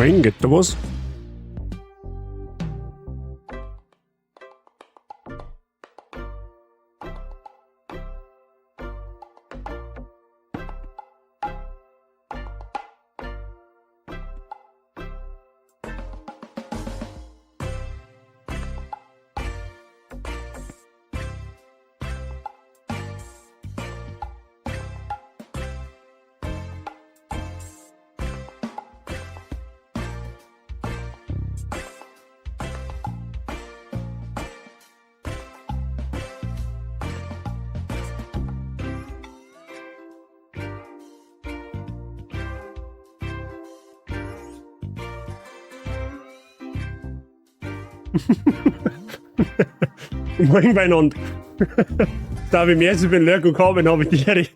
Moin, geht da was? Moin beieinander. Da habe ich mehr über den Lurk gekommen, habe ich die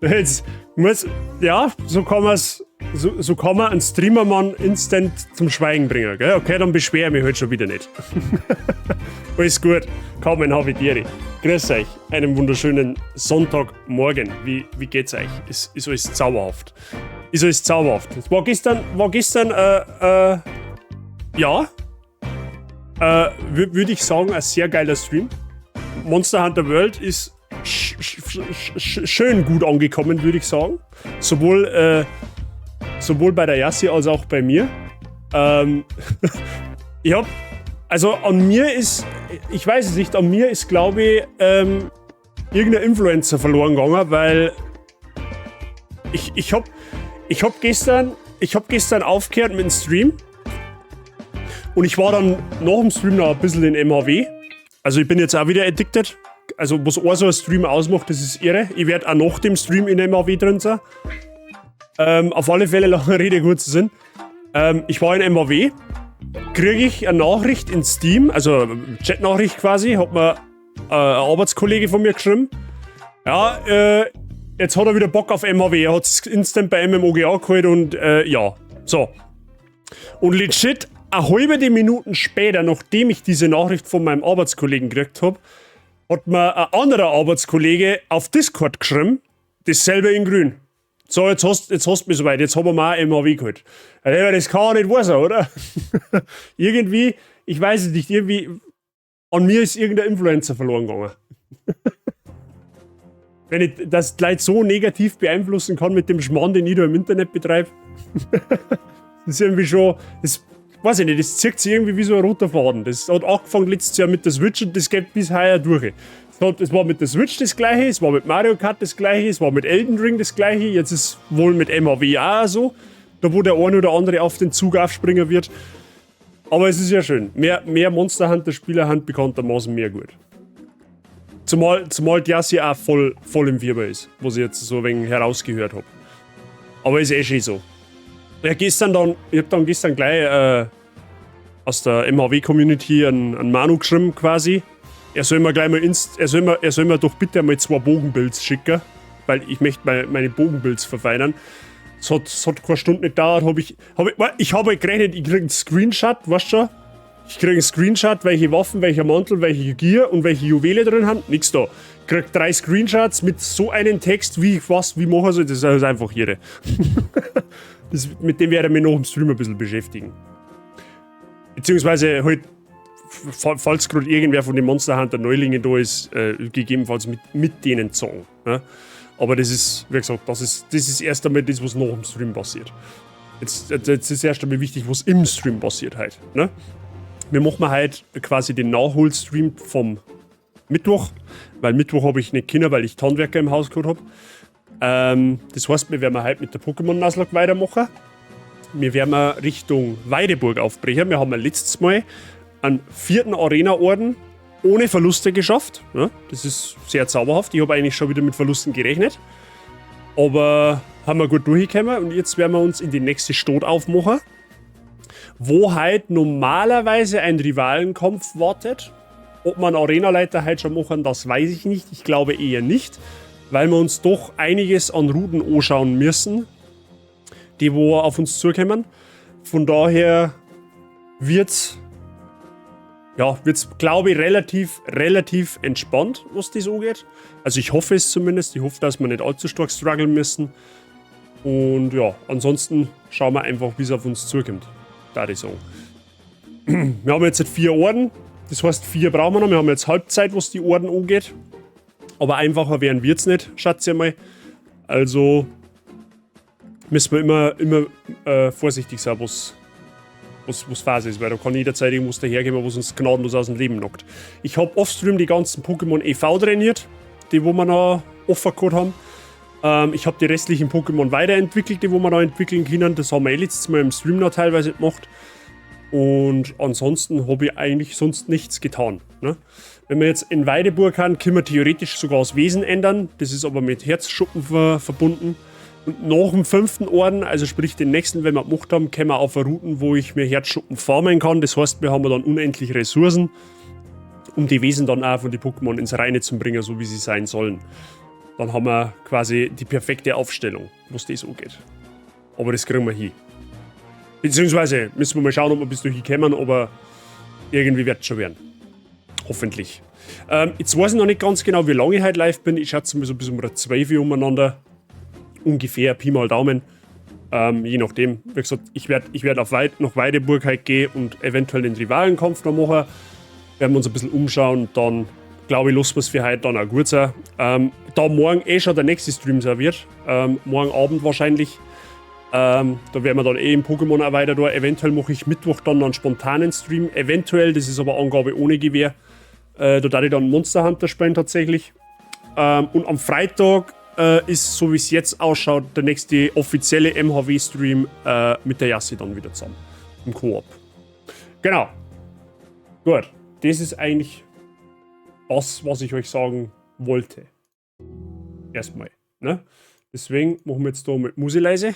jetzt muss, ja, so kann man es so kann man einen Streamermann instant zum Schweigen bringen, gell? Okay, dann beschwere ich mich halt schon wieder nicht. Alles gut, Carmen Havitieri. Grüß euch, einen wunderschönen Sonntagmorgen. Wie geht's euch? Ist alles zauberhaft. Ist alles zauberhaft. Es war gestern, ja, würde ich sagen, ein sehr geiler Stream. Monster Hunter World ist schön gut angekommen, würde ich sagen. Sowohl bei der Yassi als auch bei mir. Also an mir ist, ich weiß es nicht, an mir ist, glaube ich, irgendein Influencer verloren gegangen, weil ich hab gestern aufgehört mit dem Stream und ich war dann nach dem Stream noch ein bisschen in MHW. Also ich bin jetzt auch wieder addicted. Also was auch so ein Stream ausmacht, das ist irre. Ich werde auch nach dem Stream in MHW drin sein. Auf alle Fälle, lange Rede, kurzer Sinn. Ich war in MHW, kriege ich eine Nachricht in Steam, also Chat-Nachricht quasi, hat mir ein Arbeitskollege von mir geschrieben. Ja, jetzt hat er wieder Bock auf MHW, er hat es instant bei MMOGA geholt und ja, so. Und legit, eine halbe Minute später, nachdem ich diese Nachricht von meinem Arbeitskollegen gekriegt habe, hat mir ein anderer Arbeitskollege auf Discord geschrieben, dasselbe in grün. So, jetzt hast du mich soweit, jetzt haben wir mal ein MHW geholt. Das kann auch nicht wahr sein, oder? Irgendwie, ich weiß es nicht, irgendwie, an mir ist irgendein Influencer verloren gegangen. Wenn ich das gleich so negativ beeinflussen kann mit dem Schmarrn, den ich da im Internet betreibe. Das ist irgendwie schon, das weiß ich nicht, das zieht sich irgendwie wie so ein roter Faden. Das hat angefangen letztes Jahr mit der Switch und das geht bis heuer durch. Es war mit der Switch das gleiche, es war mit Mario Kart das gleiche, es war mit Elden Ring das gleiche, jetzt ist wohl mit MHW auch so, da wo der eine oder andere auf den Zug aufspringen wird. Aber es ist ja schön, mehr Monster Hunter Spieler haben bekanntermaßen mehr gut. Zumal die Yassi auch voll im Fieber ist, was ich jetzt so ein wenig herausgehört habe. Aber ist eh schon so. Ich hab dann gestern gleich aus der MHW-Community einen Manu geschrieben quasi. Er soll mir gleich mal er soll mir doch bitte einmal 2 Bogenbuilds schicken, weil ich möchte meine Bogenbuilds verfeinern. Es hat keine Stunde nicht gedauert, ich habe gerechnet, ich kriege einen Screenshot, weißt du schon? Ich kriege einen Screenshot, welche Waffen, welcher Mantel, welche Gear und welche Juwele drin haben. Nix da. Ich kriege 3 Screenshots mit so einem Text, wie machen soll, das ist einfach irre. Mit dem werde ich mich noch im Stream ein bisschen beschäftigen. Beziehungsweise halt, falls gerade irgendwer von den Monster Hunter Neulingen da ist, gegebenenfalls mit denen zocken. Ne? Aber das ist, wie gesagt, das ist erst einmal das, was nach dem Stream passiert. Jetzt ist erst einmal wichtig, was im Stream passiert halt. Ne? Wir machen halt quasi den Nachholstream vom Mittwoch, weil Mittwoch habe ich nicht können, weil ich Handwerker im Haus gehabt habe. Das heißt, wir werden halt mit der Pokémon-Nuzlocke weitermachen. Wir werden Richtung Weideburg aufbrechen. Wir haben letztes Mal einen 4. Arena-Orden ohne Verluste geschafft. Ja, das ist sehr zauberhaft. Ich habe eigentlich schon wieder mit Verlusten gerechnet. Aber haben wir gut durchgekommen und jetzt werden wir uns in die nächste Stadt aufmachen, wo halt normalerweise ein Rivalenkampf wartet. Ob man Arenaleiter halt schon machen, das weiß ich nicht. Ich glaube eher nicht, weil wir uns doch einiges an Routen anschauen müssen, die wo auf uns zukommen. Von daher wird's, glaube ich, relativ entspannt, was das angeht. Also ich hoffe es zumindest. Ich hoffe, dass wir nicht allzu stark strugglen müssen. Und ja, ansonsten schauen wir einfach, wie es auf uns zukommt. Da ich sagen. Wir haben jetzt 4 Orden. Das heißt, 4 brauchen wir noch. Wir haben jetzt Halbzeit, was die Orden angeht. Aber einfacher werden wir jetzt nicht, schätze ich mal. Also müssen wir immer vorsichtig sein, was Phase ist, weil da kann jederzeit irgendwas dahergehen, was uns gnadenlos aus dem Leben knockt. Ich habe offstream die ganzen Pokémon e.V. trainiert, die wo wir noch offen gehabt haben. Ich habe die restlichen Pokémon weiterentwickelt, die wo wir noch entwickeln können. Das haben wir letztes Mal im Stream noch teilweise gemacht. Und ansonsten habe ich eigentlich sonst nichts getan. Ne? Wenn wir jetzt in Weideburg haben, können wir theoretisch sogar das Wesen ändern. Das ist aber mit Herzschuppen verbunden. Und nach dem 5. Orden, also sprich den nächsten, wenn wir gemacht haben, können wir auf Routen, wo ich mir Herzschuppen farmen kann. Das heißt, wir haben dann unendlich Ressourcen, um die Wesen dann auch von den Pokémon ins Reine zu bringen, so wie sie sein sollen. Dann haben wir quasi die perfekte Aufstellung, was das angeht. Aber das kriegen wir hin. Beziehungsweise müssen wir mal schauen, ob wir bis dahin kommen, aber irgendwie wird es schon werden. Hoffentlich. Jetzt weiß ich noch nicht ganz genau, wie lange ich heute live bin. Ich schätze mal so bis um 12 Uhr umeinander. Ungefähr, Pi mal Daumen. Je nachdem. Wie gesagt, ich werd nach Weideburg halt gehen und eventuell den Rivalenkampf noch machen. Werden wir uns ein bisschen umschauen und dann, glaube ich, lassen wir es für heute dann auch gut sein. Da morgen schon der nächste Stream serviert. Morgen Abend wahrscheinlich. Da werden wir dann im Pokémon auch weiter da. Eventuell mache ich Mittwoch dann einen spontanen Stream. Eventuell, das ist aber Angabe ohne Gewehr. Da darf ich dann Monster Hunter spielen tatsächlich. Und am Freitag ist, so wie es jetzt ausschaut, der nächste offizielle MHW-Stream mit der Yassi dann wieder zusammen. Im Koop. Genau. Gut. Das ist eigentlich das, was ich euch sagen wollte. Erstmal. Ne? Deswegen machen wir jetzt da mit Musik leise.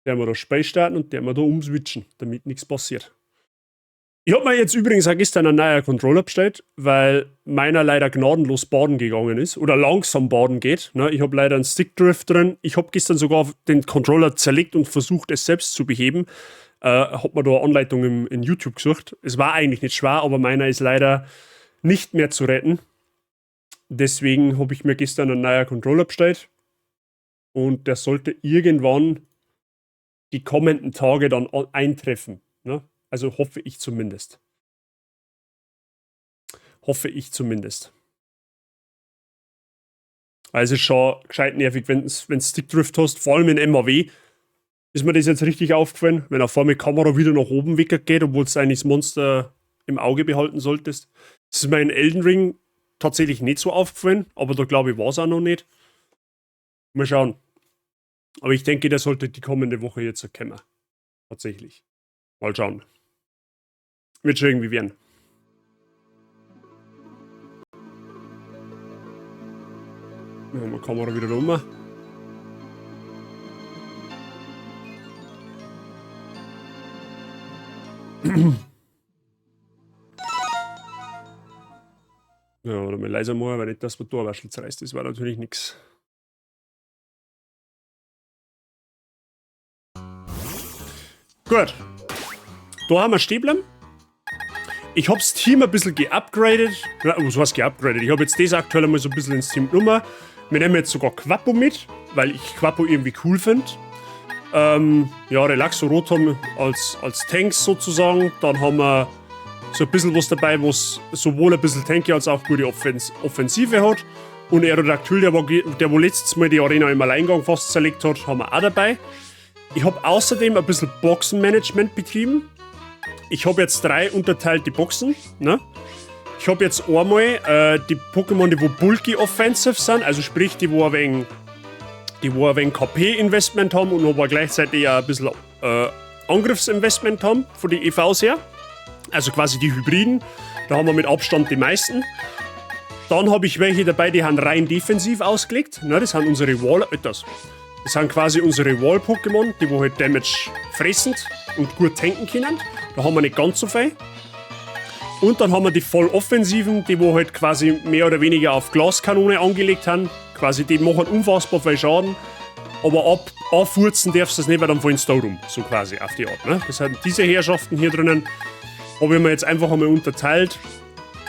Der wir da Spiel starten und der wir da umswitchen, damit nichts passiert. Ich habe mir jetzt übrigens auch gestern einen neuen Controller bestellt, weil meiner leider gnadenlos baden gegangen ist oder langsam baden geht. Ne? Ich habe leider einen Stickdrift drin. Ich habe gestern sogar den Controller zerlegt und versucht, es selbst zu beheben. Habe mir da eine Anleitung in YouTube gesucht. Es war eigentlich nicht schwer, aber meiner ist leider nicht mehr zu retten. Deswegen habe ich mir gestern einen neuen Controller bestellt. Und der sollte irgendwann die kommenden Tage dann eintreffen. Ne? Also hoffe ich zumindest. Also schon gescheit nervig, wenn du Stickdrift hast, vor allem in MAW. Ist mir das jetzt richtig aufgefallen, wenn auf einmal die Kamera wieder nach oben weggeht, obwohl du eigentlich das Monster im Auge behalten solltest. Das ist mir in Elden Ring tatsächlich nicht so aufgefallen, aber da glaube ich war es auch noch nicht. Mal schauen. Aber ich denke, der sollte die kommende Woche jetzt kommen. Tatsächlich. Mal schauen. Wird schon irgendwie werden. Dann haben wir die Kamera wieder rum. Ja, oder mal leiser machen, weil nicht, dass man Torwaschel zerreißt. Das war natürlich nichts. Gut. Da haben wir stehen bleiben. Ich habe das Team ein bisschen geupgradet. Ja, was heißt geupgradet? Ich habe jetzt das aktuell mal so ein bisschen ins Team genommen. Wir nehmen jetzt sogar Quappo mit, weil ich Quappo irgendwie cool finde. Ja, Relaxo Rotom als Tanks sozusagen. Dann haben wir so ein bisschen was dabei, was sowohl ein bisschen Tanky als auch gute Offensive hat. Und Aerodactyl, der wo letztes Mal die Arena im Alleingang fast zerlegt hat, haben wir auch dabei. Ich habe außerdem ein bisschen Boxenmanagement betrieben. Ich habe jetzt 3 unterteilte Boxen. Ne? Ich habe jetzt einmal die Pokémon, die wo bulky offensive sind, also sprich, die wo ein wenig KP-Investment haben und aber gleichzeitig auch ein bisschen Angriffsinvestment haben, von den EVs her. Also quasi die Hybriden. Da haben wir mit Abstand die meisten. Dann habe ich welche dabei, die haben rein defensiv ausgelegt. Ne, das sind unsere Das sind quasi unsere Wall-Pokémon, die wo halt Damage fressend und gut tanken können. Da haben wir nicht ganz so viel. Und dann haben wir die voll offensiven, die wo halt quasi mehr oder weniger auf Glaskanone angelegt haben. Quasi die machen unfassbar viel Schaden. Aber abfurzen darfst du das nicht, weil dann fallen sie da rum. So quasi auf die Art. Ne? Das sind diese Herrschaften hier drinnen. Habe ich mir jetzt einfach einmal unterteilt.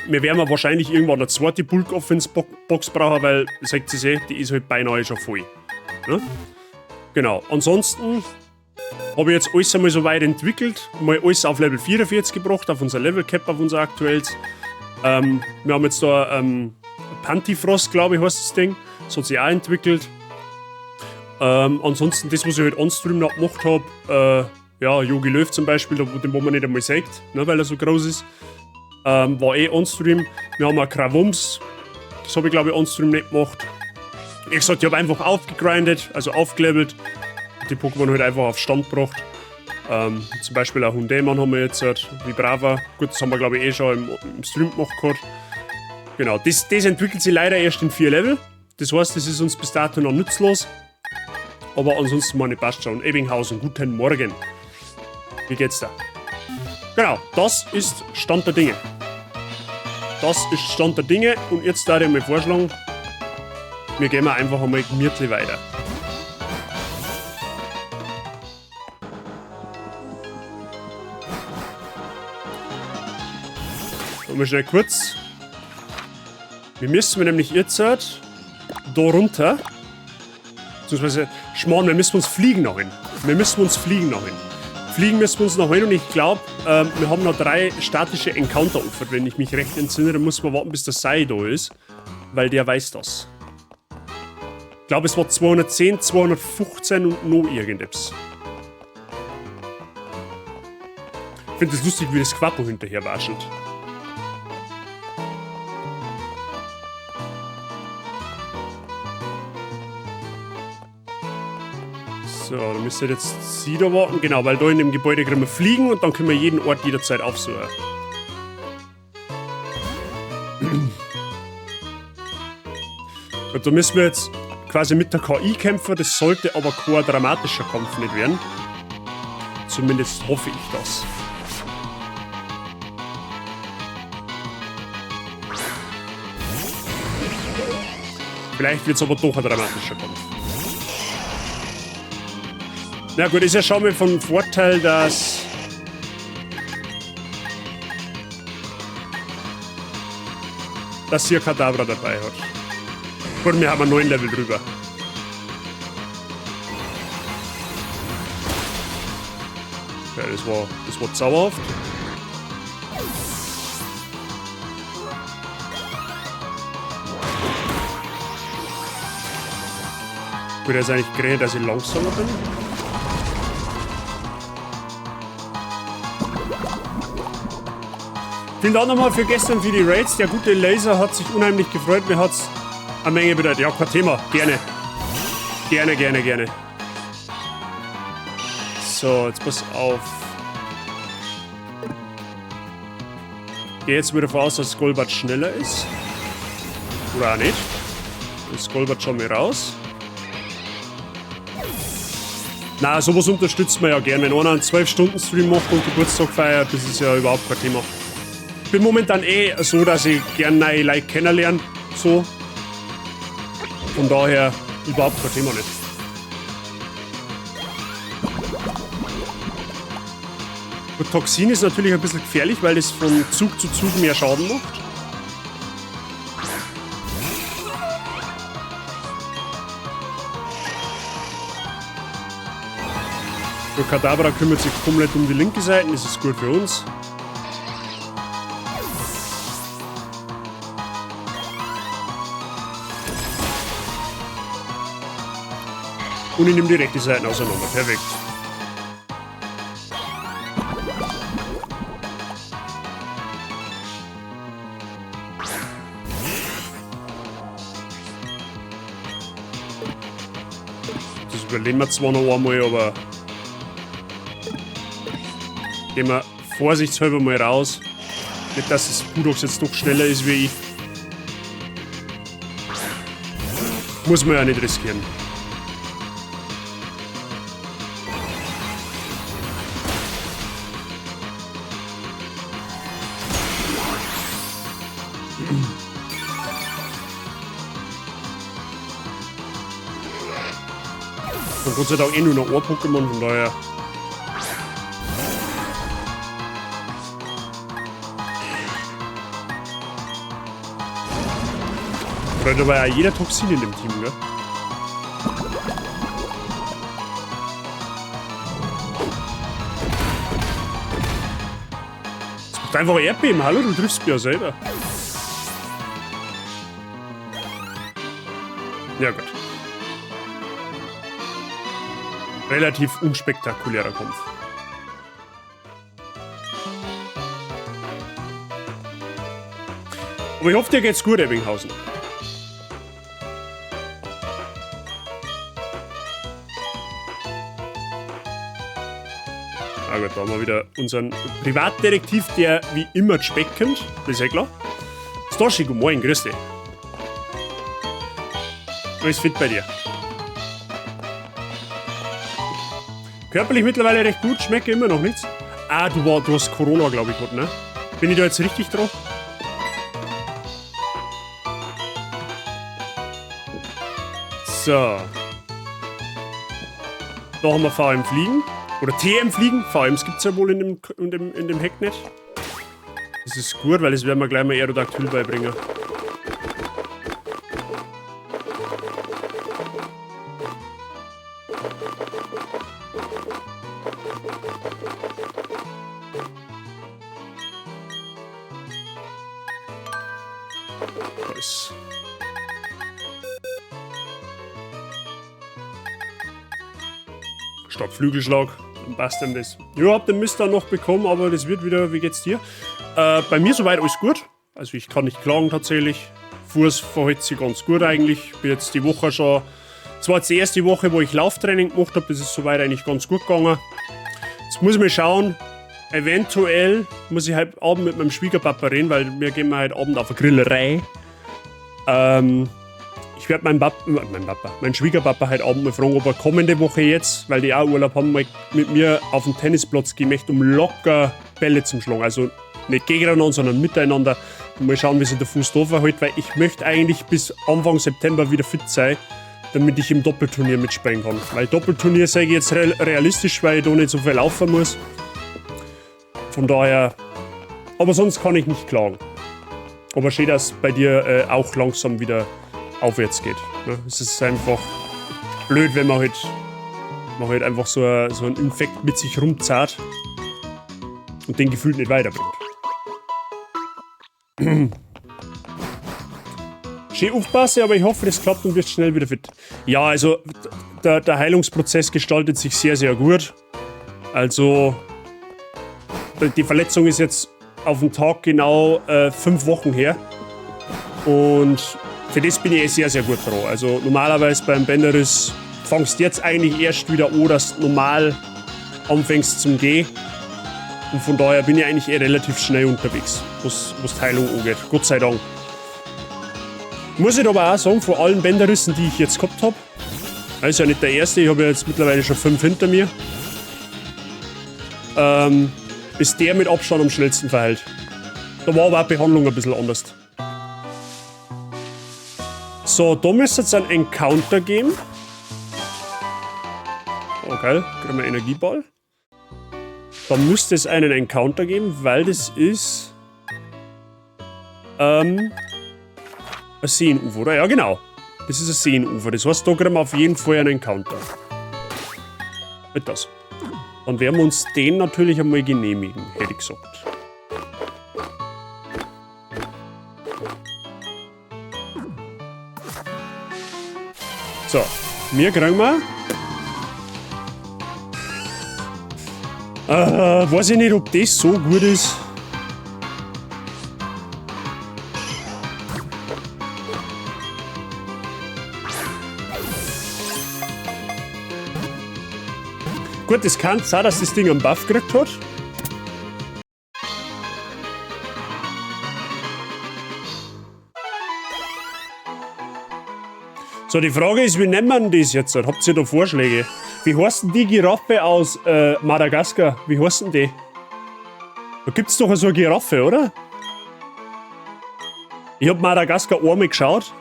Wir werden wahrscheinlich irgendwann eine zweite Bulk-Offense-Box brauchen, weil, sagt sie eh, die ist halt beinahe schon voll. Ne? Genau. Ansonsten habe ich jetzt alles einmal so weit entwickelt. Mal alles auf Level 44 gebracht, auf unser Level Cap, auf unser aktuelles. Wir haben jetzt da Pantifrost, glaube ich, heißt das Ding. Das hat sich auch entwickelt. Ansonsten, das, was ich halt on-stream noch gemacht habe, ja, Yogi Löw zum Beispiel, den wo man nicht einmal sagt, ne, weil er so groß ist, war eh on-stream. Wir haben auch Krawums, das habe ich glaube ich on-stream nicht gemacht. Wie gesagt, ich habe einfach aufgegrindet, also aufgelevelt, die Pokémon halt einfach auf Stand gebracht. Zum Beispiel auch Hundämon haben wir jetzt, Vibrava, gut, das haben wir glaube ich eh schon im Stream gemacht gehabt. Genau, das entwickelt sich leider erst in 4 Level, das heißt, das ist uns bis dato noch nützlos. Aber ansonsten meine passt schon. Ebbinghausen, guten Morgen. Wie geht's da? Genau, das ist Stand der Dinge. Und jetzt darf ich mal vorschlagen, wir gehen einfach einmal gemütlich weiter. Mal schnell kurz. Wir müssen nämlich jetzt da runter. Beziehungsweise, Schmarrn, wir müssen uns fliegen noch hin. Fliegen müssen wir uns noch hin und ich glaube, wir haben noch 3 statische Encounter offen. Wenn ich mich recht entsinne, dann muss man warten, bis der Sai da ist. Weil der weiß das. Ich glaube, es war 210, 215 und noch irgendetwas. Ich finde es lustig, wie das Quattro hinterher waschelt. So, dann müsste jetzt sie da warten. Genau, weil da in dem Gebäude können wir fliegen und dann können wir jeden Ort jederzeit aufsuchen. Und da müssen wir jetzt quasi mit der KI kämpfen. Das sollte aber kein dramatischer Kampf nicht werden. Zumindest hoffe ich das. Vielleicht wird es aber doch ein dramatischer Kampf. Na gut, ist ja schon mal von Vorteil, dass hier Kadabra dabei hat. Und wir haben ein 9 Level drüber. Ja, das war zauberhaft. Gut, jetzt eigentlich geredet, dass ich langsamer bin. Vielen Dank nochmal für gestern für die Raids. Der gute Laser hat sich unheimlich gefreut. Mir hat's eine Menge bedeutet. Ja, kein Thema. Gerne. Gerne. So, jetzt pass auf. Ich gehe jetzt wieder davon aus, dass Skullbart schneller ist. Oder auch nicht. Das Skullbart schon mal raus. Na, sowas unterstützt man ja gern. Wenn einer einen 12-Stunden-Stream macht und Geburtstag feiert, das ist ja überhaupt kein Thema. Ich bin momentan so, dass ich gern neue Leute kennenlerne. So. Von daher überhaupt kein Thema nicht. Und Toxin ist natürlich ein bisschen gefährlich, weil das von Zug zu Zug mehr Schaden macht. Der Kadabra kümmert sich komplett um die linke Seite, das ist gut für uns. Und ich nehme die rechte Seite auseinander. Perfekt. Das überleben wir zwar noch einmal, aber gehen wir vorsichtshalber mal raus. Nicht, dass das Budox jetzt doch schneller ist wie ich. Muss man ja nicht riskieren. Und Gott sei Dank nur noch Ohr-Pokémon, von daher. Da war ja jeder Toxin in dem Team, gell? Es macht einfach Erdbeben, hallo, du triffst mich ja selber. Ja gut. Relativ unspektakulärer Kampf. Aber ich hoffe, dir geht's gut, Ebbinghausen. Ah gut, da haben wir wieder unseren Privatdetektiv, der wie immer speckend, das ist ja klar. Stoshi, guten Morgen, grüß dich. Alles fit bei dir? Körperlich mittlerweile recht gut, schmecke immer noch nichts. Ah, du hast Corona, glaube ich, ne? Bin ich da jetzt richtig drauf? So. Da haben wir VM Fliegen. Oder TM Fliegen. VMs gibt es ja wohl in dem Hack nicht. Das ist gut, weil das werden wir gleich mal Aerodactyl beibringen. Was? Statt Flügelschlag. Dann passt dann das. Ja, hab den Mist dann noch bekommen, aber das wird wieder. Wie geht's dir? Bei mir soweit alles gut. Also ich kann nicht klagen tatsächlich. Fuß verhält sich ganz gut eigentlich. Bin jetzt die Woche schon. Das war jetzt die erste Woche, wo ich Lauftraining gemacht habe. Das ist soweit eigentlich ganz gut gegangen. Jetzt muss ich mal schauen. Eventuell muss ich heute Abend mit meinem Schwiegerpapa reden, weil wir gehen heute Abend auf eine Grillerei. Ich werde meinen Schwiegerpapa heute Abend mal fragen, ob er kommende Woche jetzt, weil die auch Urlaub haben, mal mit mir auf den Tennisplatz gehen möchte, um locker Bälle zu schlagen. Also nicht gegeneinander, sondern miteinander. Und mal schauen, wie sich der Fuß da verhält, weil ich möchte eigentlich bis Anfang September wieder fit sein, damit ich im Doppelturnier mitspielen kann. Weil Doppelturnier sage ich jetzt realistisch, weil ich da nicht so viel laufen muss. Von daher, aber sonst kann ich nicht klagen. Aber schön, dass bei dir auch langsam wieder aufwärts geht. Ne? Es ist einfach blöd, wenn man halt einfach so einen Infekt mit sich rumzahlt und den gefühlt nicht weiterbringt. Schön aufpassen, aber ich hoffe, das klappt und wirst schnell wieder fit. Ja, also der Heilungsprozess gestaltet sich sehr, sehr gut. Also die Verletzung ist jetzt auf den Tag genau 5 Wochen her. Und für das bin ich sehr, sehr gut froh. Also normalerweise beim Bänderriss fangst du jetzt eigentlich erst wieder an, dass du normal anfängst zum Gehen. Und von daher bin ich eigentlich relativ schnell unterwegs, was die Heilung angeht. Gott sei Dank. Muss ich aber auch sagen, von allen Bänderrissen, die ich jetzt gehabt habe, das ist ja nicht der erste, ich habe ja jetzt mittlerweile schon 5 hinter mir, ist der mit Abstand am schnellsten verheilt. Da war aber auch die Behandlung ein bisschen anders. So, da müsste es einen Encounter geben. Okay, kriegen wir Energieball. Da müsste es einen Encounter geben, weil das ist ein Seenufer, oder? Ja, genau. Das ist ein Seenufer. Das heißt, da kriegen wir auf jeden Fall einen Encounter. Mit das. Dann werden wir uns den natürlich einmal genehmigen, hätte ich gesagt. So, wir kriegen wir. Weiß ich nicht, ob das so gut ist. Gut, das kann sein, dass das Ding einen Buff gekriegt hat. So, die Frage ist, wie nennt man das jetzt? Habt ihr da Vorschläge? Wie heißt denn die Giraffe aus Madagaskar? Wie heißt denn die? Da gibt's doch so eine Giraffe, oder? Ich hab Madagaskar einmal geschaut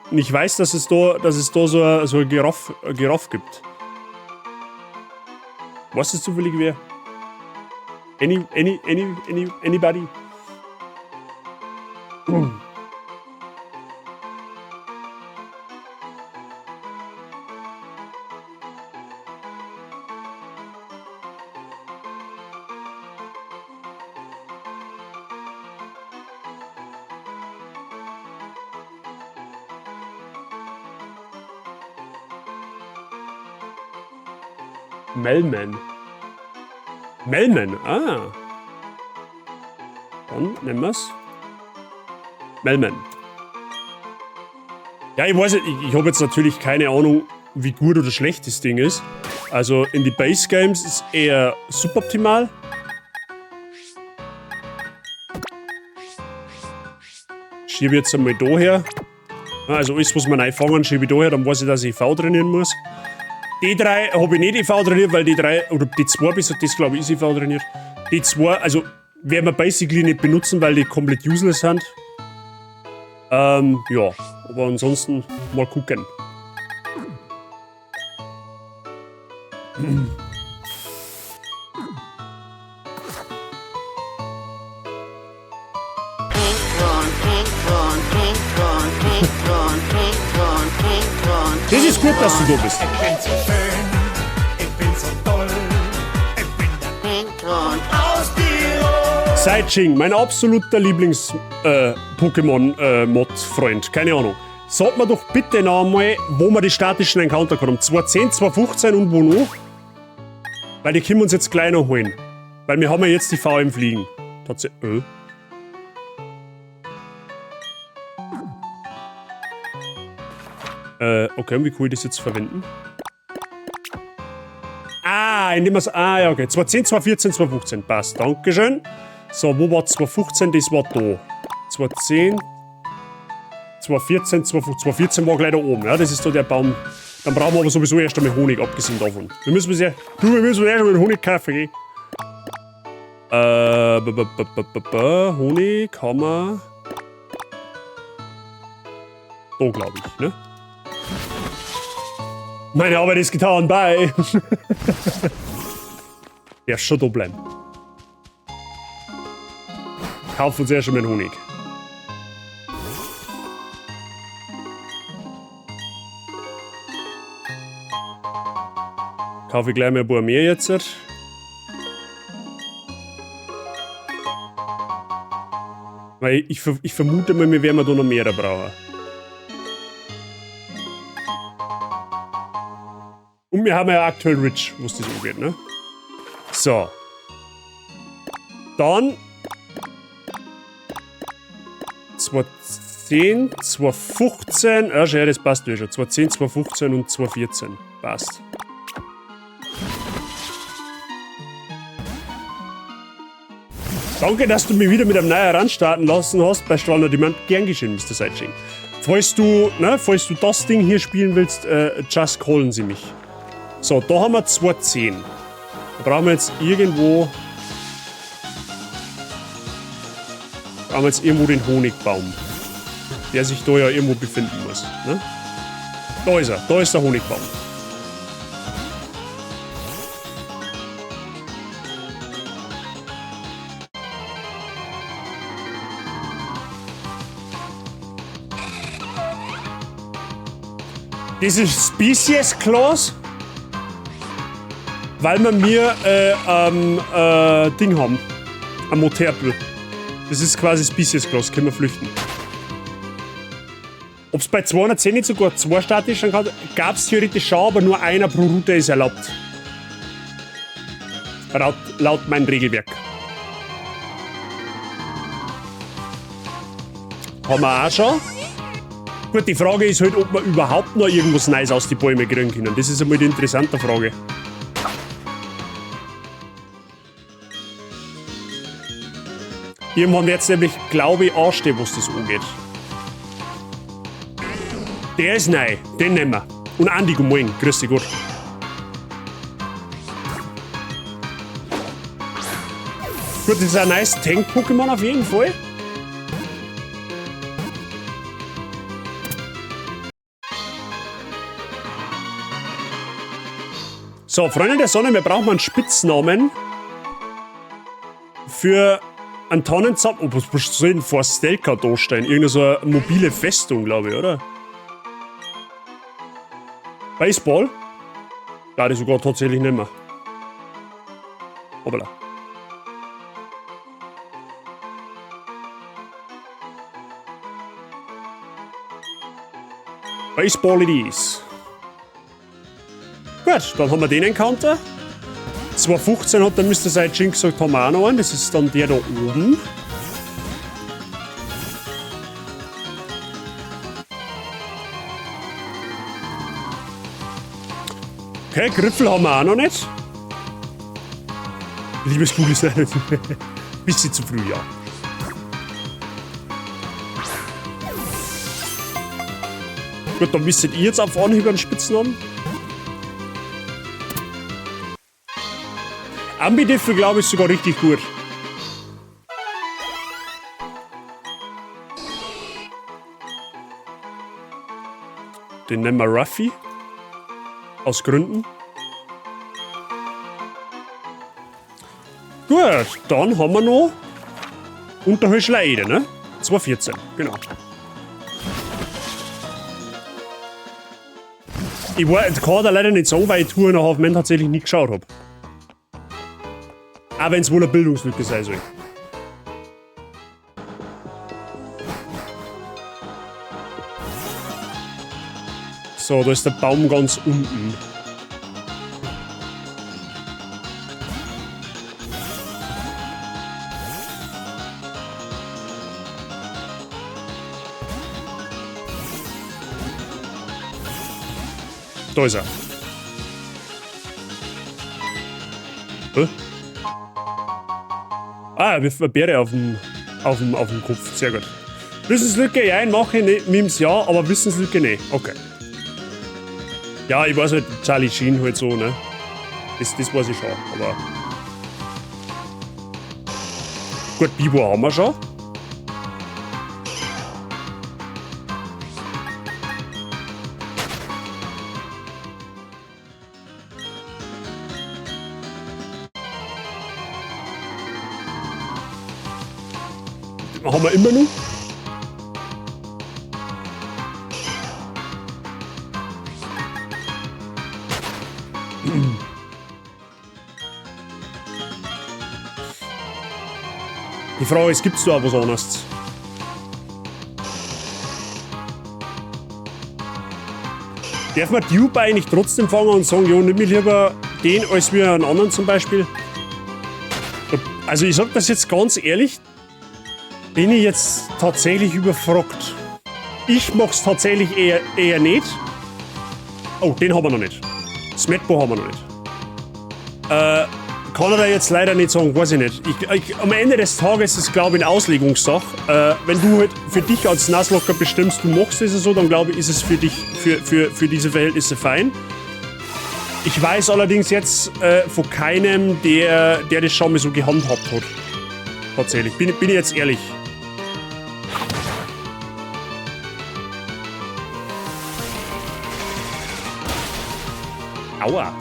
und ich weiß, dass es da so eine Giraffe gibt. Was ist zufällig wer? Anybody? Melman. Melman, ah. Dann nehmen wir's. Melman. Ja, ich weiß nicht, ich habe jetzt natürlich keine Ahnung, wie gut oder schlecht das Ding ist. Also in die Base Games ist eher suboptimal. Schiebe jetzt einmal da her. Also alles, was wir reinfangen, schiebe ich da her, dann weiß ich, dass ich V trainieren muss. Die 3 habe ich nicht EV trainiert, weil die 3, oder die 2 bis das glaube ich ist EV trainiert. Die 2, also werden wir basically nicht benutzen, weil die komplett useless sind. Ja, aber ansonsten mal gucken. Das ist gut, dass du da bist. Ich bin so schön, ich bin so toll, ich bin der Pinkhorn aus Tirol. Saiching, mein absoluter Lieblings-Pokémon-Mod-Freund. Keine Ahnung. Sag mir doch bitte noch einmal, wo wir die statischen Encounter haben. 210, 215 und wo noch? Weil die können wir uns jetzt gleich noch holen. Weil wir haben ja jetzt die VM fliegen. Tatsächlich. Okay, und wie kann ich das jetzt verwenden? Indem wir es. Ja, okay. 210, 214, 215. Passt. Dankeschön. So, wo war 215? Das war da. 210, 214, 215. 214 war gleich da oben. Ja, das ist da der Baum. Dann brauchen wir aber sowieso erst einmal Honig, abgesehen davon. Wir müssen erst einmal Honig kaufen, gell? Honig haben wir. Da, glaube ich, ne? Meine Arbeit ist getan, bye! Ja, schon da bleiben. Kauf uns erst einmal Honig. Kaufe ich gleich mal ein paar mehr jetzt. Weil ich vermute mal, wir werden da noch mehr brauchen. Und wir haben ja aktuell Rich, wo es das umgeht, ne? So. Dann 210, 215. Ja, das passt ja schon. 210, 215 und 214. Passt. Danke, dass du mich wieder mit einem neuen Run starten lassen hast bei Standard Demand. Gern geschehen, Mr. Saiching. Falls du das Ding hier spielen willst, just callen Sie mich. So, da haben wir 210. Da brauchen wir jetzt irgendwo. Den Honigbaum. Der sich da ja irgendwo befinden muss. Ne? Da ist er. Da ist der Honigbaum. Das ist Species Clause. Weil wir mir Ding haben. Ein Moterpel. Das ist quasi Species Clause, können wir flüchten. Ob es bei 210 nicht sogar 2 statischen gab es theoretisch schon, aber nur einer pro Route ist erlaubt. Laut meinem Regelwerk. Haben wir auch schon. Gut, die Frage ist halt, ob wir überhaupt noch irgendwas Neues aus den Bäumen kriegen können. Das ist einmal die interessante Frage. Irgendwann wird es nämlich, glaube ich, anstehen, was das angeht. Der ist neu, den nehmen wir. Und Andi, guten Morgen, grüß dich gut. Gut, das ist ein nice Tank-Pokémon auf jeden Fall. So, Freunde der Sonne, wir brauchen einen Spitznamen für einen Tannenzaun. Oh, was soll denn vor Stelka da stehen? Irgendeine so eine mobile Festung, glaube ich, oder? Baseball? Ja, das sogar tatsächlich nicht mehr. Hoppala. Baseball it is. Gut, dann haben wir den Encounter. 215 hat der Mr. Saiching gesagt, haben wir auch noch einen. Das ist dann der da oben. Okay, Griffel haben wir auch noch nicht. Liebes Kugel ist ein bisschen zu früh, ja. Gut, dann wisst ihr jetzt auf Anhieb einen Spitznamen. Ambideffer, glaube ich, sogar richtig gut. Den nennen wir Ruffy. Aus Gründen. Gut, dann haben wir noch Unterhöschleide, ne? 214, genau. Ich kann da leider nicht sagen, weil ich Tour nach Half-Man tatsächlich nicht geschaut habe. Auch wenn es wohl eine Bildungslücke sein soll. So, da ist der Baum ganz unten. Da ist er. Hä? Ah, wir haben Beere auf dem Kopf. Sehr gut. Wissenslücke, ja, mache ich nicht, Memes ja, aber Wissenslücke nicht. Okay. Ja, ich weiß halt, Charlie Sheen halt so, ne? Das weiß ich schon, aber. Gut, Bibo haben wir schon. Haben wir immer noch? Die Frage ist, gibt's da auch was anderes? Darf man Dupe eigentlich trotzdem fangen und sagen, jo, nimm mir lieber den als wie einen anderen zum Beispiel? Also ich sag das jetzt ganz ehrlich, bin ich jetzt tatsächlich überfragt. Ich mach's tatsächlich eher nicht. Oh, den haben wir noch nicht. Smetbo haben wir noch nicht. Kann er da jetzt leider nicht sagen, weiß ich nicht. Am Ende des Tages ist es, glaube ich, eine Auslegungssache. Wenn du halt für dich als Nasslocker bestimmst, du machst es so, dann glaube ich, ist es für dich, für diese Verhältnisse fein. Ich weiß allerdings jetzt von keinem, der das schon mal so gehandhabt hat. Tatsächlich. Bin ich jetzt ehrlich. Aua.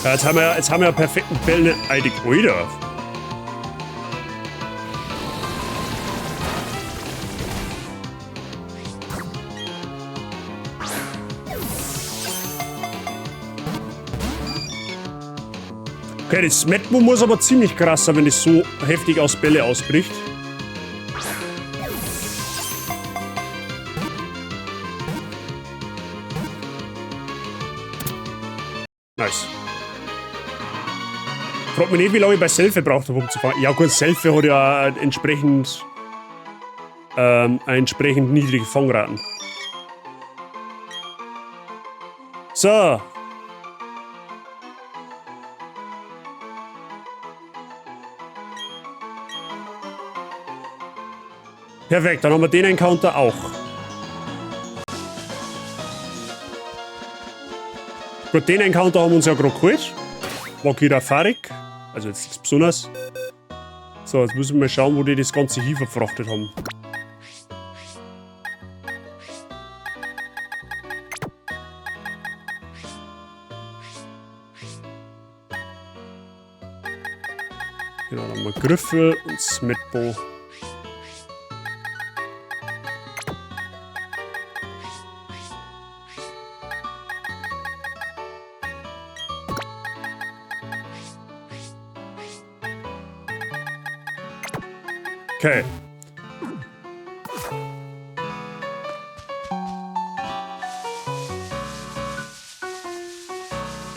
Ja, jetzt haben wir einen perfekten Bälle. Alter. Okay, das Smetbo muss aber ziemlich krass sein, wenn es so heftig aus Bälle ausbricht. Nice. Fragt mich nicht, wie lange ich bei Selfie braucht, um zu fangen. Ja gut, Selfie hat ja entsprechend niedrige Fangraten. So. Perfekt, dann haben wir den Encounter auch. Gut, den Encounter haben wir uns ja gerade geholt. Wakira Farik. Also jetzt nichts Besonderes. So, jetzt müssen wir mal schauen, wo die das Ganze hier verfrachtet haben. Genau, dann haben wir Griffel und Smetbo. Okay.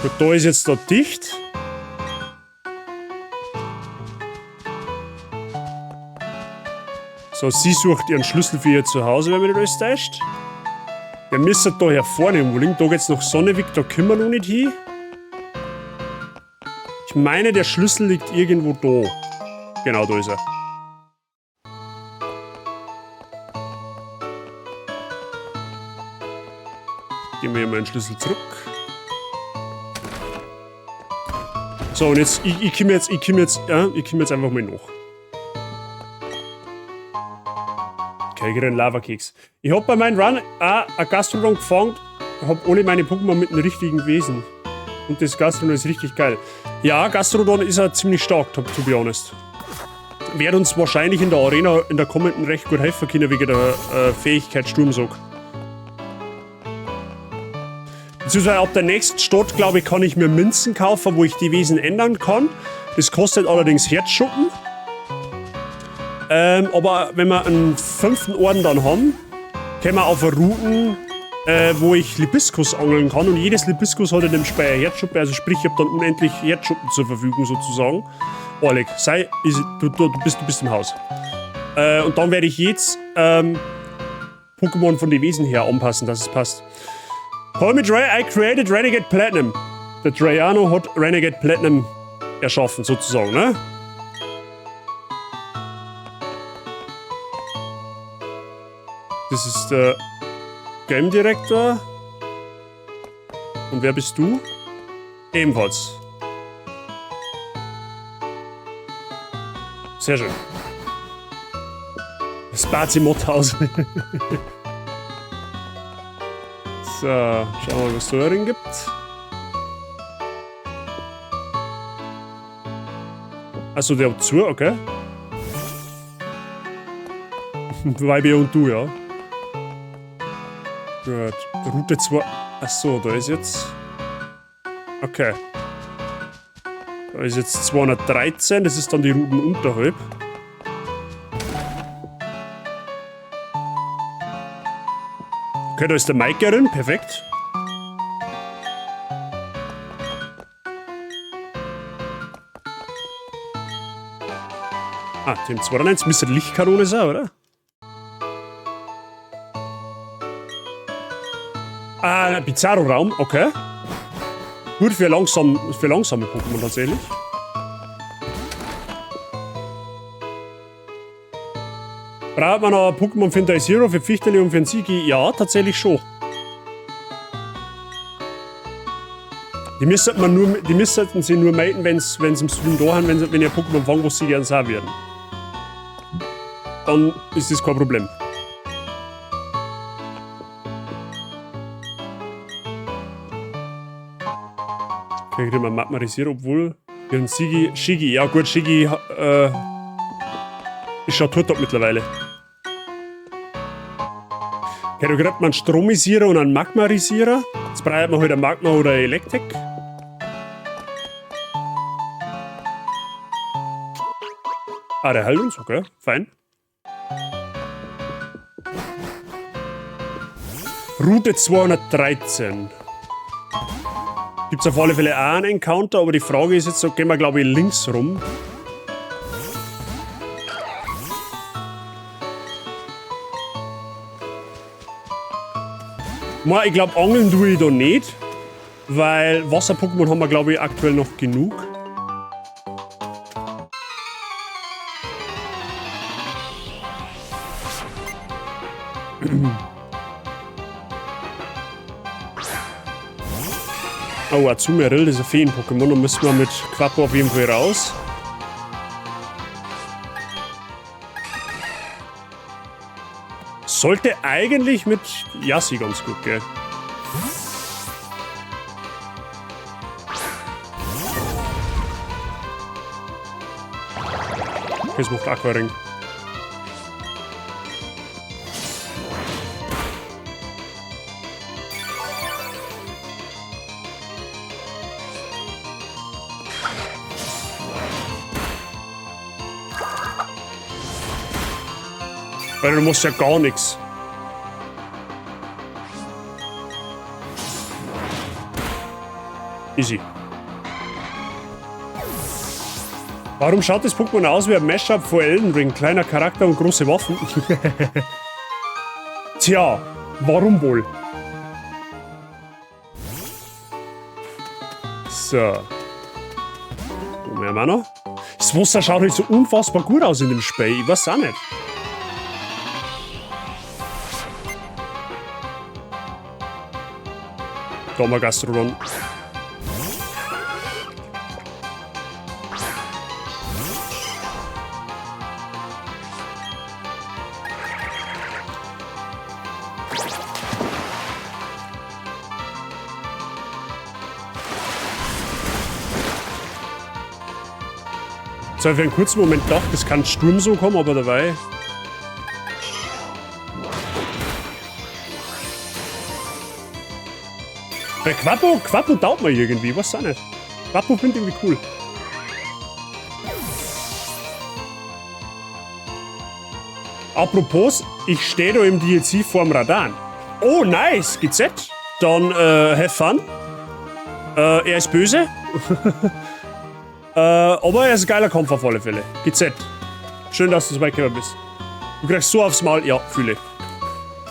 Gut, da ist jetzt da dicht. So, sie sucht ihren Schlüssel für ihr Zuhause, wenn man das täuscht. Wir müssen da hier vorne irgendwo liegen. Da geht's nach Sonneweg, da können wir noch nicht hin. Ich meine, der Schlüssel liegt irgendwo da. Genau, da ist er. Geben wir hier meinen Schlüssel zurück. So, und jetzt, ich komme jetzt einfach mal nach. Okay, ich krieg einen Lavakeks. Ich hab bei meinem Run auch ein Gastrodon gefangen, hab alle meine Pokémon mit einem richtigen Wesen. Und das Gastrodon ist richtig geil. Ja, Gastrodon ist ja ziemlich stark, to be honest. Wird uns wahrscheinlich in der Arena in der kommenden recht gut helfen können wegen der Fähigkeit Sturmsog. Beziehungsweise ab der nächsten Stadt, glaube ich, kann ich mir Münzen kaufen, wo ich die Wesen ändern kann. Das kostet allerdings Herzschuppen. Aber wenn wir einen 5. Orden dann haben, können wir auf Routen, wo ich Libiskus angeln kann. Und jedes Libiskus hat in dem Spiel eine Herzschuppe. Also sprich, ich habe dann unendlich Herzschuppen zur Verfügung sozusagen. Oleg, du bist im Haus. Und dann werde ich jetzt Pokémon von den Wesen her anpassen, dass es passt. Call me Dre, I created Renegade Platinum. Der Drayano hat Renegade Platinum erschaffen, sozusagen, ne? Das ist der Game Director. Und wer bist du? Ebenfalls. Sehr schön. Spazi-Mod-Haus. So, schauen wir mal, was es da drin gibt. Achso, der hat zu, okay. Weibe und du, ja. Gut. Route 2. Achso, da ist jetzt. Okay. Da ist jetzt 213, das ist dann die Routen unterhalb. Okay, da ist der Mike drin, perfekt. Ah, Team 201 müsste Lichtkanone sein, oder? Ah, Bizarro-Raum, okay. Gut für langsame Pokémon tatsächlich. Braucht man noch ein Pokémon für ein Zero, für Pfichtele und für einen Sigi? Ja, tatsächlich schon. Die müssten sie nur melden, wenn sie im Stream da haben, wenn ihr Pokémon fangen, was sie gerne sein werden. Dann ist das kein Problem. Okay, ich kriege mal Magmarisierer, obwohl wir einen Shigi, ja gut, Shigi ist schon tot mittlerweile. Okay, da kriegt man einen Stromisierer und einen Magmarisierer. Jetzt braucht man halt einen Magma oder eine Elektrik. Ah, der heilt uns, okay, fein. Route 213. Gibt es auf alle Fälle auch einen Encounter, aber die Frage ist jetzt, so gehen wir glaube ich links rum. Ich glaube, angeln tue ich da nicht, weil Wasser-Pokémon haben wir glaube ich aktuell noch genug. Oh, Azumarill, das ist ein Feen-Pokémon, da müssen wir mit Quappo auf jeden Fall raus. Sollte eigentlich mit Yassi ganz gut gehen. Okay, es macht Aquaring. Weil du machst ja gar nichts. Easy. Warum schaut das Pokémon aus wie ein Mashup von Elden Ring? Kleiner Charakter und große Waffen. Tja, warum wohl? So. Wo haben wir noch? Das Wasser schaut halt so unfassbar gut aus in dem Spiel. Ich weiß auch nicht. Da haben wir Gastrodon. Jetzt habe ich für einen kurzen Moment gedacht, das kann Sturm so kommen, aber dabei... Bei Quappo taugt man irgendwie, was auch nicht. Quappo finde ich irgendwie cool. Apropos, ich stehe da im DLC vorm Radan. Oh, nice, GZ. Dann, have fun. Er ist böse. Aber er ist ein geiler Kampf auf alle Fälle. GZ. Schön, dass du so weit gekommen bist. Du kriegst so aufs Maul. Ja, fühle ich.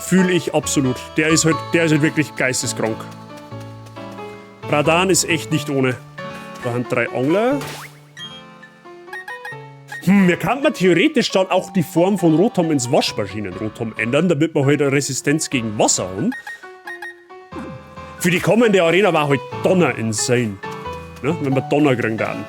Fühle ich absolut. Der ist halt wirklich geisteskrank. Radan ist echt nicht ohne. Da haben 3 Angler. Wir könnten theoretisch dann auch die Form von Rotom ins Waschmaschinen-Rotom ändern, damit wir halt eine Resistenz gegen Wasser haben. Für die kommende Arena war halt Donner insane. Ne? Wenn wir Donner kriegen dann.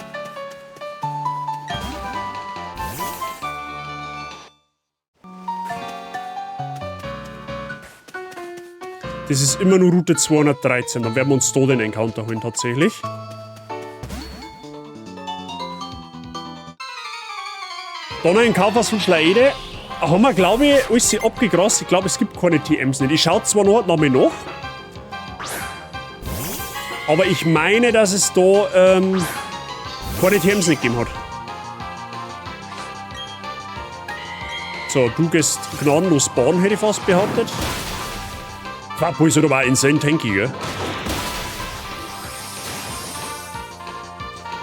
Das ist immer nur Route 213, dann werden wir uns da den Encounter holen tatsächlich. Donner in Kaufhaus von Schleide haben wir, glaube ich, alles abgegrast. Ich glaube, es gibt keine TMs nicht. Ich schaue zwar noch mal nach, aber ich meine, dass es da keine TMs nicht gegeben hat. So, du gehst gnadenlos baden, hätte ich fast behauptet. Quappo ist halt aber auch insane tanky, gell?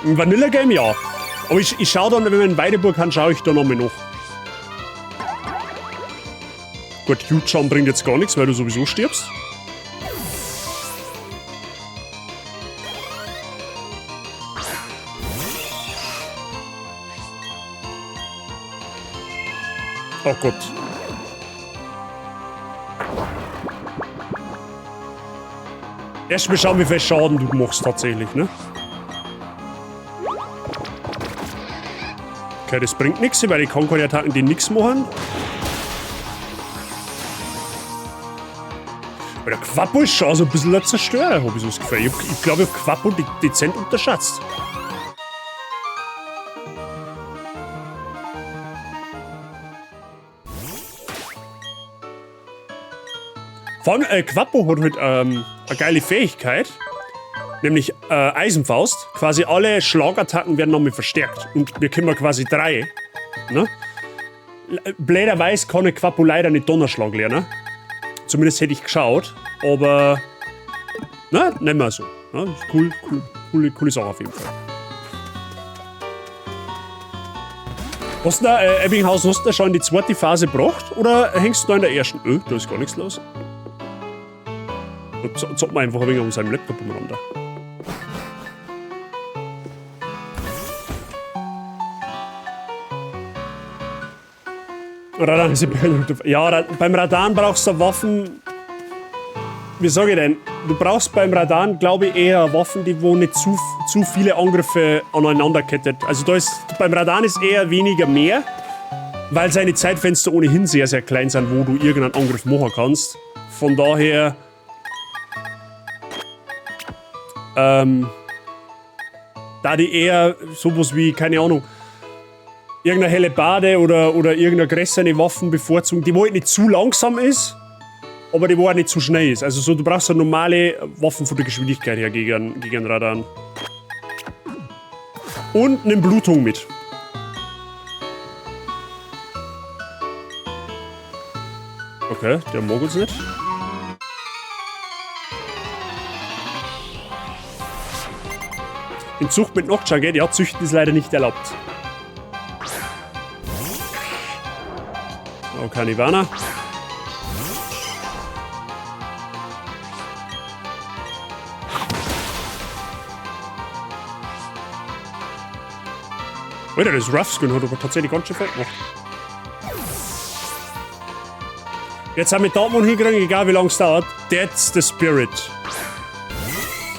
Ein Vanilla-Game, ja. Aber ich schaue dann, wenn wir in Weideburg haben, schaue ich da nochmal nach. Gut, Huge Jump bringt jetzt gar nichts, weil du sowieso stirbst. Oh Gott. Erst mal schauen, wie viel Schaden du machst tatsächlich, ne? Okay, das bringt nichts, weil ich kann keine Attacken, die nichts machen. Weil der Quappo ist schon so ein bisschen ein Zerstörer, habe ich so das Gefühl. Ich glaube, ich habe Quappo dezent unterschätzt. Vor allem, Quappo hat halt eine geile Fähigkeit, nämlich Eisenfaust. Quasi alle Schlagattacken werden nochmal verstärkt. Und wir können quasi 3. Ne? Blöderweise kann ich Quappo leider nicht Donnerschlag lernen. Zumindest hätte ich geschaut. Aber, na, nehmen wir so. Ja, ist coole Sache auf jeden Fall. Hast du da, Ebbinghausen, hast du da schon in die zweite Phase gebracht? Oder hängst du da in der ersten? Da ist gar nichts los. Zocken wir einfach ein wenig um seinem Laptop umeinander. Radan ist ja, beim Radan brauchst du Waffen. Wie sage ich denn? Du brauchst beim Radan, glaube ich, eher Waffen, die wo nicht zu viele Angriffe aneinander kettet. Also da ist, beim Radan ist eher weniger mehr, weil seine Zeitfenster ohnehin sehr, sehr klein sind, wo du irgendeinen Angriff machen kannst. Von daher. Da die eher sowas wie, keine Ahnung, irgendeine Hellebarde oder irgendeine größere Waffen bevorzugen, die wo halt nicht zu langsam ist, aber die wo auch nicht zu schnell ist. Also so, du brauchst eine normale Waffen von der Geschwindigkeit her gegen Radan. Und eine Blutung mit. Okay, der mag uns nicht. In Zucht mit Nocturne, gell? Ja, Züchten ist leider nicht erlaubt. Oh, kein Ivana. Alter, das Roughskin hat aber tatsächlich ganz schön fett gemacht. Jetzt haben wir Dortmund hingekriegt, egal wie lange es dauert. That's the spirit.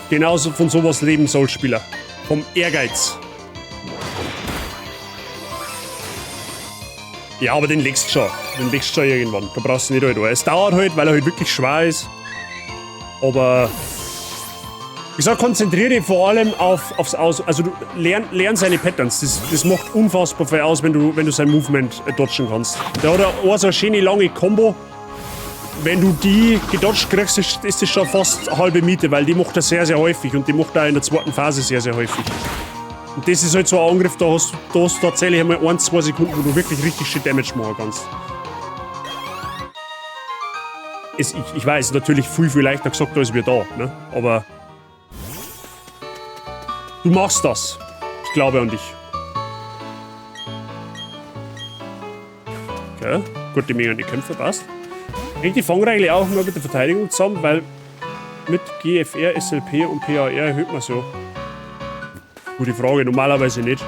Genauso von sowas leben soll Spieler. Vom Ehrgeiz. Ja, aber den legst du schon. Den legst du schon irgendwann. Da brauchst du nicht halt an. Es dauert halt, weil er halt wirklich schwer ist. Aber... Ich sag, konzentriere dich vor allem aufs Aus... Also du lern seine Patterns. Das macht unfassbar viel aus, wenn du sein Movement dodgen kannst. Der hat auch so eine schöne lange Combo. Wenn du die gedodged kriegst, ist das schon fast halbe Miete, weil die macht er sehr, sehr häufig und die macht er in der zweiten Phase sehr, sehr häufig. Und das ist halt so ein Angriff, da hast du tatsächlich einmal 1-2 Sekunden, wo du wirklich richtig shit Damage machen kannst. Ich weiß, natürlich viel leichter gesagt als wir da, ne? Aber du machst das. Ich glaube an dich. Okay, gut, die Menge an die Kämpfe, passt. Hängt die Fangregel auch nur mit der Verteidigung zusammen, weil mit GFR, SLP und PAR erhöht man so. Gute Frage, normalerweise nicht.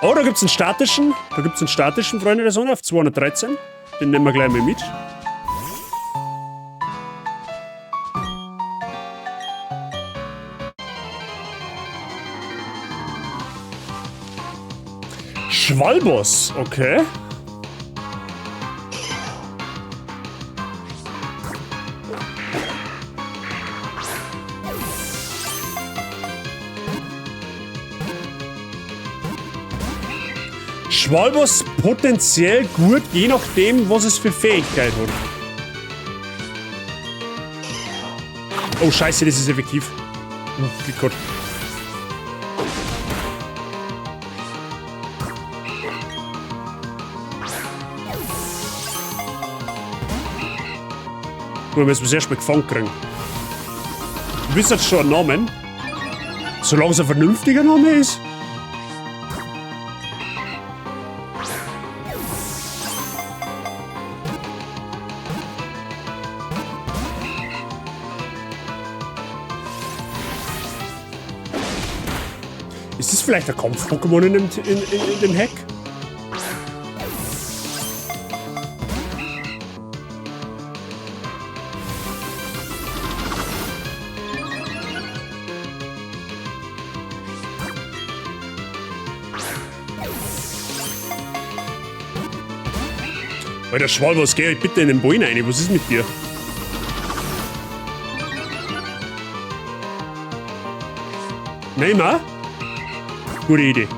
Oh, da gibt's einen statischen. Freunde der Sonne auf 213. Den nehmen wir gleich mal mit. Schwalbos, okay. Schwalbos potenziell gut, je nachdem, was es für Fähigkeit hat. Oh scheiße, das ist effektiv. Geht gut. Wir müssen es erst mal gefangen kriegen. Du bist jetzt schon ein Namen. Solange es ein vernünftiger Name ist. Ist das vielleicht ein Kampf-Pokémon in dem Hack? Alter Schwalbos, geh halt bitte in den Bullen rein. Was ist mit dir? Neymar? Gute Idee.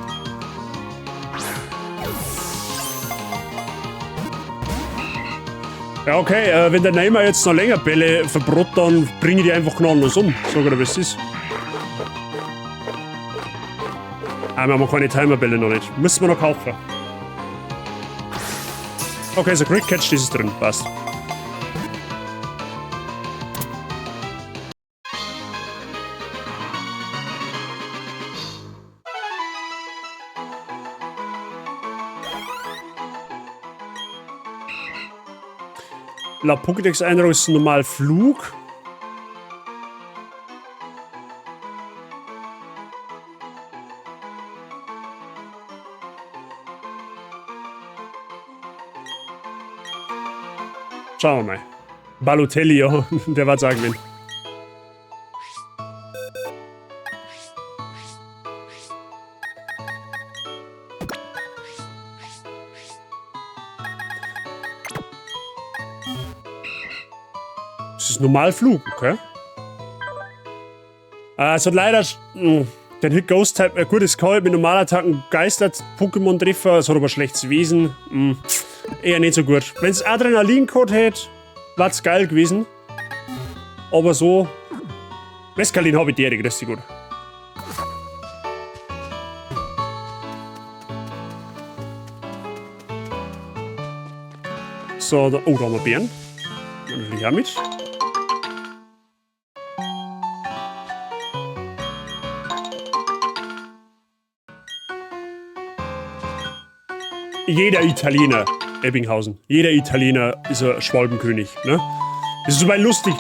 Ja, okay, wenn der Neymar jetzt noch länger Bälle verbrot, dann bringe ich die einfach gnadenlos um. Sag dir, was ist. Ah, wir haben keine Timerbälle noch nicht. Müssen wir noch kaufen. Okay, so Quick Catch, das ist drin. Passt. Laut Pokédex-Eintrag ist ein normal Flug. Schauen wir mal. Balotelli, ja, der war sagen will. Das ist Normalflug, okay? Also leider den Hit Ghost Type, gut, es kann halt mit Normalattacken Geister-Pokémon treffen, es hat aber schlechtes Wesen. Eher nicht so gut. Wenn es Adrenalin-Code hätte, wäre es geil gewesen. Aber so. Mescalin habe ich direkt, das ist gut. So, da, oh, da haben wir Bären. Natürlich auch mit. Jeder Italiener, Ebbinghausen, jeder Italiener ist ein Schwalbenkönig, ne? Das ist so mal lustig.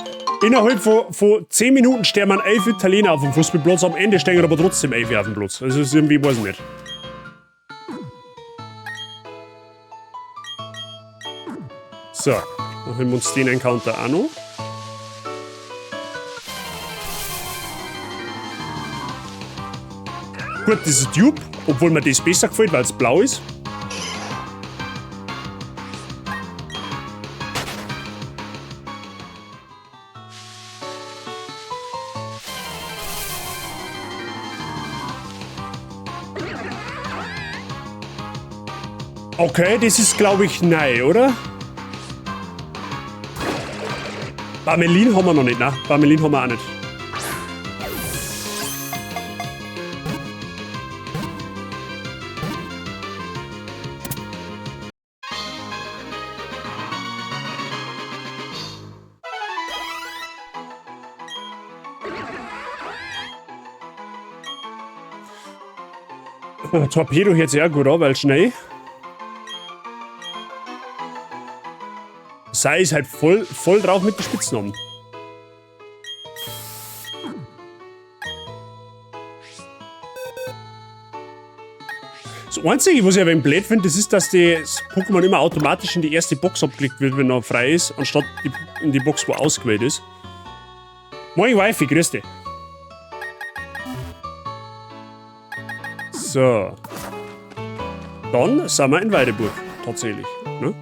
Innerhalb von 10 Minuten sterben 11 Italiener auf dem Fußballplatz, am Ende stehen aber trotzdem 11 auf dem Platz. Also das ist irgendwie, weiß ich nicht. So, dann haben wir uns den Encounter auch noch. Gut, das ist ein Tube, obwohl mir das besser gefällt, weil es blau ist. Okay, das ist, glaube ich, neu, oder? Barmelin haben wir noch nicht, ne? Barmelin haben wir auch nicht. Torpedo hört sich auch gut an, weil schnell. Sei es halt voll drauf mit den Spitznamen. Das Einzige, was ich aber blöd finde, das ist, dass das Pokémon immer automatisch in die erste Box abgelegt wird, wenn er frei ist, anstatt in die Box, wo ausgewählt ist. Moin Wifi, grüß dich. So. Dann sind wir in Weideburg. Tatsächlich. Ne?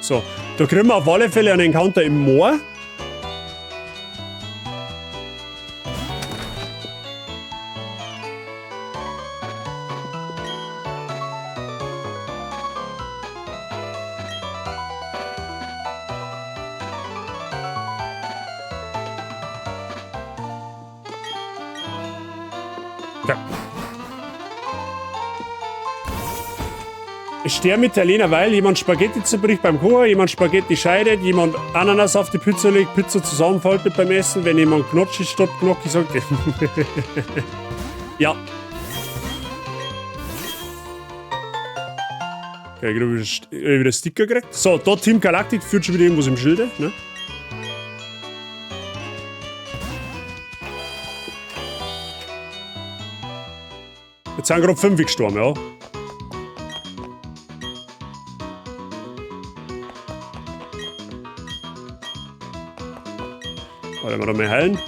So, da kriegen wir auf alle Fälle einen Encounter im Moor. Ja. Ich stehe mit der Lena, weil jemand Spaghetti zerbricht beim Kochen, jemand Spaghetti scheidet, jemand Ananas auf die Pizza legt, Pizza zusammenfaltet beim Essen, wenn jemand Knotschi statt Gnocchi sagt. Ja. Okay, ich habe wieder Sticker gekriegt. So, da Team Galactic führt schon wieder irgendwas im Schilde. Ne? Jetzt sind gerade 5 gestorben, ja. Warte mal, da mal heilen.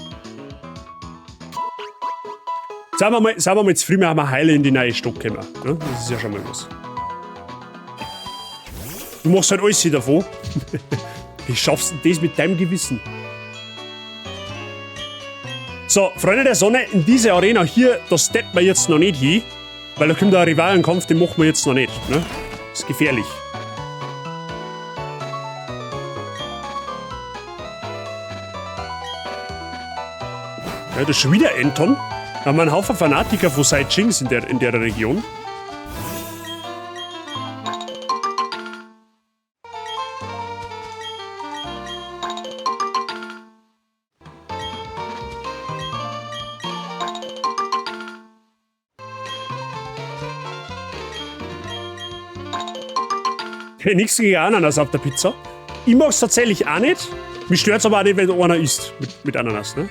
Sagen wir mal zufrieden, wir haben Heile in die neue Stadt gekommen. Ne? Das ist ja schon mal was. Du machst halt alles davon. Wie schaffst du das mit deinem Gewissen? So, Freunde der Sonne, in diese Arena hier, da steppen wir jetzt noch nicht hin. Weil da kommt ein Rivalenkampf, den machen wir jetzt noch nicht. Ne? Das ist gefährlich. Ja, das ist schon wieder Anton. Da haben wir einen Haufen Fanatiker von Saiyajins in der Region. Okay, nichts gegen Ananas auf der Pizza. Ich mag es tatsächlich auch nicht. Mich stört es aber auch nicht, wenn einer isst mit Ananas. Ne?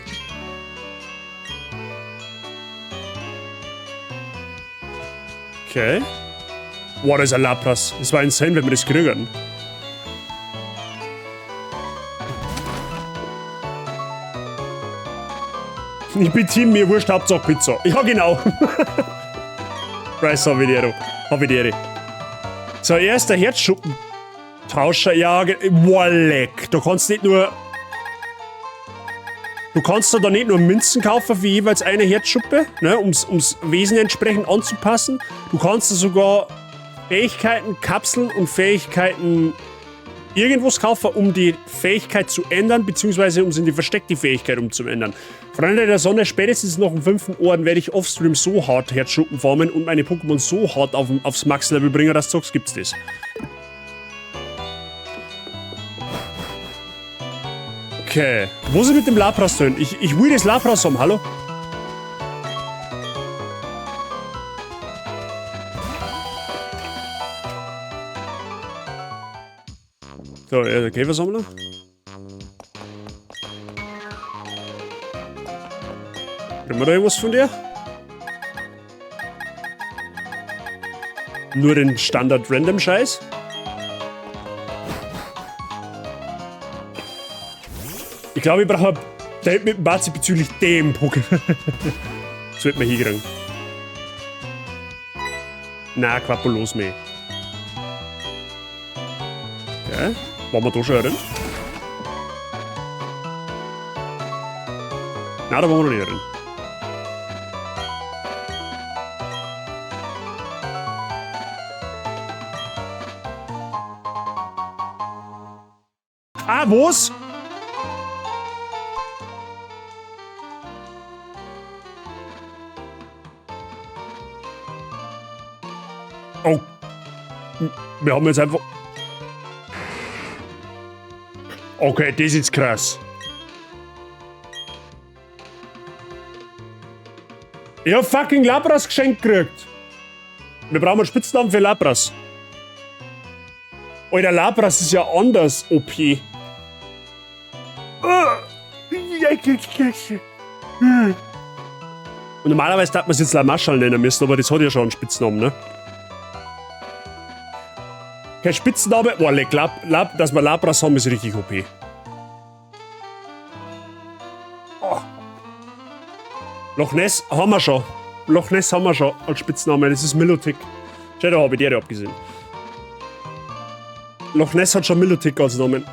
Okay. Wow, das ist ein Lapras. Das war insane, wenn wir das kriegen. Ich bin Team, mir wurscht, Hauptsache Pizza. Ja, genau. Bryce Havidere. So, er ist der Herzschuppentauscher. Ja, wow, leck. Du kannst nicht nur... Du kannst da nicht nur Münzen kaufen für jeweils eine Herzschuppe, ne, ums Wesen entsprechend anzupassen. Du kannst da sogar Fähigkeiten, Kapseln und Fähigkeiten irgendwas kaufen, um die Fähigkeit zu ändern, beziehungsweise um es in die versteckte Fähigkeit umzuändern. Freunde der Sonne, spätestens nach dem 5. Orden werde ich offstream so hart Herzschuppen farmen und meine Pokémon so hart aufs Max-Level bringen, dass du sagst, gibt's das. Okay. Wo ist mit dem Lapras drin? Ich will das Lapras haben, hallo? So, der Käfersammler. Kriegen wir da irgendwas von dir? Nur den Standard-Random-Scheiß. Ich glaube, ich brauche ein Date mit dem Bazi bezüglich dem Pokémon. Das wird man hinkriegen. Na, Quappolos mehr. Okay, wollen wir da schon rein? Nein, da wollen wir noch nicht rein. Ah, was? Oh. Wir haben jetzt einfach... Okay, das ist jetzt krass. Ich hab fucking Lapras geschenkt gekriegt. Wir brauchen einen Spitznamen für Lapras. Alter, Lapras ist ja anders, OP. Und normalerweise darf man es jetzt Lamaschal nennen müssen, aber das hat ja schon einen Spitznamen, ne? Kein Spitzname, boah, leck, dass wir Lapras haben, ist richtig OP. Oh. Loch Ness haben wir schon. Loch Ness haben wir schon als Spitzname, das ist Milotic. Schau, da habe ich die abgesehen. Loch Ness hat schon Milotic als Namen.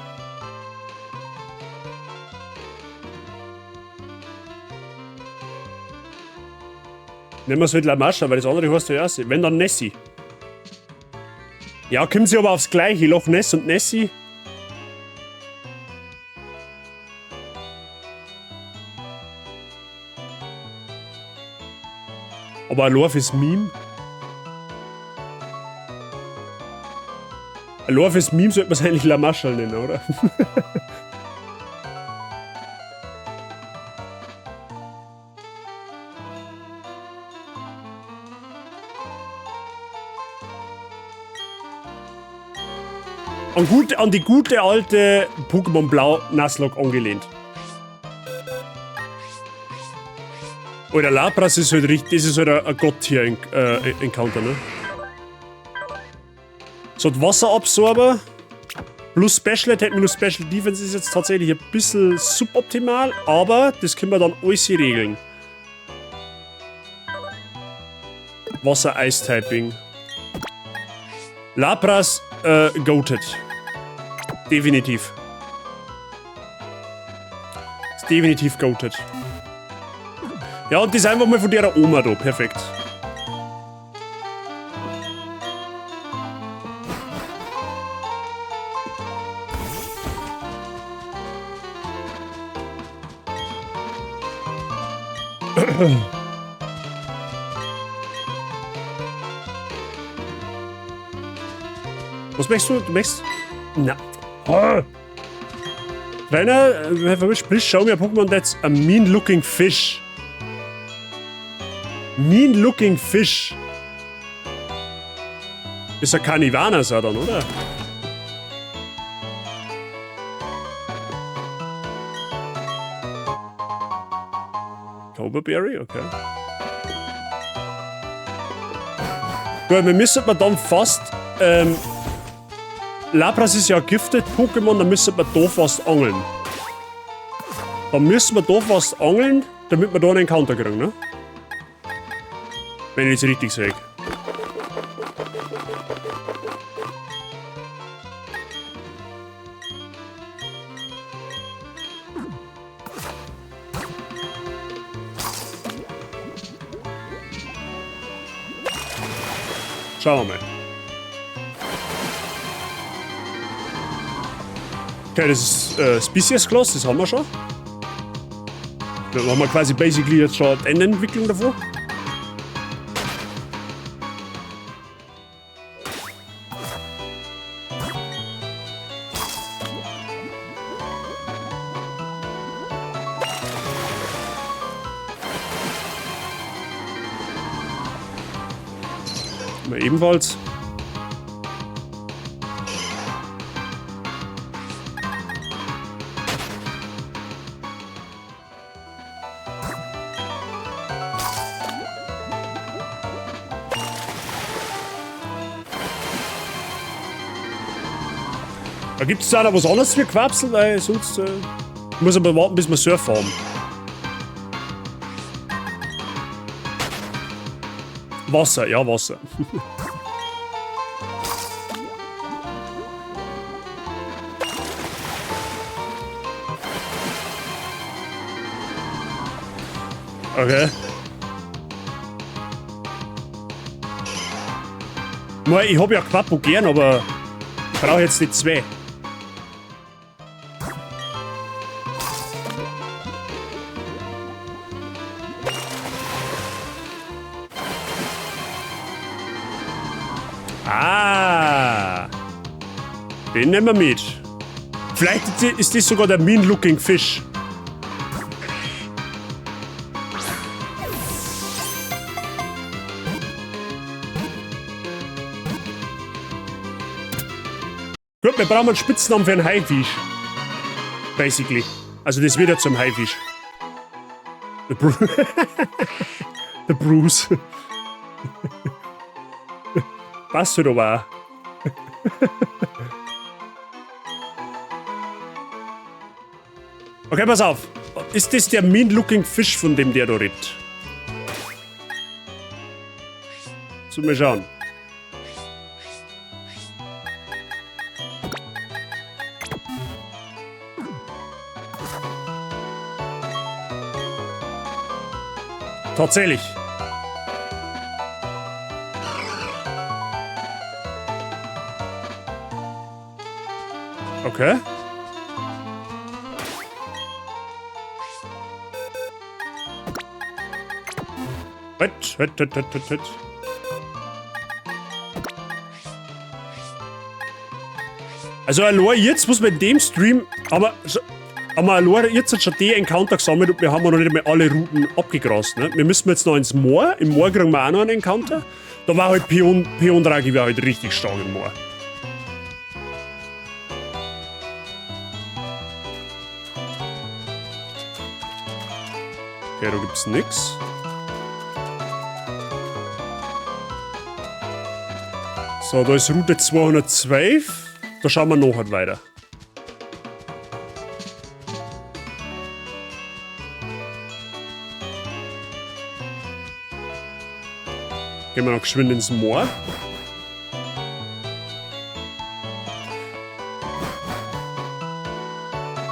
Nehmen wir es mit Lamascha, weil das andere heißt ja erst. Wenn dann Nessie. Ja, kommen sie aber aufs Gleiche. Loch Ness und Nessie. Aber ein Lorf Meme. Ein Lorf Meme sollte man es eigentlich Lamascha nennen, oder? An die gute alte Pokémon Blau Nuzlocke angelehnt. Oder Lapras ist halt richtig, das ist halt ein Gott-Tier-Encounter, ne? So, ein Wasserabsorber plus Special Attack minus Special Defense ist jetzt tatsächlich ein bisschen suboptimal, aber das können wir dann alles regeln. Wasser-Eis-Typing. Lapras, goated. Definitiv. Ist definitiv goated. Ja, und das einfach mal von der Oma da. Perfekt. Was möchtest du? Du möchtest... Na. Oh. Trainer, please show me a Pokémon that's a mean-looking fish. Mean-looking fish. Ist ein Carnivanas dann, oder? Cobberberry, okay. Gut, wir müssen dann fast... Lapras ist ja gifted Pokémon, dann müssen wir da fast angeln. Dann müssen wir da fast angeln, damit wir da einen Encounter kriegen, ne? Wenn ich jetzt richtig sehe. Schauen wir mal. Okay, das ist Species Class, das haben wir schon. Dann haben wir quasi basically jetzt schon die Endentwicklung davor. Ebenfalls. Da gibt es da noch was anderes für Quapsel, weil sonst muss aber warten, bis wir Surf haben. Wasser, ja, Wasser. Okay. Ich hab ja Quappo gern, aber ich brauche jetzt nicht zwei. Ah, den nehmen wir mit. Vielleicht ist das sogar der mean-looking Fish. Gut, wir brauchen einen Spitznamen für einen Haifisch. Basically. Also das wird ja zum Haifisch. Der Bruce. Passt halt aber auch. Okay, pass auf. Ist das der mean-looking Fish, von dem der da redet? So, mal schauen. Tatsächlich. Okay. Hüt. Also allein jetzt muss man in dem Stream, aber allein jetzt schon die Encounter gesammelt und wir haben noch nicht mehr alle Routen abgegrast. Ne? Wir müssen jetzt noch ins Moor. Im Moor kriegen wir auch noch einen Encounter. Da war halt Piondragi war halt richtig stark im Moor. Okay, da gibt's nix. So, da ist Route 212. Da schauen wir nachher weiter. Gehen wir noch geschwind ins Moor.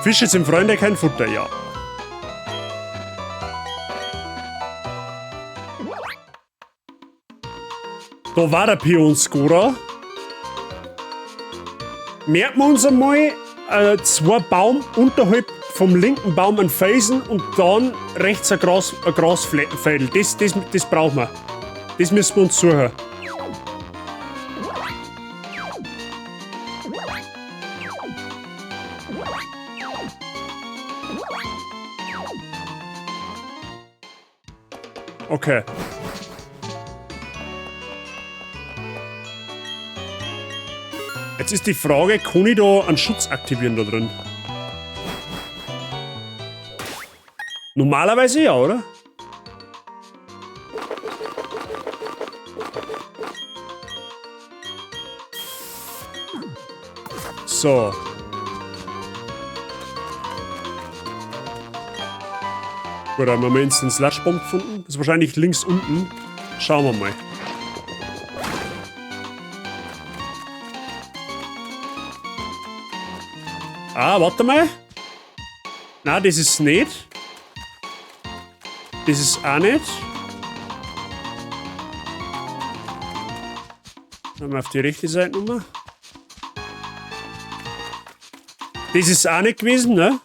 Fische sind Freunde, kein Futter, ja. Da war der Pionscorer. Merken wir uns einmal, zwei Baum unterhalb vom linken Baum ein Felsen und dann rechts ein Grasfeld. Das brauchen wir. Das müssen wir uns suchen. Okay. Jetzt ist die Frage, kann ich da einen Schutz aktivieren da drin? Normalerweise ja, oder? So. Gut, haben wir Instant Slush Bomb gefunden. Das ist wahrscheinlich links unten. Schauen wir mal. Ah, warte mal. Na, das ist nicht. Das ist auch nicht. Dann mal auf die rechte Seite nochmal. Das ist auch nicht gewesen, ne?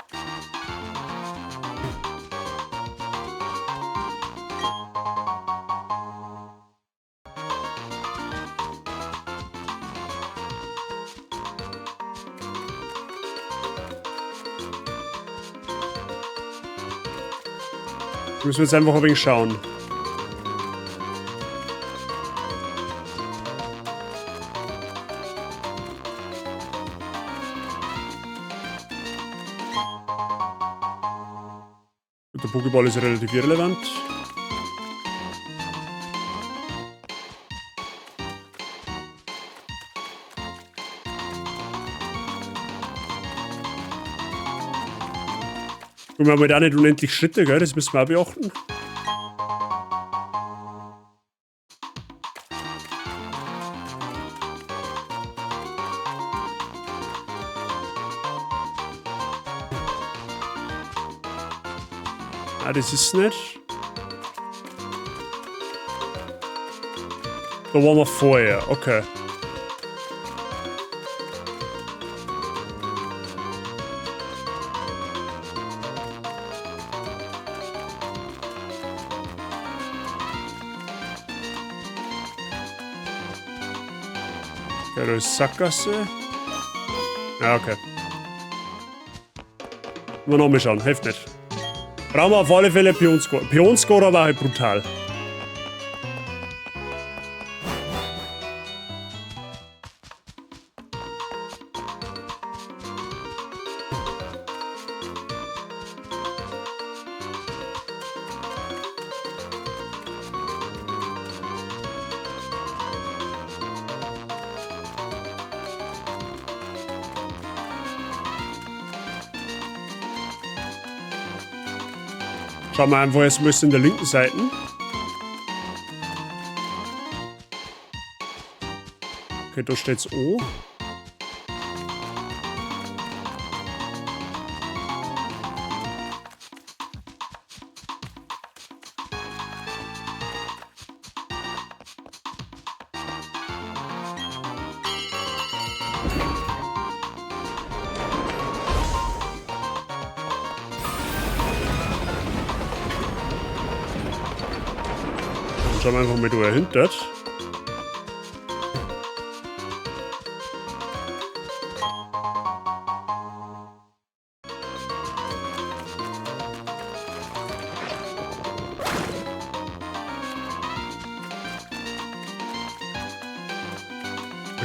Müssen wir jetzt einfach ein wenig schauen. Der Pokéball ist relativ irrelevant. Gucken wir mal da nicht unendlich Schritte, gell? Das müssen wir auch beachten. Ah, das ist nicht. Da waren wir vorher, okay. Ja, da ist Sackgasse. Ja, okay. Mal nochmal schauen, hilft nicht. Brauchen wir auf alle Fälle Pionscore. Pionscore war halt brutal. Schauen wir einfach erstmal in der linken Seite. Okay, da steht's O. Schauen wir einfach mal, wo er hintert.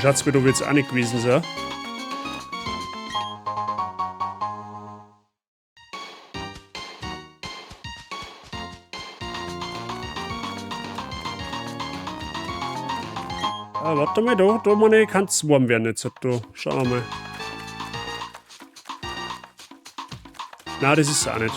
Schaut's mir, da wird's auch nicht gewesen sein. Ah, warte mal, da meine ich, kann es warm werden jetzt. Da. Schauen wir mal. Nein, das ist es auch nicht.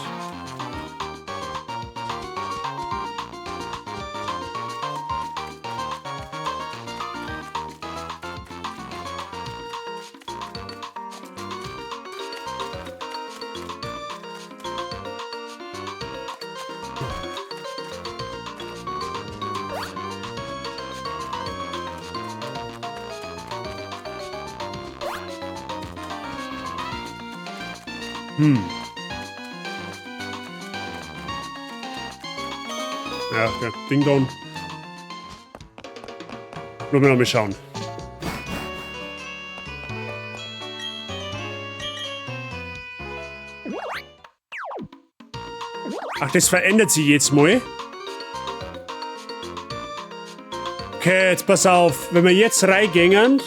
Ja, okay. Ding Dong. Nur mal schauen. Ach, das verändert sich jetzt mal. Okay, jetzt pass auf. Wenn wir jetzt reingängen,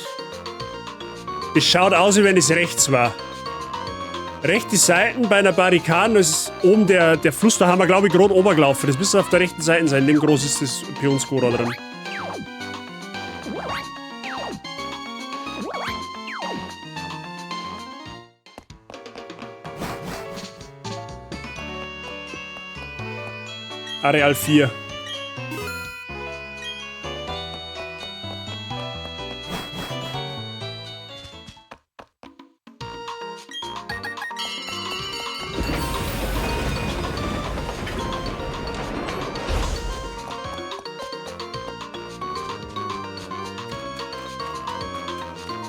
das schaut aus, wie wenn es rechts war. Rechte Seiten bei einer Barrikade, das ist oben der Fluss, da haben wir, glaube ich, gerade oben gelaufen. Das müsste auf der rechten Seite sein, dem groß ist das Pionscore drin. Areal 4.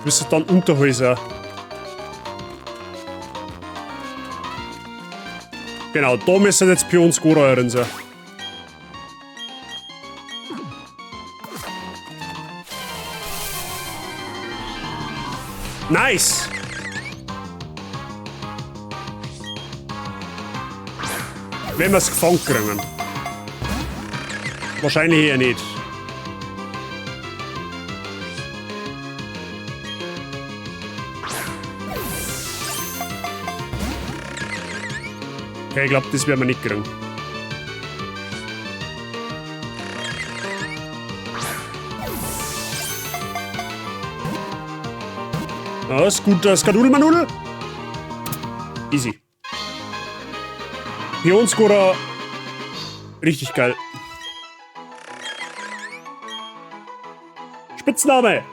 Müsste dann Unterhäuser. Genau, da müssen jetzt Pionscore drin sein. Nice! Wenn wir es gefangen kriegen. Wahrscheinlich eher nicht. Okay, ich glaube, das werden wir nicht kriegen. Ah, ist gut, das Skadul Manudel. Easy. Pionscorer. Richtig geil. Spitzname.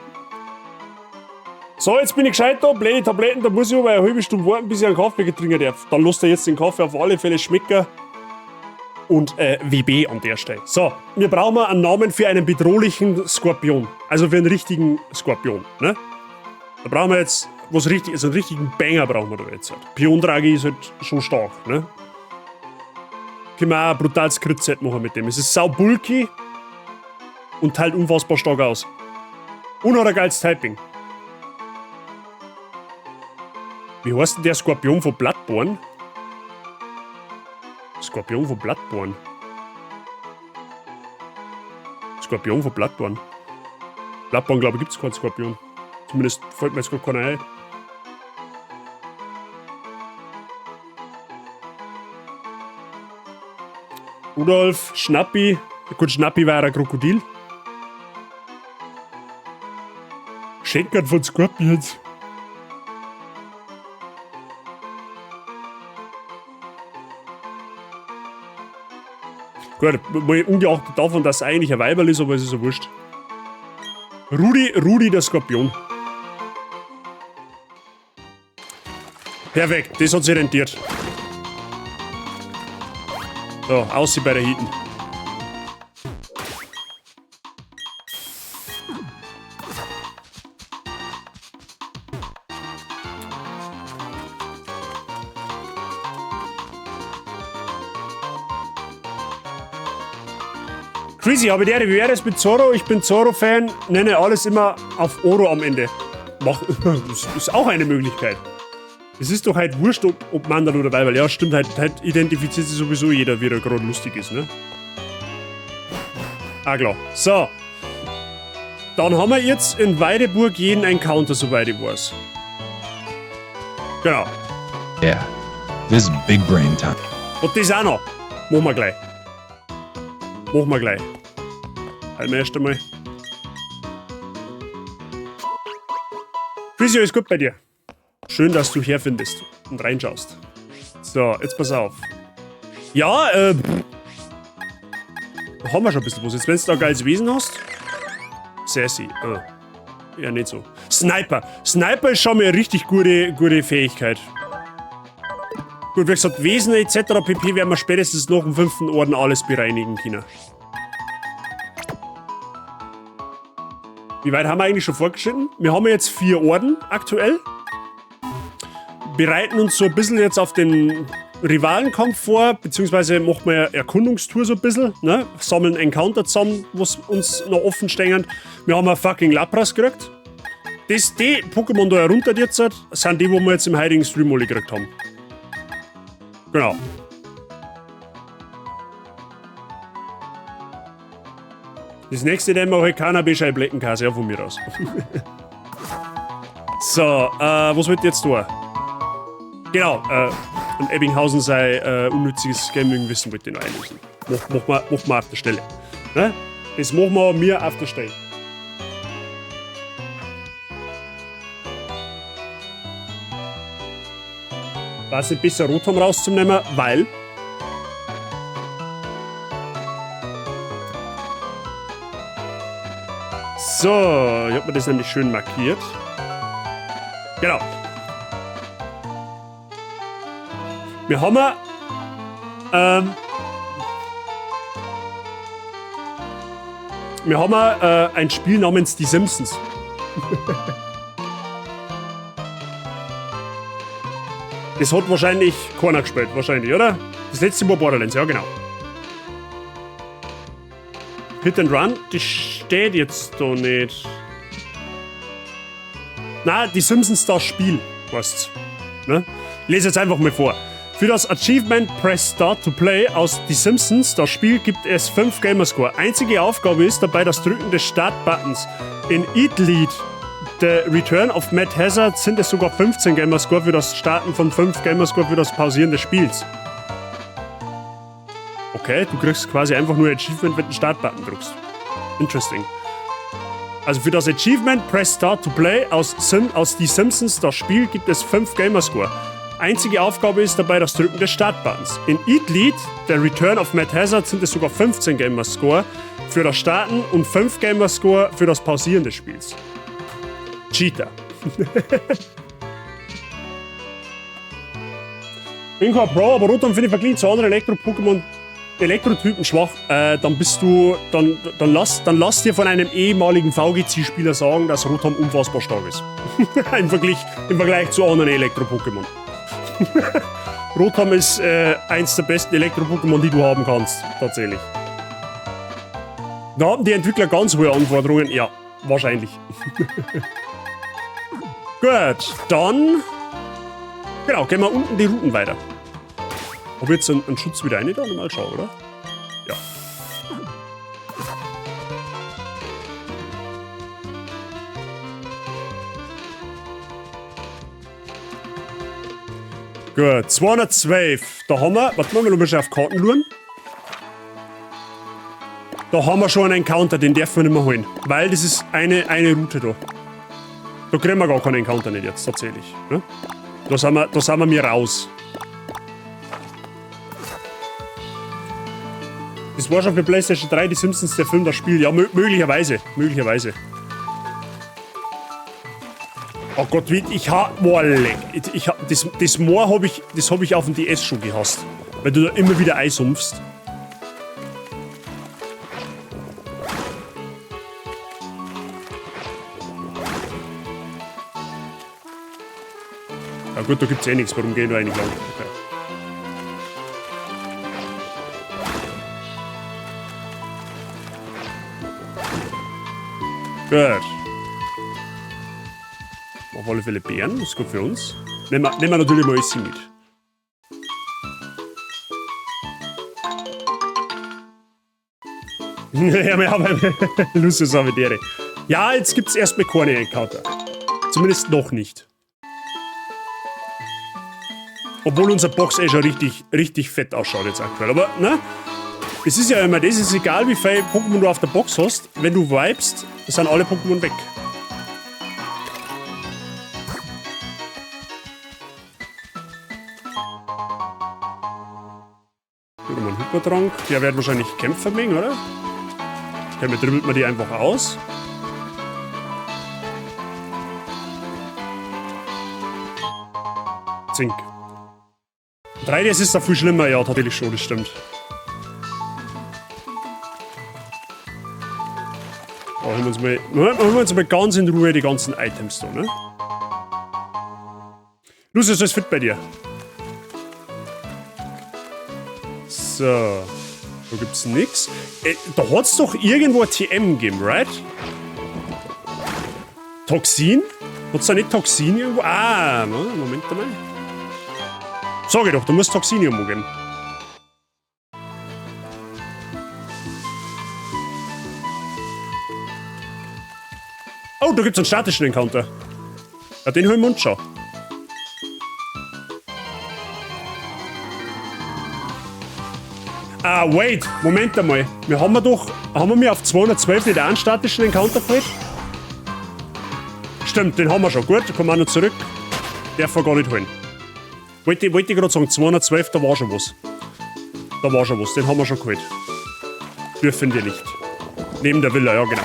So, jetzt bin ich gescheit da. Blöde Tabletten, da muss ich aber eine halbe Stunde warten, bis ich einen Kaffee trinken darf. Dann lasst ihr jetzt den Kaffee auf alle Fälle schmecken. Und WB an der Stelle. So, wir brauchen einen Namen für einen bedrohlichen Skorpion. Also für einen richtigen Skorpion. Ne? Da brauchen wir jetzt was richtig, also einen richtigen Banger brauchen wir da jetzt halt. Piondragi ist halt schon stark. Ne? Können wir auch ein brutales Crit-Set machen mit dem. Es ist sau bulky und teilt unfassbar stark aus. Und hat ein geiles Typing. Wie heißt denn der Skorpion von Bloodborne? Skorpion von Bloodborne. Skorpion von Bloodborne. Bloodborne, glaube ich, gibt es keinen Skorpion. Zumindest fällt mir jetzt gerade keiner ein. Rudolf, Schnappi. Gut, Schnappi war ein Krokodil. Schenkert von Scorpions. Gut, mal ungeachtet davon, dass es eigentlich ein Weiberl ist, aber es ist ja wurscht. Rudi der Skorpion. Perfekt, das hat sich rentiert. So, aussieht bei der Heaten. Crazy, aber wie wäre es mit Zorro? Ich bin Zorro-Fan, nenne alles immer auf Oro am Ende. Das ist auch eine Möglichkeit. Es ist doch halt wurscht, ob Mann oder Weiberl. Ja, stimmt, halt identifiziert sich sowieso jeder, wie er gerade lustig ist, ne? Ah, klar. So. Dann haben wir jetzt in Weideburg jeden Encounter, soweit ich weiß. Genau. Yeah, this is big brain time. Und das auch noch. Machen wir gleich. Machen wir gleich. Halt mir erst einmal. Chrissy, alles gut bei dir? Schön, dass du herfindest und reinschaust. So, jetzt pass auf. Ja, haben wir schon ein bisschen was. Jetzt, wenn du da ein geiles Wesen hast. Sassy. Ja, nicht so. Sniper. Sniper ist schon mal eine richtig gute Fähigkeit. Gut, wie gesagt, Wesen etc. pp. Werden wir spätestens nach dem 5. Orden alles bereinigen können. Wie weit haben wir eigentlich schon fortgeschritten? Wir haben jetzt 4 Orden aktuell. Bereiten uns so ein bisschen jetzt auf den Rivalenkampf vor, beziehungsweise machen wir eine Erkundungstour so ein bisschen, ne? Sammeln Encounter zusammen, was uns noch offen stehen. Wir haben ein fucking Lapras gekriegt. Die Pokémon da herunter jetzt sind die, wo wir jetzt im heutigen Stream alle gekriegt haben. Genau. Das nächste, den mache ich Cannabis Bleckenkase, ja, von mir aus. So, was wollt ihr jetzt tun? Genau, an Ebbinghausen sei unnütziges Gaming-Wissen wollte ich noch einlösen. Mach mal auf der Stelle. Ne? Das machen wir auf der Stelle. War es nicht besser, Rotom rauszunehmen, weil... So, ich hab mir das nämlich schön markiert. Genau. Wir haben ein Spiel namens Die Simpsons. Das hat wahrscheinlich keiner gespielt, wahrscheinlich, oder? Das letzte war Borderlands, ja genau. Hit and Run, das steht jetzt da nicht. Na, Die Simpsons, das Spiel, weißt's. Ne? Ich lese jetzt einfach mal vor. Für das Achievement Press Start to Play aus Die Simpsons, das Spiel, gibt es 5 Gamerscore. Einzige Aufgabe ist dabei das Drücken des Start-Buttons. In Eat Lead, The Return of Mad Hazard, sind es sogar 15 Gamerscore für das Starten von 5 Gamerscore für das Pausieren des Spiels. Okay, du kriegst quasi einfach nur Achievement, wenn du den Start-Button drückst. Interesting. Also für das Achievement Press Start to Play aus Die Simpsons, das Spiel, gibt es 5 Gamerscore. Einzige Aufgabe ist dabei das Drücken des Startbuttons. In Eat Lead, der Return of Mad Hazard, sind es sogar 15 Gamerscore für das Starten und 5 Gamerscore für das Pausieren des Spiels. Cheater. Bin kein Pro, aber Rotom finde ich verglichen zu anderen Elektro-Pokémon Elektrotypen schwach, dann bist du. Dann lass dir von einem ehemaligen VGC-Spieler sagen, dass Rotom unfassbar stark ist. Im Vergleich zu anderen Elektro-Pokémon. Rotom ist eins der besten Elektro-Pokémon, die du haben kannst, tatsächlich. Da haben die Entwickler ganz hohe Anforderungen, ja, wahrscheinlich. Gut, dann. Genau, gehen wir unten die Routen weiter. Ob jetzt ein Schutz wieder rein da? Mal schauen, oder? Ja. Gut, 212. Da haben wir, warte mal, wir müssen auf Karten schauen. Da haben wir schon einen Encounter, den dürfen wir nicht mehr holen. Weil das ist eine Route da. Da kriegen wir gar keinen Encounter nicht jetzt, tatsächlich. Ne? Da sind wir mir raus. Das war schon für PlayStation 3, die Simpsons, der Film, das Spiel. Ja, möglicherweise. Oh Gott, das Moor hab ich auf dem DS schon gehasst. Weil du da immer wieder einsumpfst. Ja gut, da gibt's eh nichts. Warum gehen wir eigentlich lang? Okay. Gut. Auf alle Fälle Bären, das ist gut für uns. Nehmen wir natürlich mal Essi mit. Ja, wir haben Lucius Avedere. Ja, jetzt gibt's erstmal keine Encounter. Zumindest noch nicht. Obwohl unser Box schon richtig fett ausschaut jetzt aktuell. Aber, ne? Es ist ja immer, das ist egal, wie viele Pokémon du auf der Box hast. Wenn du vibest, sind alle Pokémon weg. Guck mal, einen Hypertrank. Der wird wahrscheinlich kämpfen mögen, oder? Okay, mir dribbelt man die einfach aus. Zink. 3DS ist da viel schlimmer, ja, tatsächlich schon, das stimmt. Holen wir uns mal ganz in Ruhe die ganzen Items da, ne? Lucius, ist alles fit bei dir? So. Da gibt's nix. Da hat's doch irgendwo ein TM gegeben, right? Toxin? Hat's da nicht Toxin irgendwo? Ah, Moment einmal. Sag ich doch, du musst Toxin irgendwo geben. Oh, da gibt's einen statischen Encounter. Ja, den holen wir uns schon. Ah, wait, Moment einmal. Haben wir mir auf 212 nicht einen statischen Encounter gefällt? Stimmt, den haben wir schon. Gut, da kommen wir noch zurück. Darf wir gar nicht holen. Wollte ich gerade sagen, 212, da war schon was. Den haben wir schon geholt. Dürfen wir nicht. Neben der Villa, ja genau.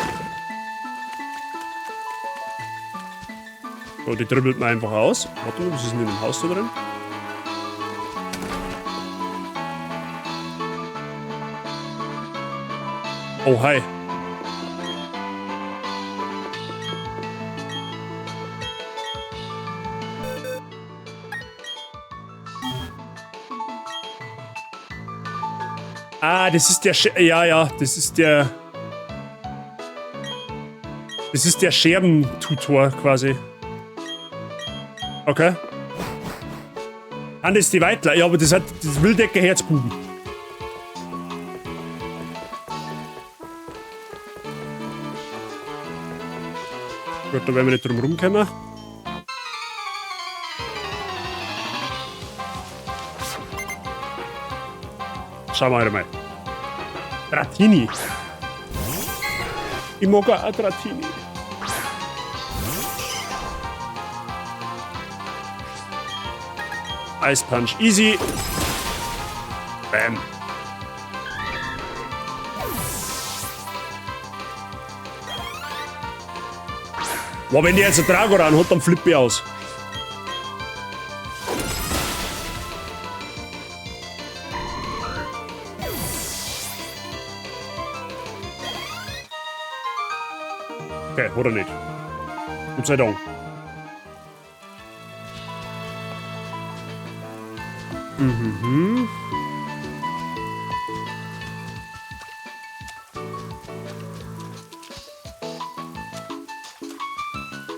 So, die dribbelt man einfach aus. Warte mal, was ist denn in dem Haus da drin? Oh, hi. Ah, das ist der das ist der Scherbentutor quasi. Okay. Das ist die Weitler. Ja, aber das hat das Wildecker Herzbuben. Gut, da werden wir nicht drum rumkommen. Schauen wir mal. Dratini. Ich mag auch Dratini. Ice Punch. Easy. Bam. Boah, wenn der jetzt ein Dragoran hat, dann flippe ich aus. Okay, oder nicht? Gott sei Dank. Mhm.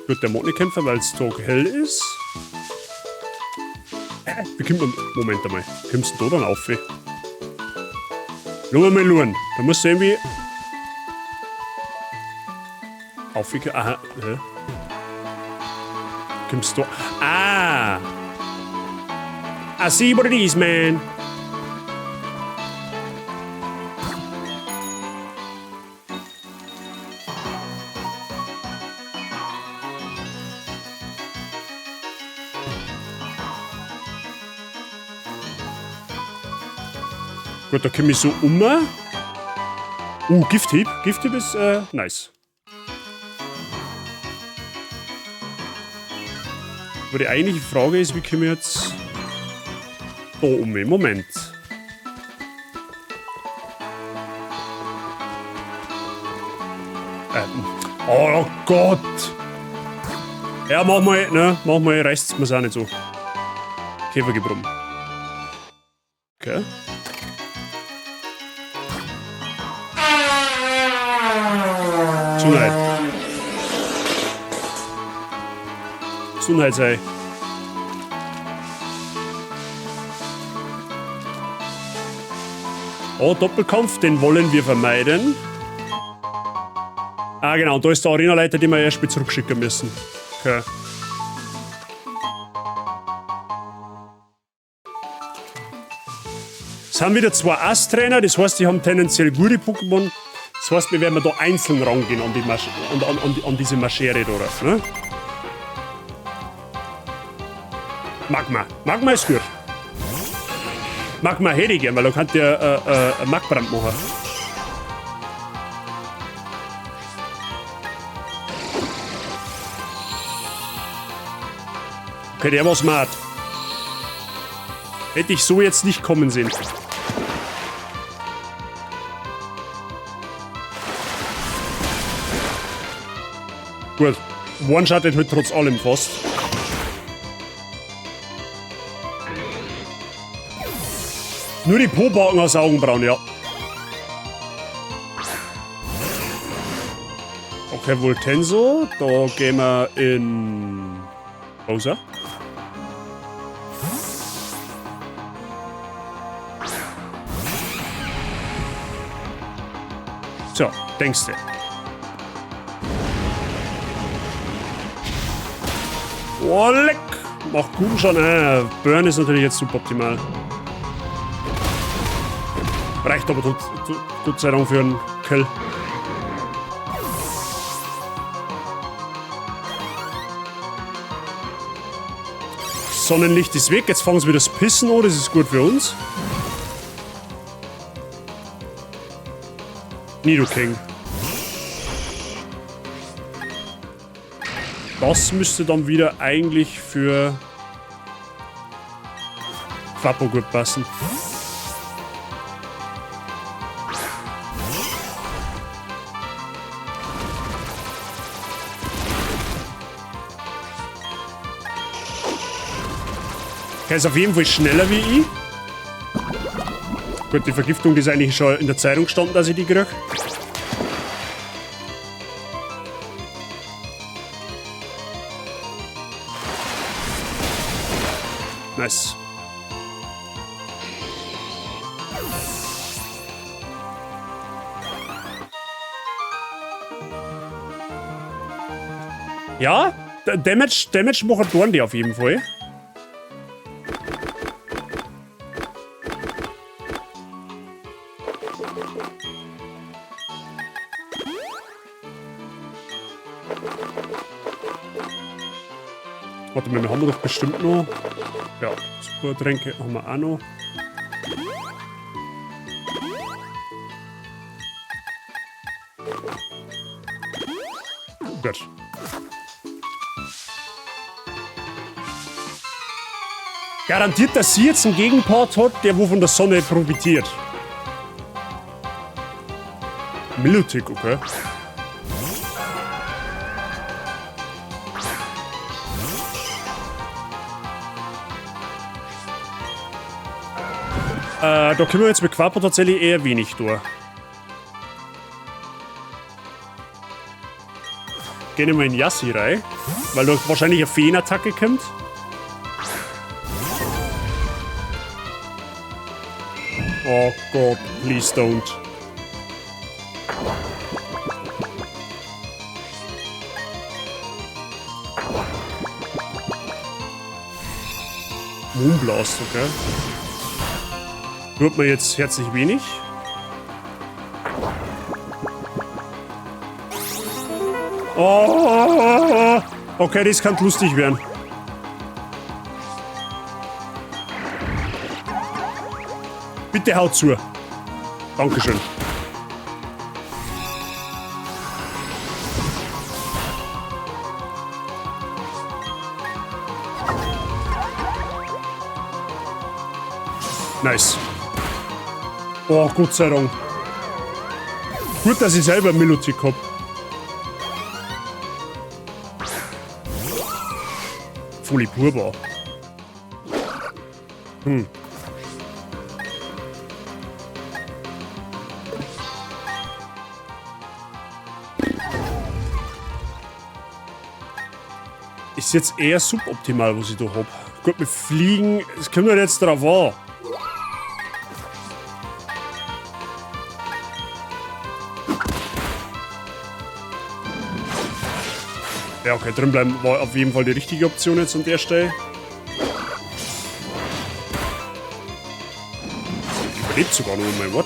Gut, der mag nicht kämpfen, weil es Tag hell ist. Wie kommt man... Moment einmal. Kommst du da dann auf? Schau mal schauen. Da musst du irgendwie... Aufwickeln. Aha. Hä? Kommst du... Ah! I see what it is, man. Gut, da komme ich so um. Gifthieb. Gifthieb ist nice. Aber die eigentliche Frage ist, wie komme ich jetzt da um? Moment. Oh Gott! Ja, mach mal, ne? Mach mal, reißt's mir's auch nicht so. Käfergebrumm. Okay. Gesundheit. Gesundheit sei. Oh, Doppelkampf, den wollen wir vermeiden. Ah, genau, da ist der Arenaleiter, den wir erst mal zurückschicken müssen. Okay. Es haben wieder 2 Ass-Trainer, das heißt, die haben tendenziell gute Pokémon. Das heißt, wir werden da einzeln rangehen an, an diese Maschere da. Ne? Magma. Magma ist gut. Magma hätte ich gern, weil da könnt ihr Magbrand machen. Okay, der war smart. Hätte ich so jetzt nicht kommen sehen. Gut. One-shottet halt trotz allem fast. Nur die Po-Backen aus Augenbrauen, ja. Okay, Voltenso. Da gehen wir in... Bowser. So, denkst du. Oh, leck! Macht gut schon. Burn ist natürlich jetzt super optimal. Reicht aber Gott sei Dank für einen Kill. Sonnenlicht ist weg. Jetzt fangen sie wieder das Pissen an. Das ist gut für uns. Nidoking. Das müsste dann wieder eigentlich für Quappo gut passen. Er ist auf jeden Fall schneller wie ich. Gut, die Vergiftung die ist eigentlich schon in der Zeitung gestanden, dass ich die kriege. Nice. Ja, Damage machen Dorn die auf jeden Fall. Warte mal, wir haben doch bestimmt noch. Ja, Supertränke haben wir auch noch. Gut. Garantiert, dass sie jetzt einen Gegenpart hat, der wo von der Sonne profitiert. Milotic, okay. Da können wir jetzt mit Quapo tatsächlich eher wenig durch. Gehen wir mal in Yassi rein, weil da wahrscheinlich eine Feenattacke kommt. Oh Gott, please don't. Moonblast, okay. Tut mir jetzt herzlich wenig. Oh, okay, das kann lustig werden. Bitte haut zu. Dankeschön. Nice. Oh, Gott sei Dank. Gut, dass ich selber Milotic hab. Voll purbar. Ist jetzt eher suboptimal, was ich da hab. Gut, mit Fliegen, es kommt halt jetzt drauf an. Ja, okay, drin bleiben war auf jeden Fall die richtige Option jetzt an der Stelle. Überlebt sogar noch, mein Gott.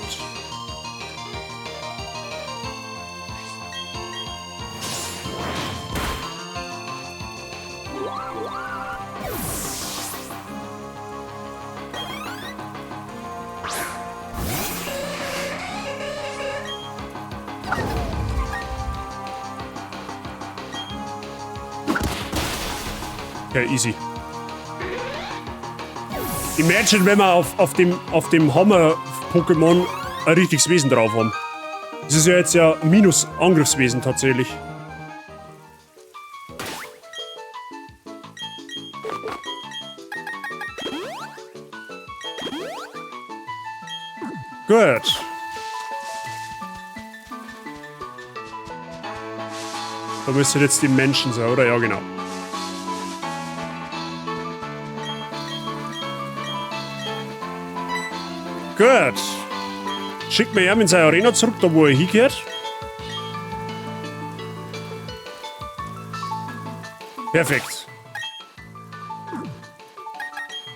Okay, easy. Imagine, wenn wir auf dem Hammer-Pokémon ein richtiges Wesen drauf haben. Das ist ja jetzt ja minus Angriffswesen tatsächlich. Gut. Da müssen jetzt die Menschen sein, oder? Ja, genau. Gut. Schickt mir in seine Arena zurück, da wo er hingehört. Perfekt.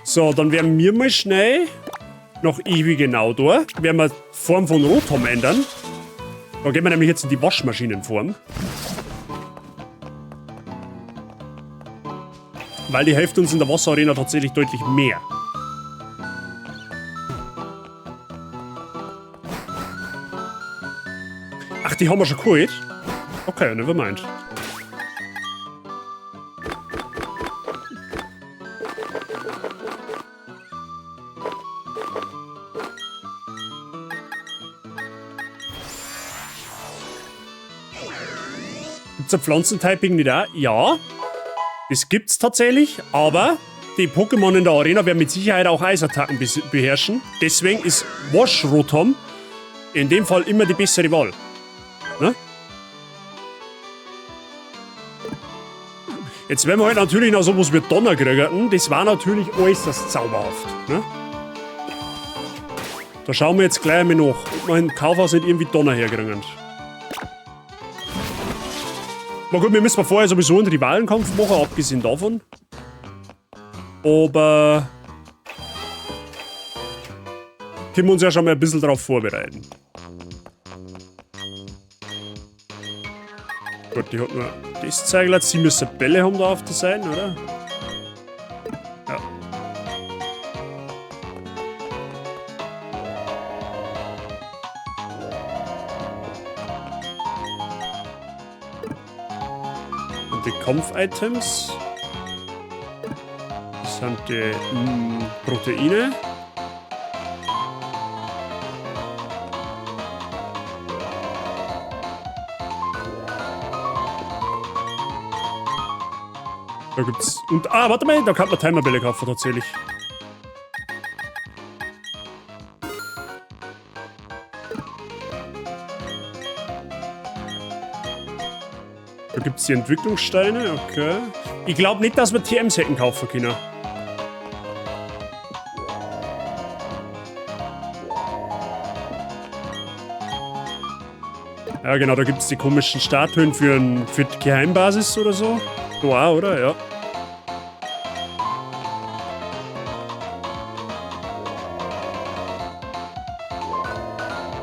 So, dann werden wir mal schnell noch ewig genau da. Werden wir die Form von Rotom ändern. Da gehen wir nämlich jetzt in die Waschmaschinenform. Weil die hilft uns in der Wasserarena tatsächlich deutlich mehr. Ach, die haben wir schon geholt? Okay, nevermind. Gibt's ein Pflanzentyping nicht auch? Ja. Das gibt's tatsächlich, aber die Pokémon in der Arena werden mit Sicherheit auch Eisattacken beherrschen. Deswegen ist Wash-Rotom in dem Fall immer die bessere Wahl. Ne? Jetzt werden wir halt natürlich noch sowas wie Donner kriegen. Das war natürlich äußerst zauberhaft. Ne? Da schauen wir jetzt gleich einmal nach, ob wir im Kaufhaus nicht irgendwie Donner herkriegen. Na gut, wir müssen vorher sowieso einen Rivalenkampf machen, abgesehen davon. Aber können wir uns ja schon mal ein bisschen darauf vorbereiten. Gut, die hat nur das Zeigler. Sie müssen Bälle haben da auf der Seite, oder? Kampf-Items. Das sind die Proteine. Da gibt's. Und. Warte mal, da kann man Timerbälle kaufen tatsächlich. Da gibt es die Entwicklungssteine, okay. Ich glaube nicht, dass wir TMs hätten kaufen können. Ja genau, da gibt es die komischen Statuen für die Geheimbasis oder so. Da auch, oder? Ja.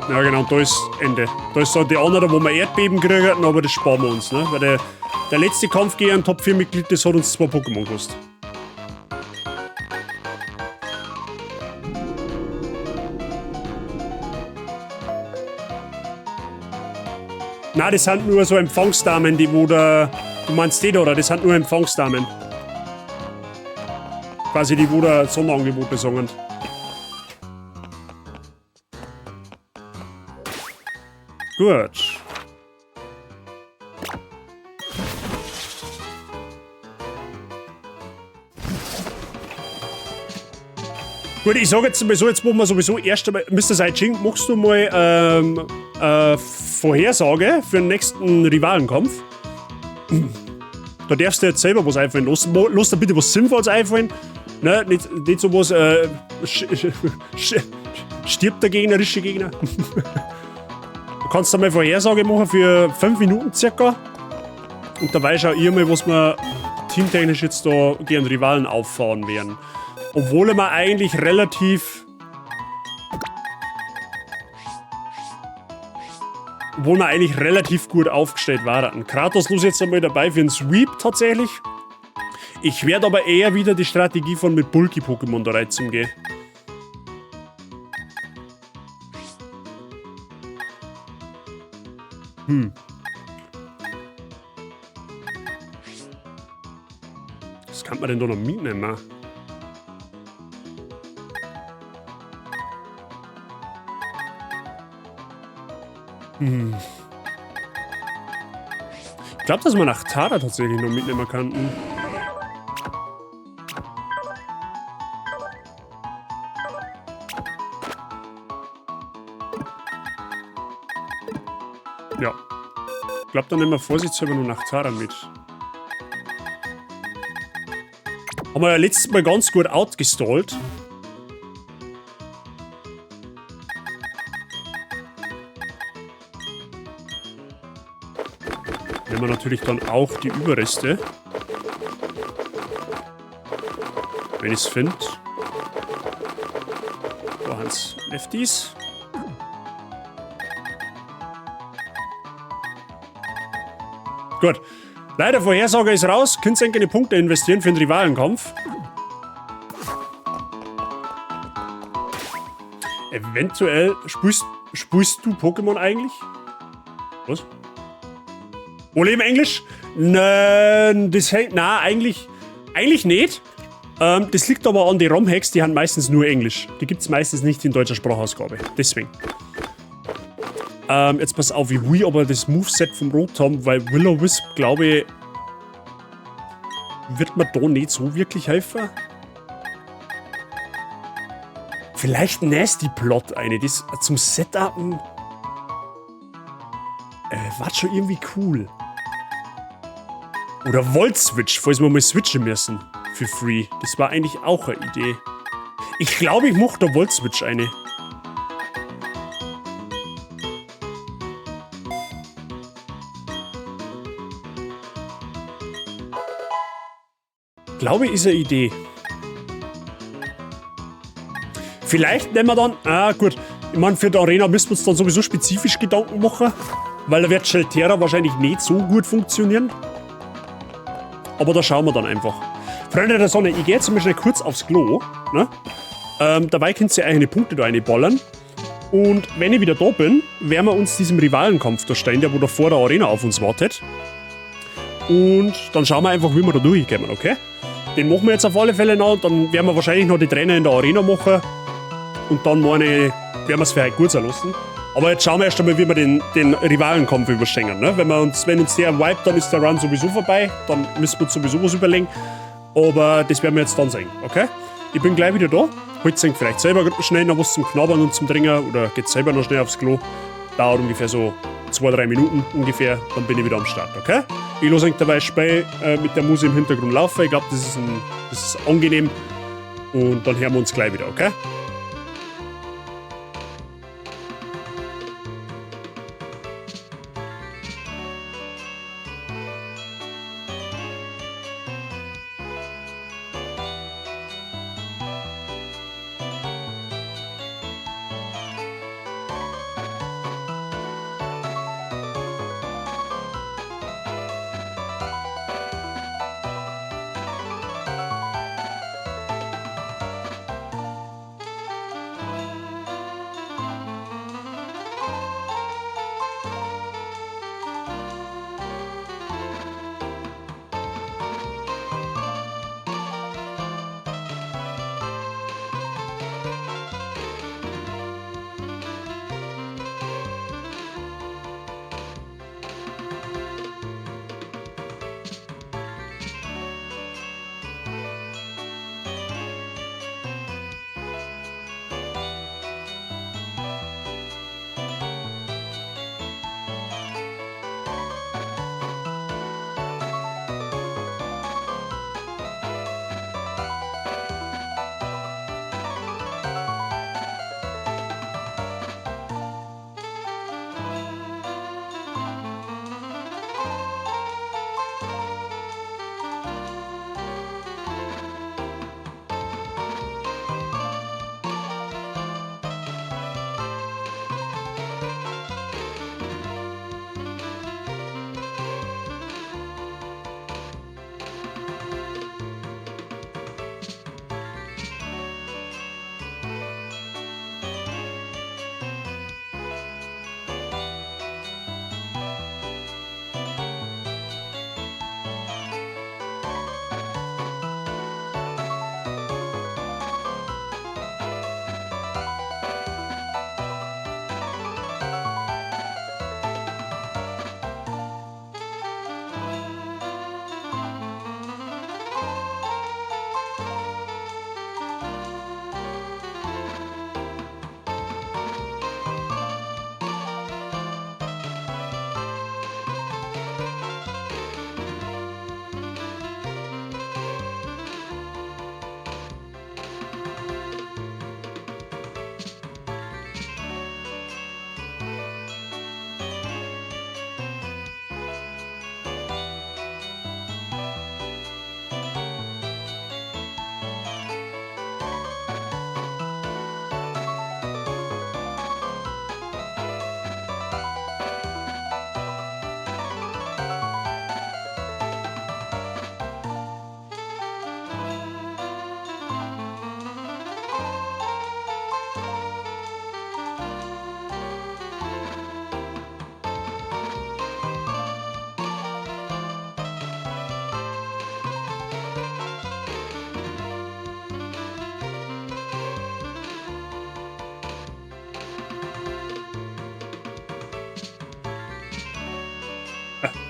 Ja genau, und da ist Ende. Da ist so die andere, wo wir Erdbeben kriegen, aber das sparen wir uns, ne? Weil der letzte Kampf gegen ein Top-4-Mitglied, das hat uns 2 Pokémon gekostet. Nein, das sind nur so Empfangsdamen, die wo der... Du meinst die da, oder? Das sind nur Empfangsdamen. Quasi die, wo der Sonderangebot sagen. Gut. Gut, ich sage jetzt sowieso, jetzt wo wir sowieso erst einmal, Mr. Saiching, machst du mal Vorhersage für den nächsten Rivalenkampf? Da darfst du jetzt selber was einfallen lassen. Lass dir bitte was Sinnvolles einfallen. Ne, nicht so was, stirbt der gegnerische Gegner. Du kannst einmal Vorhersage machen für 5 Minuten circa. Und dabei schau ich mal, was wir teamtechnisch jetzt da gegen Rivalen auffahren werden. Obwohl wir eigentlich relativ gut aufgestellt waren. Kratos los jetzt einmal dabei für einen Sweep tatsächlich. Ich werde aber eher wieder die Strategie von mit Bulky-Pokémon da reinzugehen. Was kann man denn da noch mitnehmen? Ich glaube, dass man nach Tara tatsächlich noch mitnehmen kann. Ja. Ich glaube, dann nehmen wir vorsichtshalber nur nach Tara mit. Haben wir ja letztes Mal ganz gut outgestallt. Nehmen wir natürlich dann auch die Überreste. Wenn ich es finde. Da haben es Lefties. Gut. Leider, Vorhersage ist raus. Könnt ihr keine Punkte investieren für den Rivalenkampf. Eventuell spielst du Pokémon eigentlich? Was? Wo leben Englisch? Nein, eigentlich nicht. Das liegt aber an den ROM-Hacks, die haben meistens nur Englisch. Die gibt es meistens nicht in deutscher Sprachausgabe. Deswegen. Jetzt pass auf, wie Wii aber das Moveset vom Rotom, weil Will-O-Wisp, glaube ich, wird mir da nicht so wirklich helfen. Vielleicht Nasty Plot eine, das zum Setupen. War schon irgendwie cool. Oder Volt Switch, falls wir mal switchen müssen. Für free. Das war eigentlich auch eine Idee. Ich glaube, ich mache da Volt Switch eine. Glaube ich, ist eine Idee. Vielleicht nehmen wir dann. Gut. Ich meine, für die Arena müssen wir uns dann sowieso spezifisch Gedanken machen. Weil da wird Shelterra wahrscheinlich nicht so gut funktionieren. Aber da schauen wir dann einfach. Freunde der Sonne, ich gehe jetzt mal schnell kurz aufs Klo. Ne? Dabei könnt ihr eigene Punkte da reinballern. Und wenn ich wieder da bin, werden wir uns diesem Rivalenkampf da stellen, der wo da vor der Arena auf uns wartet. Und dann schauen wir einfach, wie wir da durchkommen, okay? Den machen wir jetzt auf alle Fälle noch. Dann werden wir wahrscheinlich noch die Trainer in der Arena machen. Und dann meine ich, werden wir es für heute gut sein lassen. Aber jetzt schauen wir erst einmal, wie wir den Rivalenkampf überstehen. Ne? Wenn uns der wiped, dann ist der Run sowieso vorbei. Dann müssen wir uns sowieso was überlegen. Aber das werden wir jetzt dann sehen, okay? Ich bin gleich wieder da. Holt euch vielleicht selber schnell noch was zum Knabbern und zum Trinken. Oder geht selber noch schnell aufs Klo. Dauert ungefähr so 2-3 Minuten ungefähr. Dann bin ich wieder am Start, okay? Ich lasse euch dabei Spiel mit der Musik im Hintergrund laufen. Ich glaube, das ist angenehm. Und dann hören wir uns gleich wieder, okay?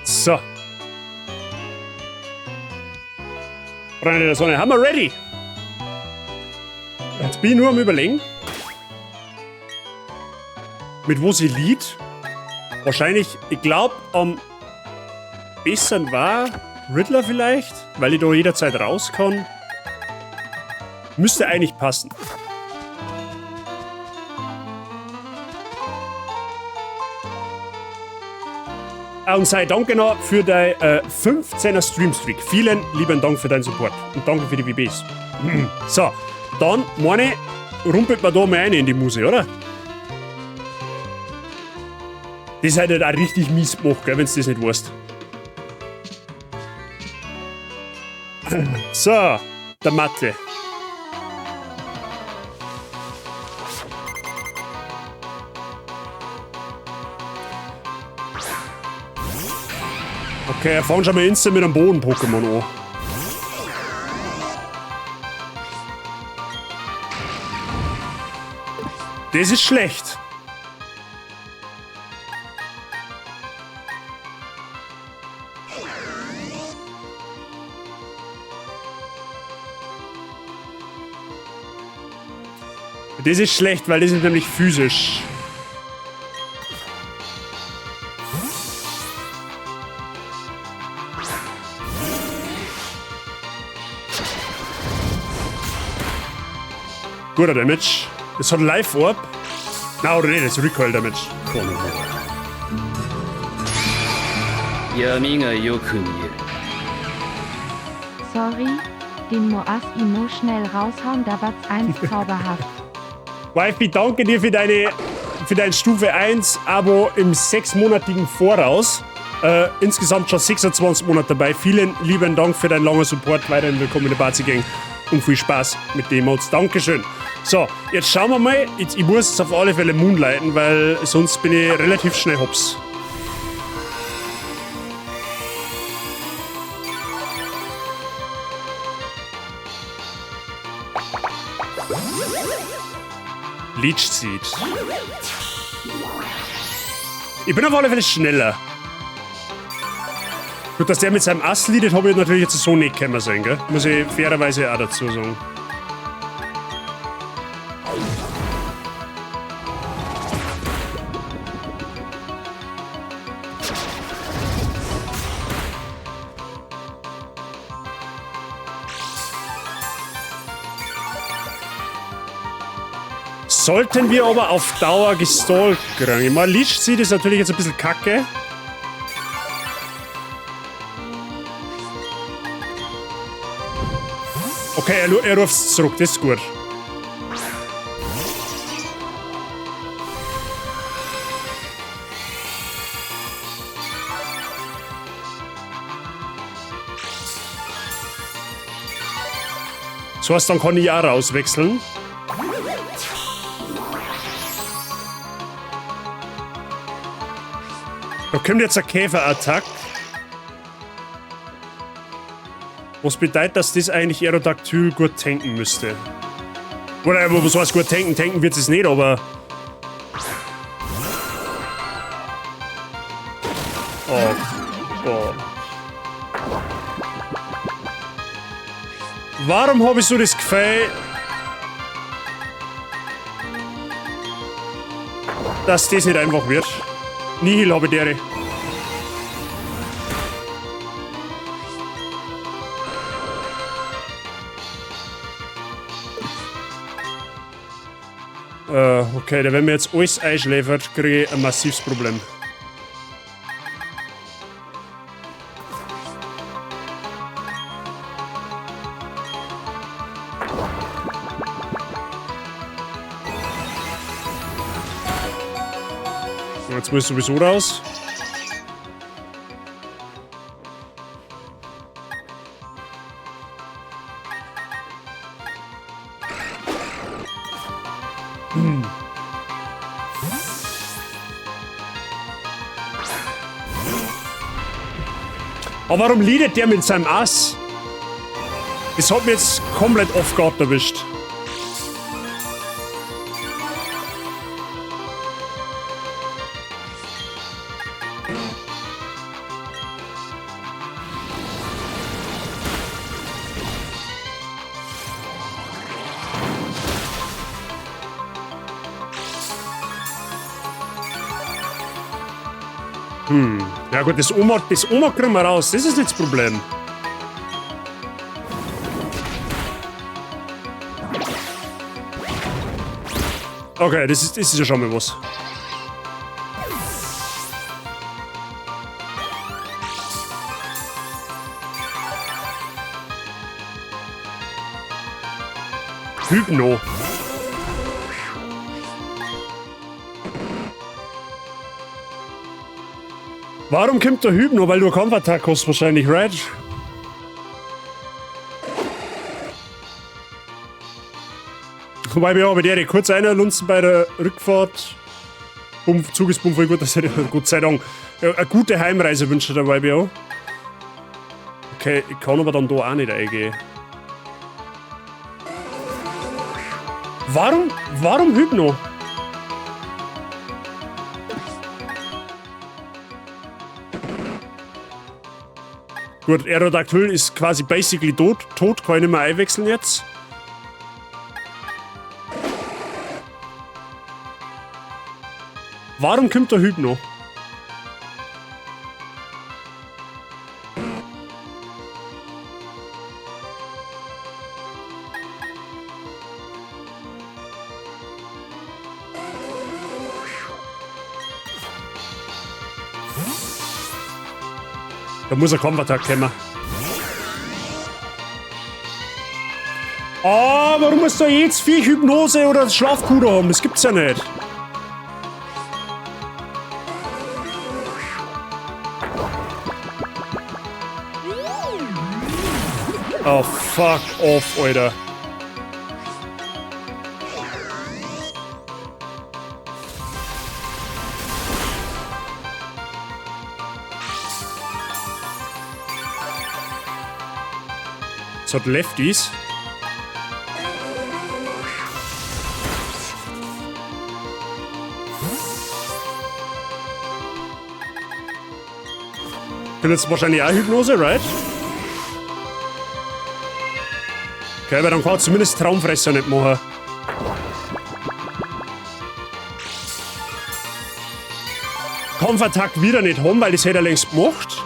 So. Freunde der Sonne, haben wir ready? Jetzt bin ich nur am Überlegen, mit wo sie liegt. Wahrscheinlich, ich glaube, am besten war Riddler vielleicht, weil ich da jederzeit raus kann. Müsste eigentlich passen. Und sei Dank noch für dein 15er Streamstreak. Vielen lieben Dank für deinen Support. Und danke für die WBs. So, dann, meine, rumpelt man da mal rein in die Muse, oder? Das hat halt auch richtig mies gemacht, wenn du das nicht weißt. So, der Mathe. Okay, er fängt schon mal instant mit einem Boden-Pokémon an. Das ist schlecht. Das ist schlecht, weil das ist nämlich physisch. Guter Damage. Das hat Life Orb. Na, oder nee, das ist Recoil Damage. Sorry, den Moas-Imo schnell raushauen, da war's eins zauberhaft. Wifey, danke dir für dein Stufe 1 Abo im 6-monatigen Voraus. Insgesamt schon 26 Monate dabei. Vielen lieben Dank für deinen langen Support. Weiterhin willkommen in der Bazi Gang und viel Spaß mit den Mods. Dankeschön. So, jetzt schauen wir mal. Ich muss es auf alle Fälle moonlighten, weil sonst bin ich relativ schnell hops. Leech Seed. Ich bin auf alle Fälle schneller. Gut, dass der mit seinem Ast leadet, habe ich natürlich jetzt so nicht können sein, gell? Muss ich fairerweise auch dazu sagen. Sollten wir aber auf Dauer gestalkt kriegen. Mal Leech Seed ist natürlich jetzt ein bisschen kacke. Okay, er ruft es zurück, das ist gut. So heißt, dann kann ich auch rauswechseln. Da kommt jetzt eine Käferattacke. Was bedeutet, dass das eigentlich Aerodactyl gut tanken müsste. Oder was heißt gut tanken? Tanken wird es nicht, aber... Oh Gott. Warum habe ich so das Gefühl, dass das nicht einfach wird? Nihil habe ich dere. Okay, da wenn mir jetzt alles einschläfert, kriege ich ein massives Problem. Jetzt muss ich sowieso raus. Aber warum leadet der mit seinem Ass? Das hat mich jetzt komplett off guard erwischt. Ja gut, das Oma kriegen wir raus, das ist nicht das Problem. Okay, das ist ja schon mal was. Hypno. Warum kommt der Hypno? Weil du eine Kampfattacke hast wahrscheinlich, right? Wobei wir aber die kurz einlunzen bei der Rückfahrt. Zug ist voll gut, dass er, Gott sei Dank, eine gute Heimreise wünscht der YBO. Okay, ich kann aber dann da auch nicht reingehen. Warum Hypno? Gut, Aerodactyl ist quasi basically tot, kann ich nicht mehr einwechseln jetzt. Warum kommt der Hypno? Da muss ein Kampfattack kommen. Ah, warum muss da jetzt viel Hypnose oder Schlafpuder haben? Das gibt's ja nicht. Oh, fuck off, Alter. Das hat Lefties. Können jetzt wahrscheinlich auch Hypnose, right? Okay, aber dann kann zumindest Traumfresser nicht machen. Kampfattack wieder nicht haben, weil das hätte er längst gemacht.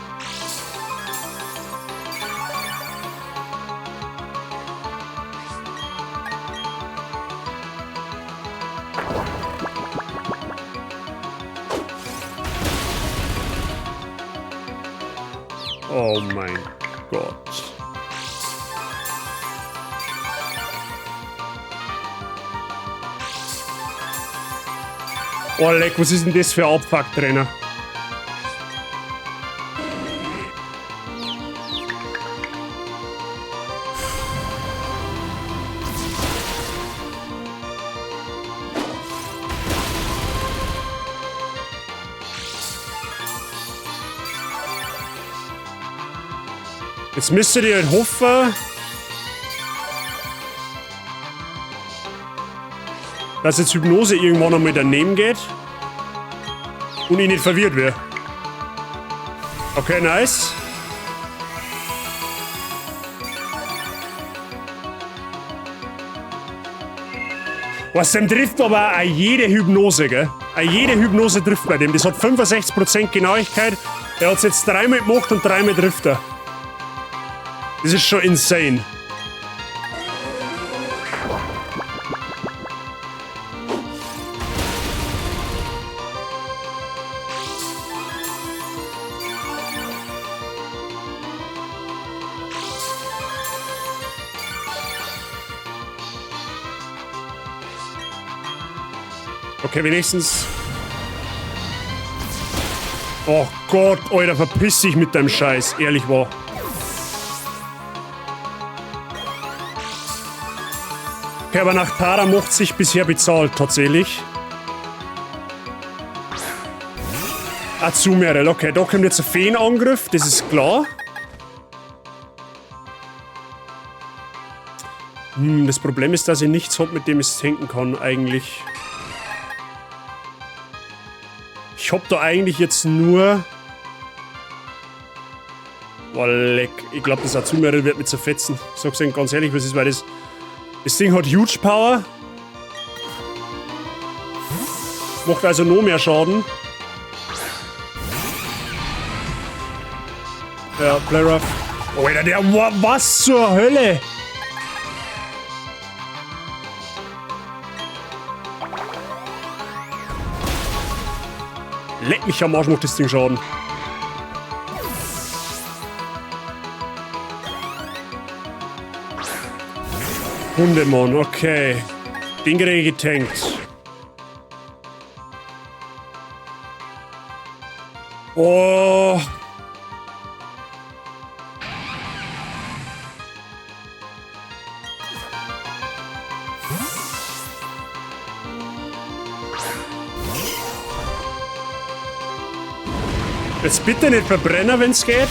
Oh mein Gott. Oh leck, was ist denn das für ein Abfuck-Trainer? Jetzt müsstet ihr halt hoffen, dass jetzt Hypnose irgendwann einmal daneben geht und ich nicht verwirrt werde. Okay, nice. Was dem trifft aber auch jede Hypnose, gell? Auch jede Hypnose trifft bei dem. Das hat 65% Genauigkeit. Er hat es jetzt dreimal gemacht und dreimal trifft er. Das ist schon insane. Okay, wenigstens. Oh Gott, Alter, verpiss dich mit deinem Scheiß. Ehrlich wahr. Okay, aber nach Tara macht sich bisher bezahlt, tatsächlich. Azumarill, okay, da kommt jetzt ein Feenangriff, das ist klar. Das Problem ist, dass ich nichts habe, mit dem ich es tanken kann, eigentlich. Ich hab da eigentlich jetzt nur... Boah, leck. Ich glaube, das Azumarill wird mich zerfetzen. Ich sag's Ihnen ganz ehrlich, was ist, weil das Ding hat Huge Power. Macht also noch mehr Schaden. Ja, Play Rough. Oh, Alter, der... Was zur Hölle? Leck mich am Arsch, macht das Ding Schaden. Hundemann, okay. Den kriege ich getankt. Oh. Jetzt bitte nicht verbrennen, wenn es geht.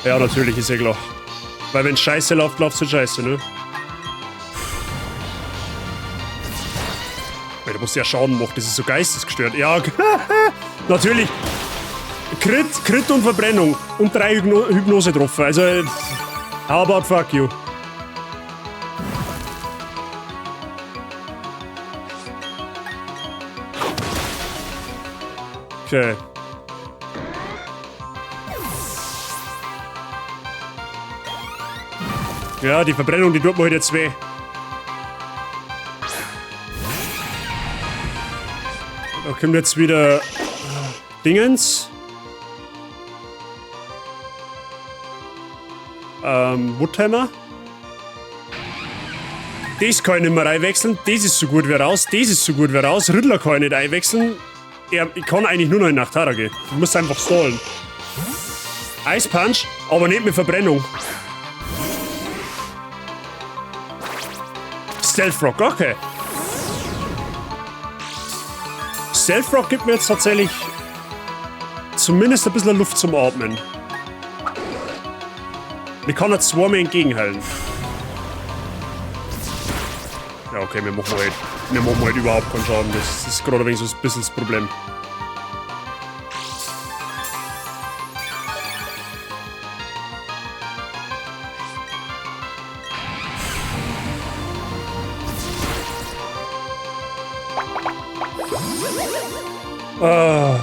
Ja, natürlich, ist ja klar. Weil wenn scheiße läuft, läuft es scheiße, ne? Weil da musst du ja Schaden machen, das ist so geistesgestört. Ja, natürlich. Crit und Verbrennung. Und 3 Hypnose getroffen. Also, how about fuck you? Okay. Ja, die Verbrennung, die tut mir halt jetzt weh. Da kommt jetzt wieder Dingens. Woodhammer. Das kann ich nicht mehr reinwechseln. Das ist so gut wie raus. Das ist so gut wie raus. Riddler kann ich nicht einwechseln. Ich kann eigentlich nur noch in Nachtara gehen. Ich muss einfach stallen. Ice Punch, aber nicht mit Verbrennung. Stealth Rock, okay. Stealth Rock gibt mir jetzt tatsächlich zumindest ein bisschen Luft zum Atmen. Ich kann jetzt zweimal entgegenhalten. Ja, okay, wir machen halt überhaupt keinen Schaden. Das ist gerade ein wenig so ein bisschen das Problem. Ah.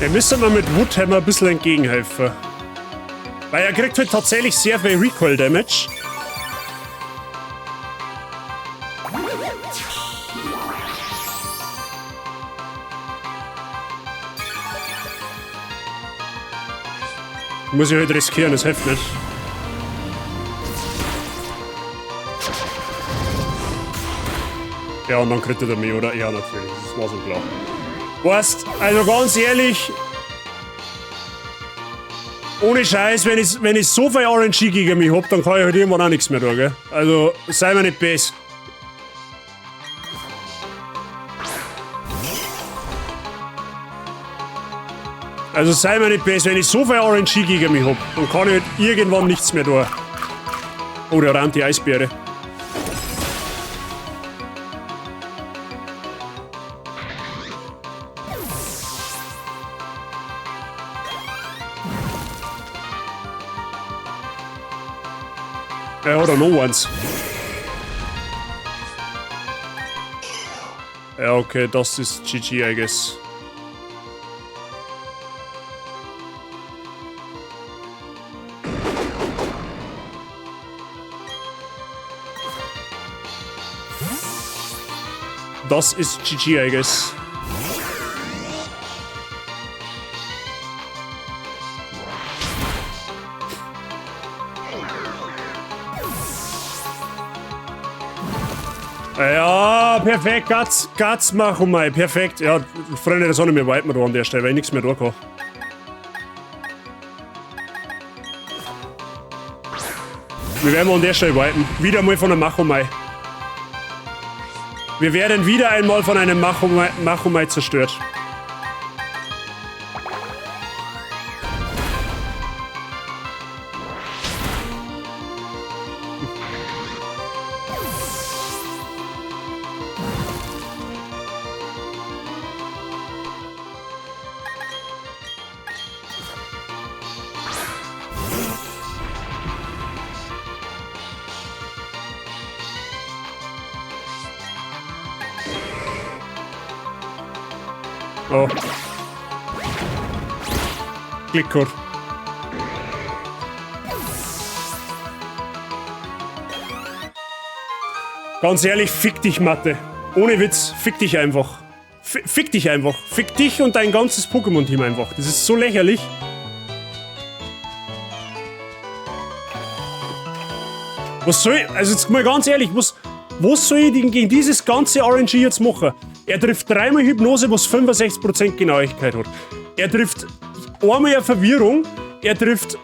Ihr müsst mal mit Woodhammer ein bisschen entgegenhelfen. Weil er kriegt halt tatsächlich sehr viel Recoil Damage. Muss ich halt riskieren, das hilft nicht. Ja, und dann kriegt er mich, oder? Ja, natürlich, das war so klar. Weißt, also ganz ehrlich, ohne Scheiß, wenn ich so viel RNG gegen mich hab, dann kann ich halt irgendwann auch nichts mehr tun, gell? Also, sei mir nicht best. Also, sei mir nicht best, wenn ich so viel RNG gegen mich hab, dann kann ich halt irgendwann nichts mehr tun. Oh, der rammt die Eisbeere. Oder no ones. Ja, okay, das ist GG, I guess. Das ist GG, I guess. Ja, perfekt, Guts, mach mal, perfekt. Ja, Freunde, das soll ich mir wipen da an der Stelle, weil ich nichts mehr tun kann. Wir werden an der Stelle wipen. Wieder mal von einem Machomai. Wir werden wieder einmal von einem Machomai zerstört. Oh. Klicker. Ganz ehrlich, fick dich, Mathe. Ohne Witz, fick dich einfach. Fick dich einfach. Fick dich und dein ganzes Pokémon-Team einfach. Das ist so lächerlich. Was soll ich? Also jetzt mal ganz ehrlich, Was soll ich denn gegen dieses ganze RNG jetzt machen? Er trifft 3-mal Hypnose, was 65% Genauigkeit hat. Er trifft einmal eine Verwirrung. Er trifft,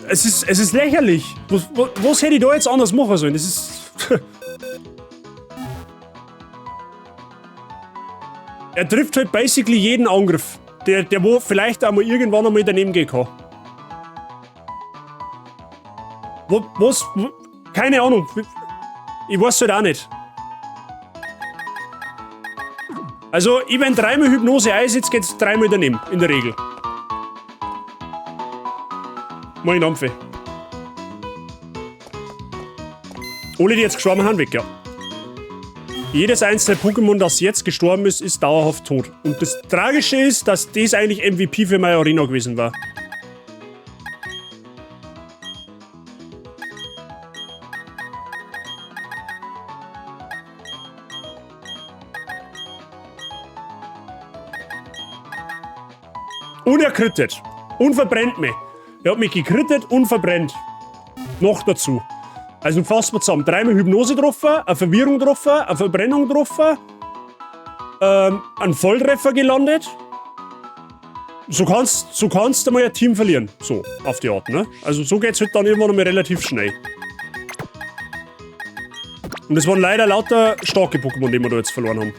es ist lächerlich. Was hätte ich da jetzt anders machen sollen? Das ist... Er trifft halt basically jeden Angriff, der wo vielleicht einmal irgendwann einmal daneben gehen kann. Was? Keine Ahnung. Ich weiß halt auch nicht. Also, ich wenn 3-mal Hypnose einsetze, geht's 3-mal daneben, in der Regel. Mein Dampfe. Alle, die jetzt gestorben haben, weg, ja. Jedes einzelne Pokémon, das jetzt gestorben ist, ist dauerhaft tot. Und das Tragische ist, dass das eigentlich MVP für meine Arena gewesen war. Und er crittet. Und verbrennt mich. Er hat mich gekrittet und verbrennt. Noch dazu. Also fassen wir zusammen. 3-mal Hypnose getroffen, eine Verwirrung getroffen, eine Verbrennung getroffen, einen Volltreffer gelandet. So kannst du mal ein Team verlieren. So, auf die Art, ne? Also so geht's halt dann irgendwann einmal relativ schnell. Und es waren leider lauter starke Pokémon, die wir da jetzt verloren haben.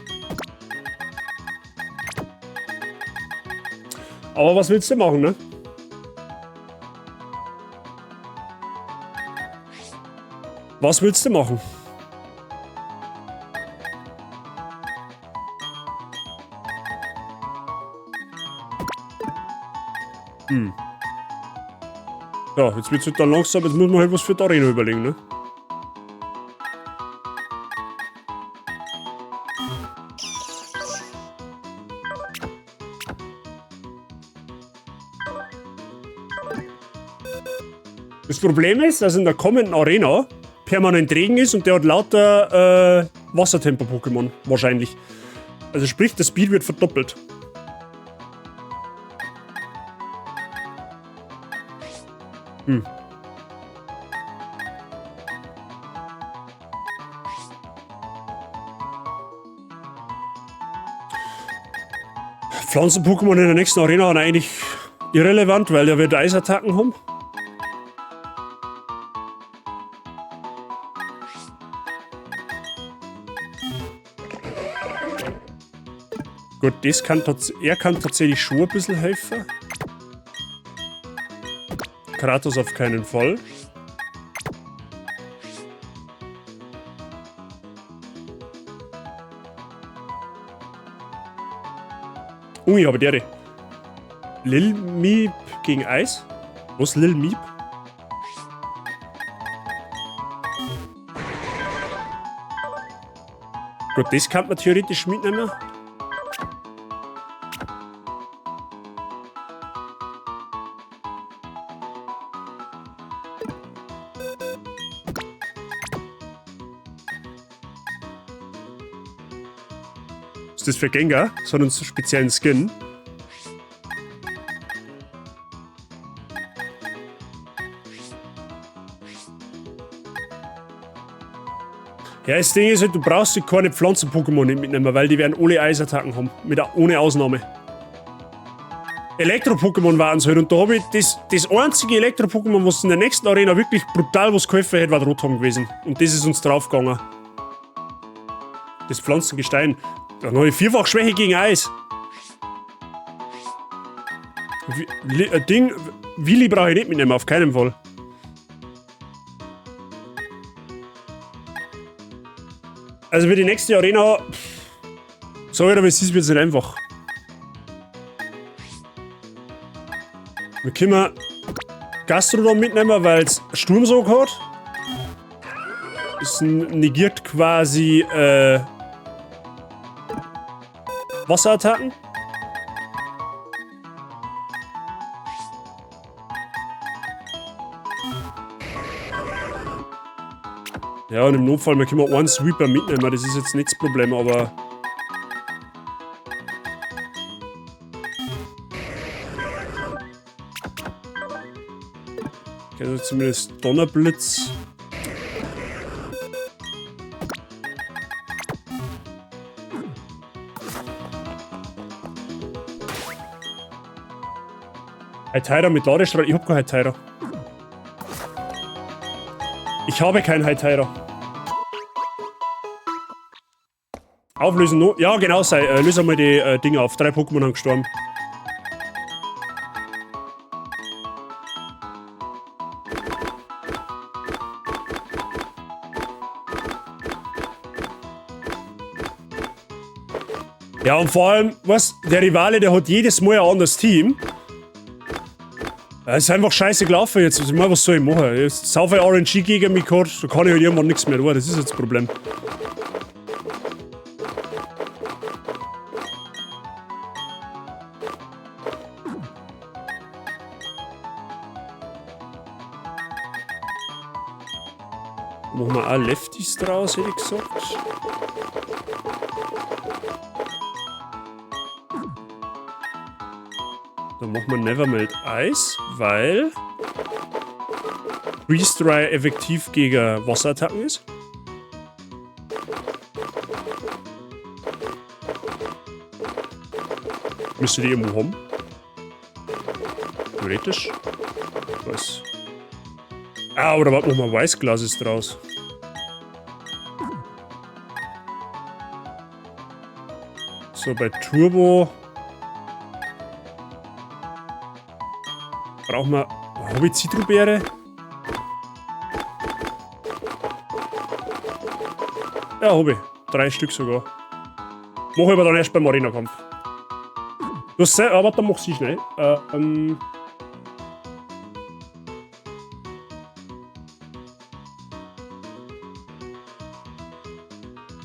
Aber was willst du machen, ne? Was willst du machen? Ja, jetzt wird's halt dann langsam, jetzt muss man halt was für die Arena überlegen, ne? Das Problem ist, dass in der kommenden Arena permanent Regen ist und der hat lauter Wassertempo-Pokémon, wahrscheinlich. Also sprich, der Speed wird verdoppelt. Pflanzen-Pokémon in der nächsten Arena sind eigentlich irrelevant, weil der wird Eisattacken haben. Gut, er kann tatsächlich schon ein bisschen helfen. Kratos auf keinen Fall. Ui, aber der. Lil Meep gegen Eis? Was, Lil Meep? Gut, das kann man theoretisch mitnehmen. Ist das für Gengar? So einen speziellen Skin. Ja, das Ding ist halt, du brauchst keine Pflanzen-Pokémon nicht mitnehmen, weil die werden alle Eisattacken haben. Ohne Ausnahme. Elektro-Pokémon waren es halt und da habe ich das einzige Elektro-Pokémon, was in der nächsten Arena wirklich brutal was geholfen hätte, war der Rotom gewesen. Und das ist uns draufgegangen. Das Pflanzengestein. Dann habe ich 4-fach Schwäche gegen Eis. Willi brauche ich nicht mitnehmen, auf keinen Fall. Also für die nächste Arena, sag ich dir, es ist jetzt nicht einfach. Wir können Gastrodon mitnehmen, weil es Sturmsog hat. Das negiert quasi Wasserattacken. Ja, und im Notfall, wir können einen Sweeper mitnehmen, das ist jetzt nicht das Problem, aber... Okay, also zumindest Donnerblitz. Hytira mit Ladestrahl? Ich hab kein Hytira. Ich habe kein Hytira. Auflösen nur. Ja, genau, löse mal die Dinge auf. 3 Pokémon haben gestorben. Ja, und vor allem, was? Der Rivale, der hat jedes Mal ein anderes Team. Es ist einfach scheiße gelaufen jetzt. Also, was soll ich machen? Jetzt saufe ich RNG gegen mich gehabt, da kann ich halt irgendwann nichts mehr tun. Das ist jetzt das Problem. Machen wir auch Lefties draus, hätte ich gesagt. Dann machen wir Nevermelt Eis, weil Freeze Dry effektiv gegen Wasserattacken ist. Müsste die irgendwo haben. Theoretisch. Was? Ah, oder warte, nochmal Weißglas ist draus. So, bei Turbo brauchen wir. Habe ich Zitrusbeere? Ja, habe ich. 3 Stück sogar. Mache ich aber dann erst beim Arena-Kampf. Aber dann mach sie schnell.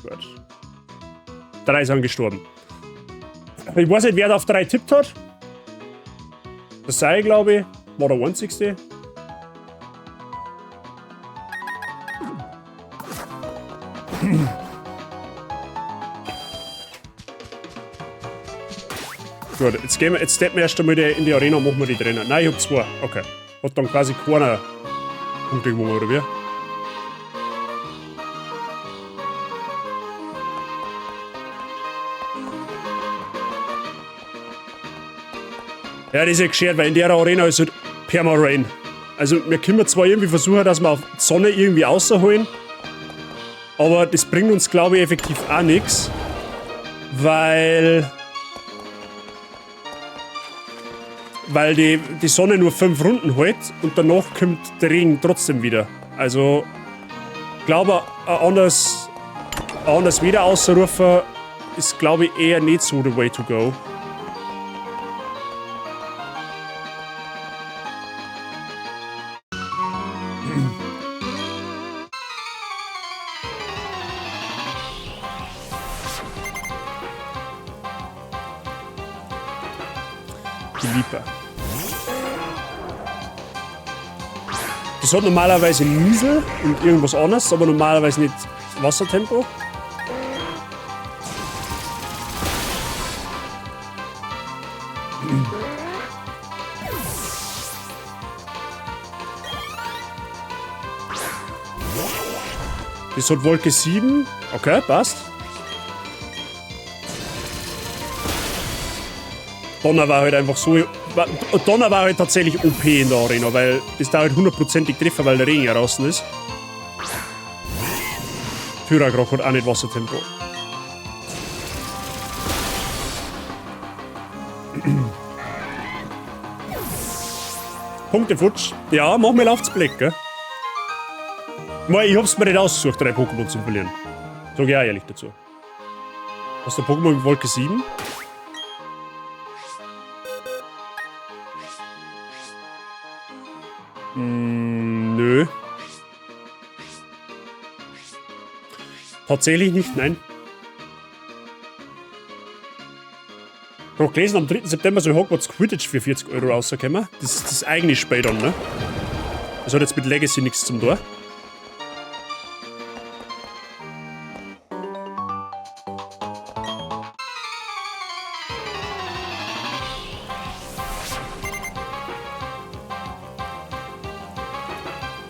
Gut. 3 sind gestorben. Ich weiß nicht, wer da auf 3 tippt hat. Das sei, glaube ich, war der einzigste. Gut, jetzt steppen wir erst einmal in die Arena und machen wir die drinnen. Nein, ich hab 2. Okay. Hat dann quasi keiner Punkte gewonnen, oder wie? Ja, das ist ja geschert, weil in der Arena ist halt Perma-Rain. Also wir können zwar irgendwie versuchen, dass wir auf die Sonne irgendwie rausholen, aber das bringt uns, glaube ich, effektiv auch nichts, weil die Sonne nur 5 Runden hält und danach kommt der Regen trotzdem wieder. Also, ich glaube, ein anderes Wetter auszurufen ist, glaube ich, eher nicht so the way to go. Das hat normalerweise Niesel und irgendwas anderes, aber normalerweise nicht Wassertempo. Das hat Wolke 7. Okay, passt. Donner war halt einfach so. Donner war halt tatsächlich OP in der Arena, weil das da halt 100%ig treffen, weil der Regen ja draußen ist. Tyragrok hat auch nicht Wassertempo. Punkte futsch. Ja, mach mir aufs Blick, gell? Ich hab's mir nicht ausgesucht, 3 Pokémon zu verlieren. Sag ich auch ehrlich dazu. Hast du Pokémon mit Wolke 7? Nö. Tatsächlich nicht, nein. Ich hab gelesen, am 3. September soll Hogwarts Quidditch für 40 € rauskommen. Das ist das eigene Spiel dann, ne? Das hat jetzt mit Legacy nichts zum Tor.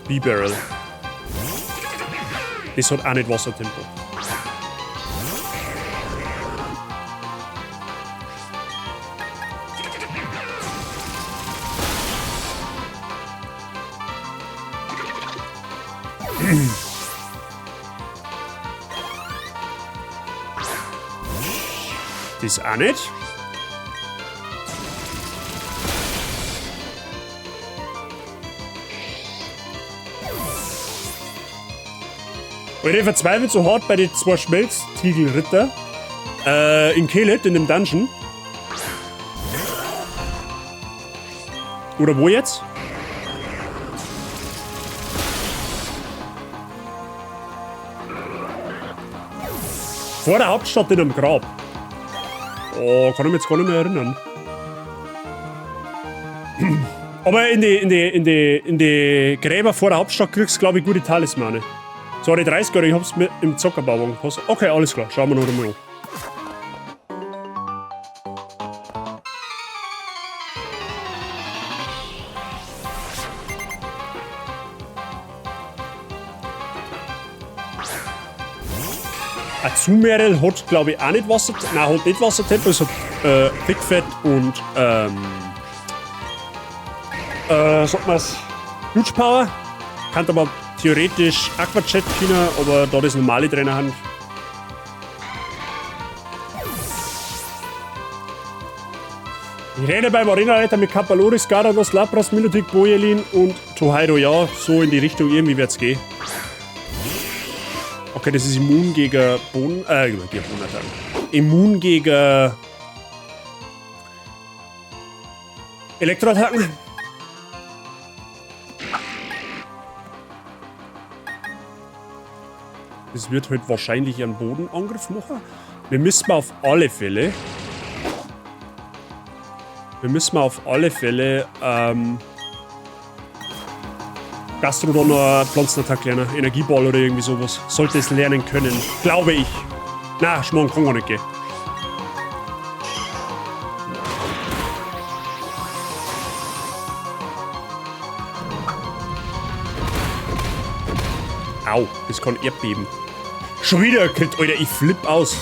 B-Barrel. Das hat auch nicht Wassertempo. Das auch nicht. Und ich verzweifelt so hart bei den 2 Schmelztiegelritter in Kelet, in dem Dungeon. Oder wo jetzt? Vor der Hauptstadt in einem Grab. Oh, kann ich mich jetzt gar nicht mehr erinnern. Aber in die Gräber vor der Hauptstadt kriegst du, glaube ich, gute Talismane. Sorry, 30 Euro, ich hab's mit im Zockerbauwagen gepasst. Okay, alles klar, schauen wir noch einmal an. Azumarill hat, glaube ich, auch nicht Wassertempo. Nein, hat nicht Wassertempo, es hat Thickfett und sagt man's, Blutpower. Kann aber theoretisch Aquajet können, aber da das normale Trainer haben. Ich rede beim Arena-Leiter mit Kapaloris, Garados, Lapras, Milotic, Bojelin und Tohairo. Ja, so in die Richtung irgendwie wird's gehen. Okay, das ist immun gegen Boden. Immun gegen Elektroattacken. Das wird halt wahrscheinlich einen Bodenangriff machen. Wir müssen auf alle Fälle. Gastrodonner, Pflanzenattack lernen, Energieball oder irgendwie sowas. Sollte es lernen können. Glaube ich. Na, Schmarrn kann gar nicht gehen. Au, das kann Erdbeben. Schon wieder ein Crit, Alter, ich flipp aus.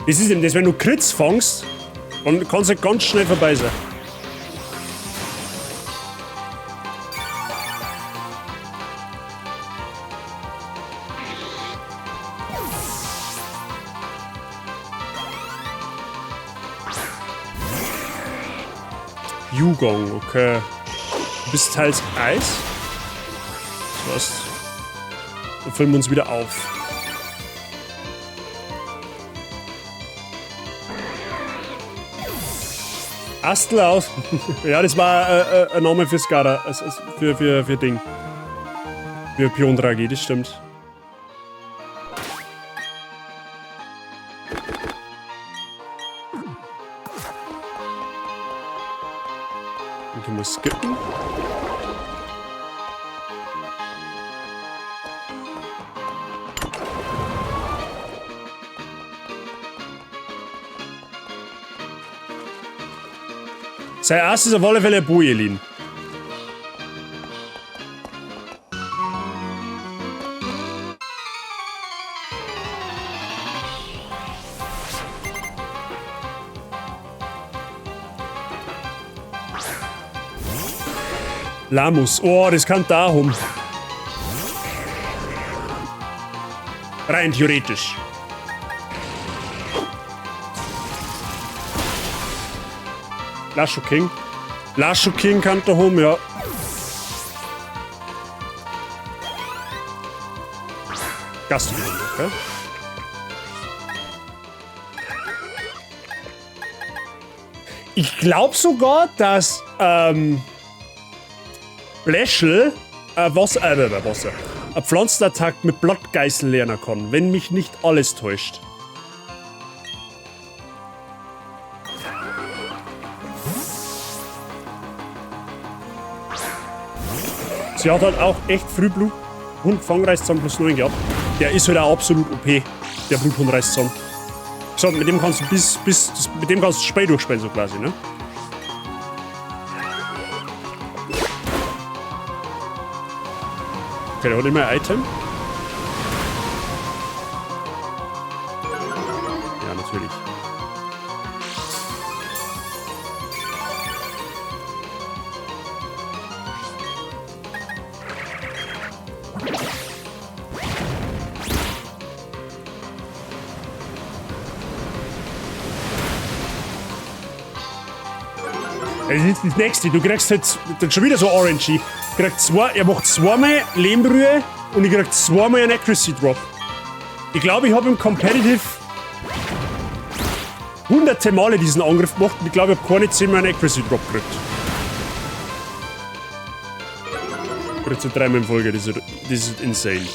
Das ist eben das, wenn du Crits fangst, dann kann es halt ganz schnell vorbei sein. Yugong, okay. Du bist teils Eis. Das heißt, wir füllen uns wieder auf. Astel aus. Ja, das war ein Name für Skada. Für Ding. Für Piondragi, das stimmt. Dann können wir skippen. Sein erstes auf alle Fälle ein Bojelin. Lamus. Oh, das kann da rum. Rein theoretisch. Lasho King. Lasho King kann da rum, ja. Gast wieder, okay. Ich glaube sogar, dass Bläschel Wasser, eine Pflanzenattack mit Blattgeißel lernen kann, wenn mich nicht alles täuscht. Sie hat halt auch echt früh Bluthund-Fangreißzahn plus 9 gehabt. Der ist halt auch absolut OP, der Bluthund-Reißzahn. So, mit dem kannst du mit dem kannst du Spray durchspielen, so quasi, ne? Okay, der hat immer ein Item. Ja, natürlich. Das ist das nächste. Du kriegst jetzt schon wieder so Orangey. Er macht zweimal Lehmbrühe und ich krieg zweimal einen Accuracy Drop. Ich glaube, ich habe im Competitive hunderte Male diesen Angriff gemacht und ich glaube, ich habe keine 10 Mal einen Accuracy Drop gekriegt. Ich krieg so 3 Mal in Folge, das ist insane.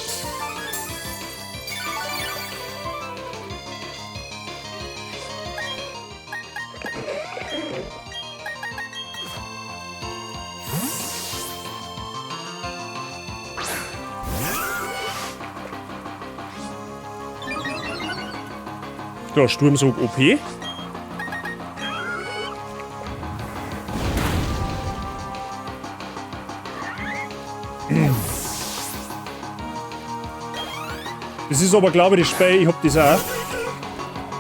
Ja, Sturmsog OP. Das ist aber, glaube ich, das Spiel, ich hab das auch.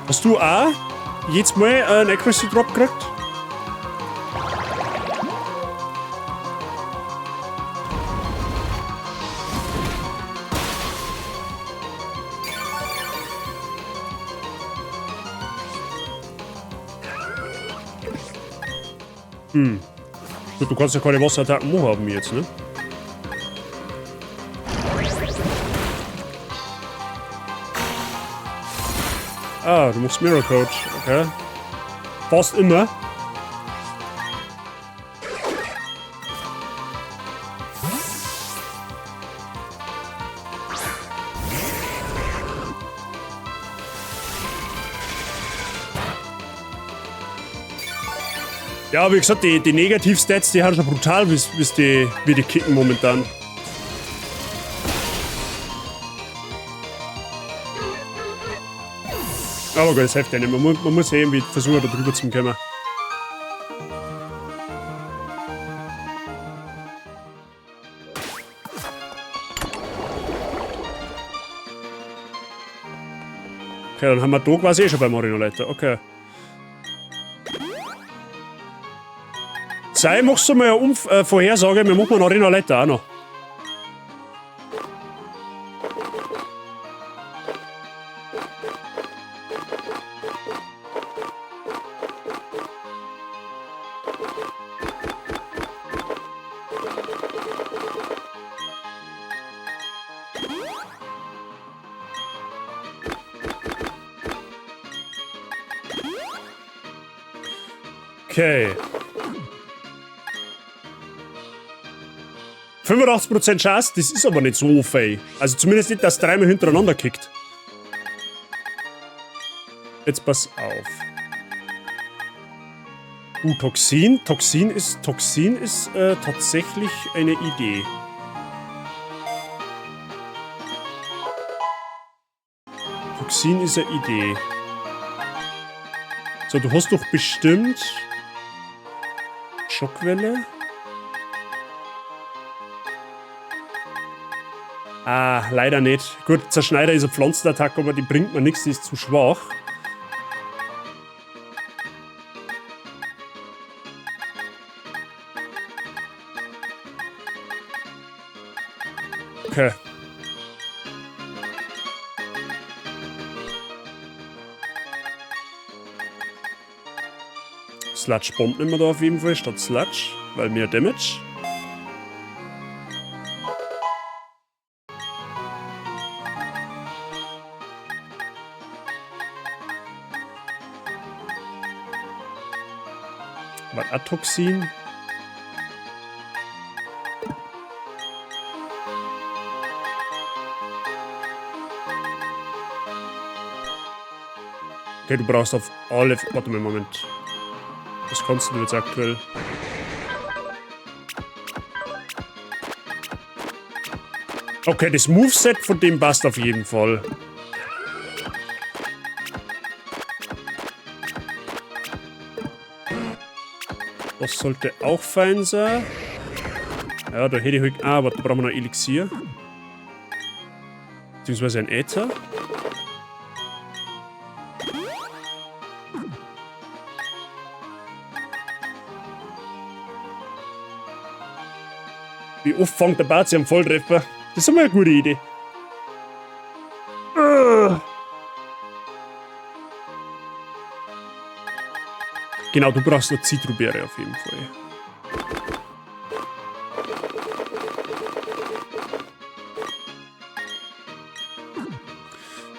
Hast du auch jedes Mal einen Accuracy Drop gekriegt? Gut, du kannst ja keine Wasserattacken mehr haben jetzt, ne? Ah, du machst Mirror Coach, okay. Fast immer. Ja, wie gesagt, die Negativ-Stats, die haben schon brutal, wie die kicken momentan. Aber gut, das hilft ja nicht. Man muss irgendwie versuchen, da drüber zu kommen. Okay, dann haben wir da quasi schon beim Marino-Leiter. Okay. Sei, machst du mal eine Vorhersage, wir machen einen Arena-Leiter auch noch. Okay. 85% Chance, das ist aber nicht so viel. Also zumindest nicht, dass 3 Mal hintereinander kickt. Jetzt pass auf. Toxin. Toxin ist tatsächlich eine Idee. Toxin ist eine Idee. So, du hast doch bestimmt Schockwelle. Ah, leider nicht. Gut, Zerschneider ist eine Pflanzenattacke, aber die bringt mir nichts, die ist zu schwach. Okay. Sludge Bomb nehmen wir da auf jeden Fall statt Sludge, weil mehr Damage. Was Atoxin? Okay, du brauchst auf alle... Warte mal, Moment. Was kannst du jetzt aktuell? Okay, das Moveset von dem passt auf jeden Fall. Das sollte auch fein sein. Ja, da hätte ich... Ah, warte, da brauchen wir noch Elixier. Beziehungsweise ein Äther. Wie oft fängt der Bazi am Volltreffer? Das ist einmal eine gute Idee. Genau, du brauchst eine Zitrusbeere auf jeden Fall.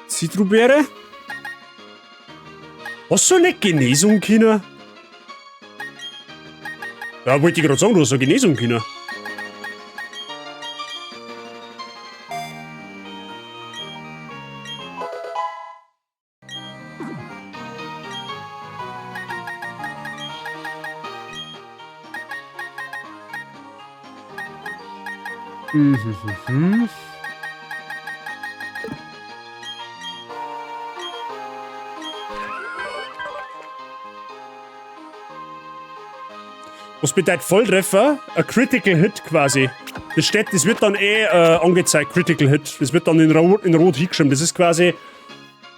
Zitrusbeere? Hast du nicht Genesung können? Ja, wollte ich gerade sagen, du hast eine Genesung können. Was bedeutet Volltreffer? Ein Critical Hit quasi. Das wird dann angezeigt, Critical Hit. Das wird dann in Rot hingeschrieben. Das ist quasi,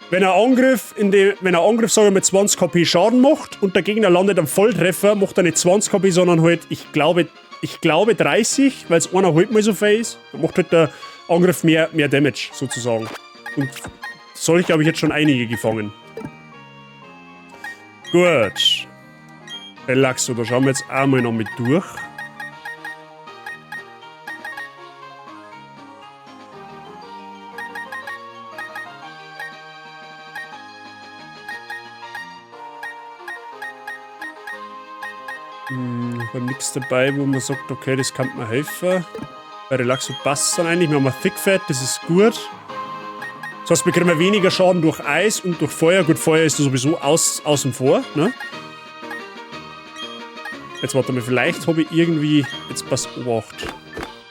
wenn ein Angriff, sagen wir, mit 20 KP Schaden macht und der Gegner landet am Volltreffer, macht er nicht 20 KP, sondern halt, ich glaube 30, weil es einer halt mal so viel ist. Dann macht halt der Angriff mehr Damage, sozusagen. Und solche habe ich jetzt schon einige gefangen. Gut. Relaxo, da schauen wir jetzt einmal noch mit durch. War nichts dabei, wo man sagt, okay, das kann mir helfen. Bei Relaxo passt es dann eigentlich. Wir haben ein Thick Fat, das ist gut. Das heißt, wir kriegen weniger Schaden durch Eis und durch Feuer. Gut, Feuer ist sowieso außen vor, ne? Jetzt warte mal, vielleicht habe ich irgendwie. Jetzt pass Obacht.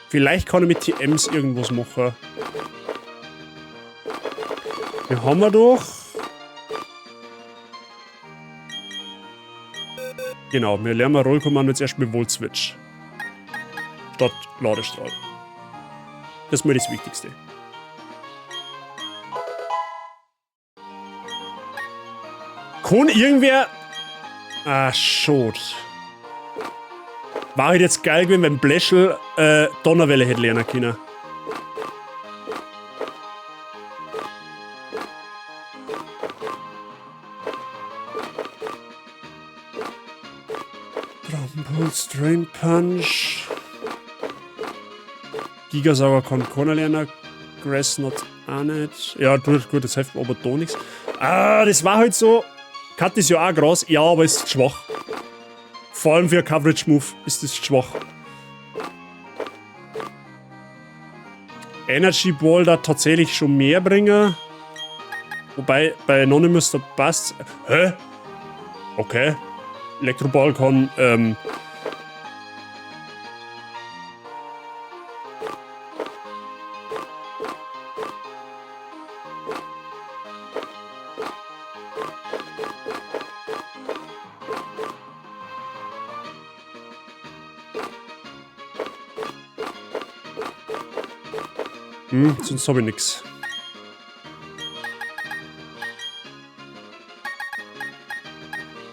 Vielleicht kann ich mit TMs irgendwas machen. Wir haben wir doch. Genau, wir lernen Rollkommando jetzt erst mit Volt Switch. Statt Ladestrahl. Das ist mir das Wichtigste. Kann irgendwer. Ah, schade. War halt jetzt geil gewesen, wenn Bleschel Donnerwelle hätte lernen können. Drachenpulse, Drain Punch. Gigasauger kann keiner lernen. Grassnot auch nicht. Ja, gut, das hilft mir aber da nichts. Ah, das war halt so. Cut ist ja auch Gras. Ja, aber ist schwach. Vor allem für einen Coverage-Move ist das schwach. Energy Ball da tatsächlich schon mehr bringen. Wobei bei Anonymous da passt. Hä? Okay. Elektroball kann. Sonst habe ich nichts.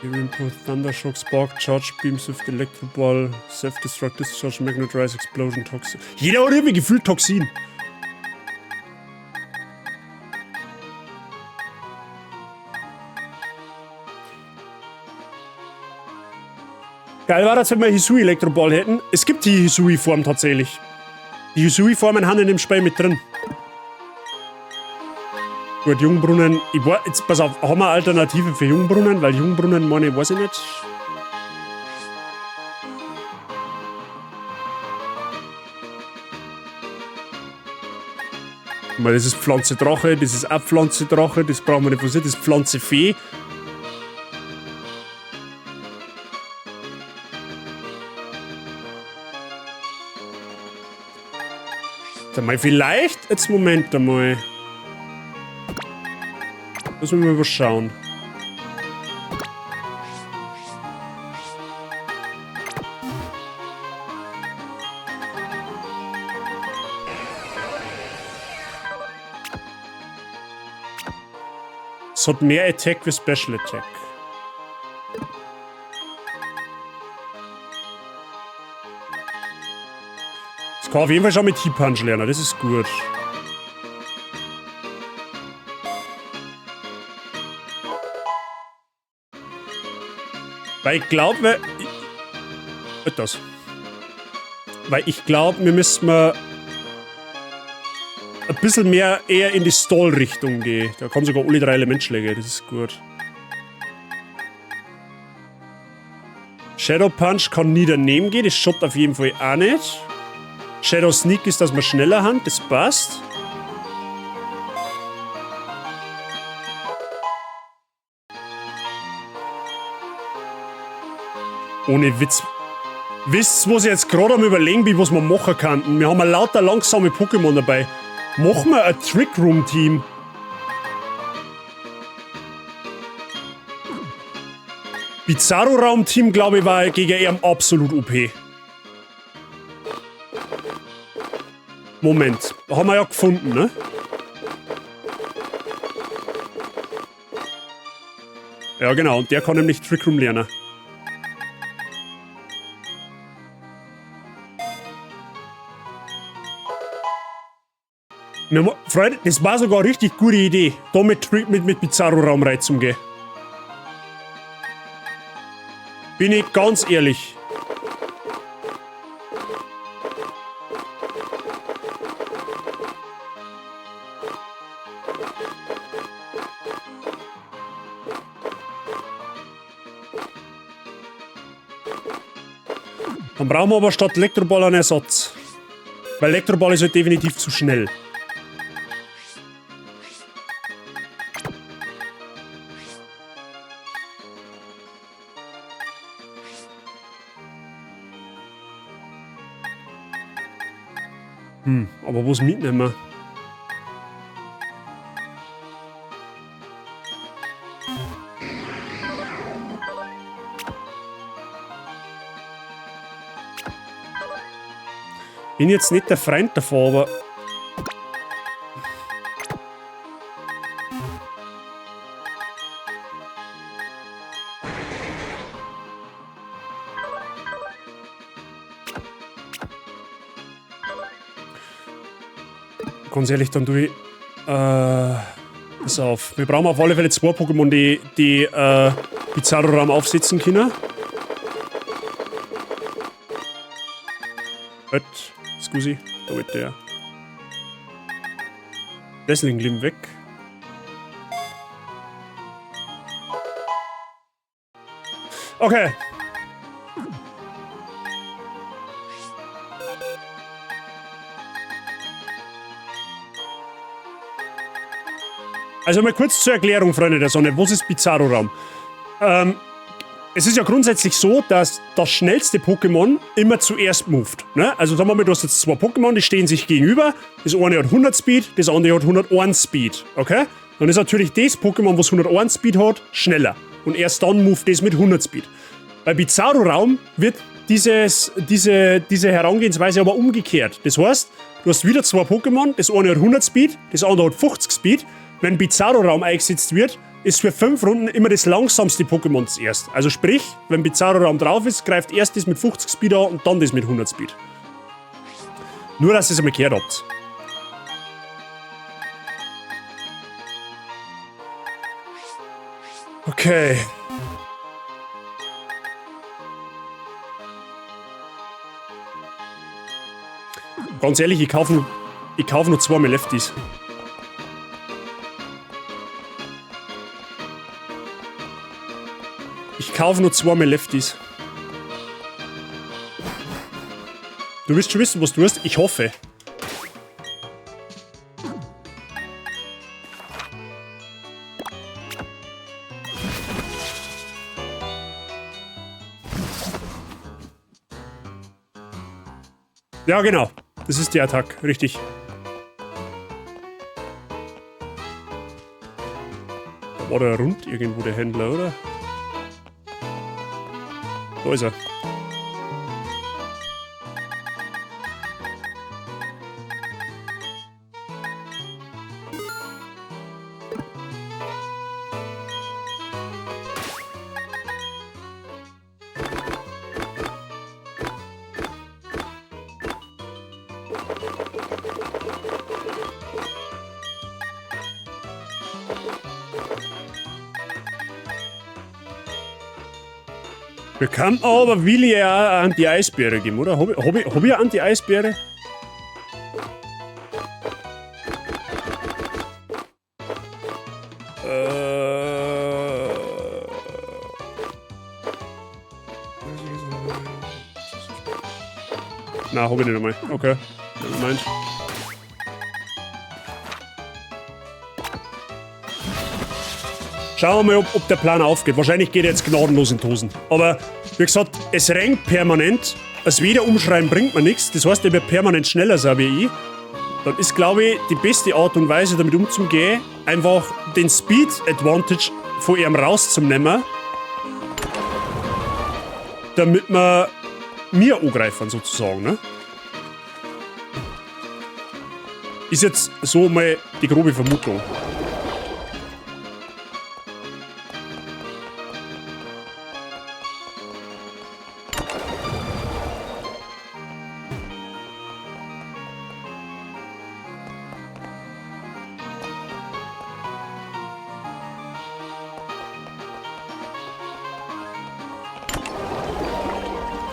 Impulse, Thundershock, Spark, Charge, Beam, Swift, Electroball, Self-Destruct, Discharge, Magnetize, Explosion, Toxin. Jeder hat irgendwie gefühlt Toxin. Geil war das, wenn wir Hisui Elektroball hätten. Es gibt die Hisui-Form tatsächlich. Die Hisui-Formen haben in dem Spiel mit drin. Gut, Jungbrunnen. Jetzt pass auf, haben wir eine Alternative für Jungbrunnen? Weil Jungbrunnen, meine, weiß ich nicht. Mal, das ist Pflanze Drache, das ist auch Pflanze Drache, das brauchen wir nicht passieren, das ist Pflanze Fee. Mal vielleicht, jetzt Moment einmal. Müssen wir mal was schauen. Es hat mehr Attack wie Special Attack. Es kann auf jeden Fall schon mit Heat Punch lernen, das ist gut. Weil ich glaube, das. Weil ich glaube, wir müssen mal ein bisschen mehr eher in die Stall-Richtung gehen. Da kann sogar alle 3 Elementschläge, das ist gut. Shadow Punch kann nie daneben gehen, das schaut auf jeden Fall auch nicht. Shadow Sneak ist, dass wir schneller haben, das passt. Ohne Witz. Wisst ihr, was ich jetzt gerade am Überlegen bin, was wir machen könnten? Wir haben ja lauter langsame Pokémon dabei. Machen wir ein Trick Room Team. Bizarro Raum Team, glaube ich, war gegen ihn absolut OP. Moment, haben wir ja gefunden, ne? Ja, genau, und der kann nämlich Trick Room lernen. Freunde, das war sogar eine richtig gute Idee, da mit Bizarro-Raum reinzugehen. Bin ich ganz ehrlich. Dann brauchen wir aber statt Elektroball einen Ersatz. Weil Elektroball ist halt definitiv zu schnell. Aber was mitnehmen wir? Bin jetzt nicht der Freund davon, aber... Ganz ehrlich, dann tue ich... pass auf. Wir brauchen auf alle Fälle 2 Pokémon, die Bizarro-Raum aufsetzen können. Scusi, da wird der. Wrestling Limb weg. Okay. Also mal kurz zur Erklärung, Freunde der Sonne. Was ist Bizarro-Raum? Es ist ja grundsätzlich so, dass das schnellste Pokémon immer zuerst moved. Ne? Also sagen wir mal, du hast jetzt 2 Pokémon, die stehen sich gegenüber. Das eine hat 100 Speed, das andere hat 101 Speed. Okay? Dann ist natürlich das Pokémon, was 101 Speed hat, schneller. Und erst dann moved das mit 100 Speed. Bei Bizarro-Raum wird diese Herangehensweise aber umgekehrt. Das heißt, du hast wieder 2 Pokémon, das eine hat 100 Speed, das andere hat 50 Speed. Wenn Bizarro-Raum eingesetzt wird, ist für 5 Runden immer das langsamste Pokémon zuerst. Also sprich, wenn Bizarro-Raum drauf ist, greift erst das mit 50 Speed an und dann das mit 100 Speed. Nur, dass ihr es einmal gehört habt. Okay. Ganz ehrlich, ich kaufe nur 2 mehr Lefties. Ich kaufe nur 2 mehr Lefties. Du willst schon wissen, was du hast? Ich hoffe. Ja, genau. Das ist die Attacke. Richtig. Da war der rund irgendwo, der Händler, oder? Da ist er. Wir könnten aber Willi ja eine Anti-Eisbeere geben, oder? Hab ich eine Anti-Eisbeere? Na, hab ich nicht einmal. Okay. Nevermind. Schauen wir mal, ob der Plan aufgeht. Wahrscheinlich geht er jetzt gnadenlos in die Hosen. Aber wie gesagt, es renkt permanent. Das wieder umschreiben bringt mir nichts. Das heißt, er wird permanent schneller sein wie ich. Dann ist, glaube ich, die beste Art und Weise, damit umzugehen, einfach den Speed Advantage von ihm rauszunehmen, damit wir mir angreifen, sozusagen. Ne? Ist jetzt so mal die grobe Vermutung.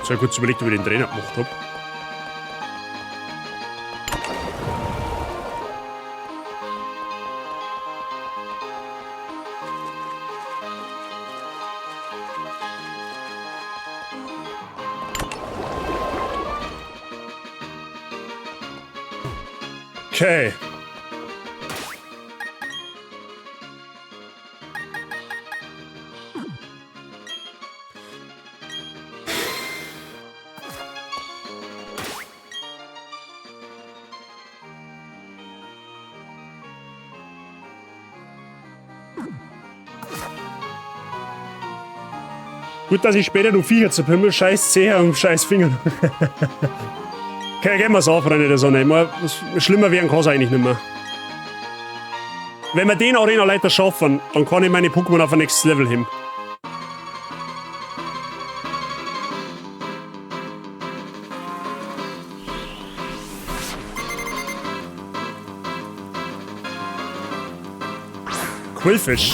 Ich habe kurz überlegt, ob ich den Trainer gemacht habe. Okay. Gut, dass ich später noch Viecher zu Pimmel, scheiß Zeher und scheiß Finger. Okay, gehen wir's auf, Freunde der Sonne. Schlimmer werden kann es eigentlich nicht mehr. Wenn wir den Arena-Leiter schaffen, dann kann ich meine Pokémon auf ein nächstes Level heben. Quillfish.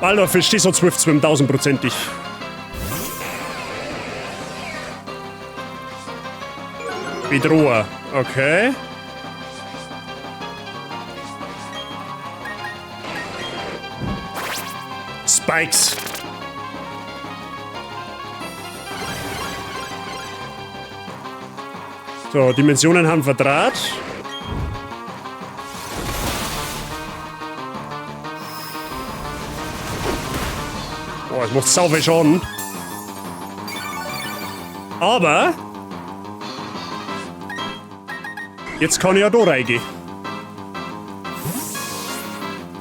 Alter, Fisch, die so Swift schwimmen, 1000%ig. Bedroher, okay. Spikes. So, Dimensionen haben verdraht. Oh, es macht sau viel Schaden. Aber jetzt kann ich ja da reingehen.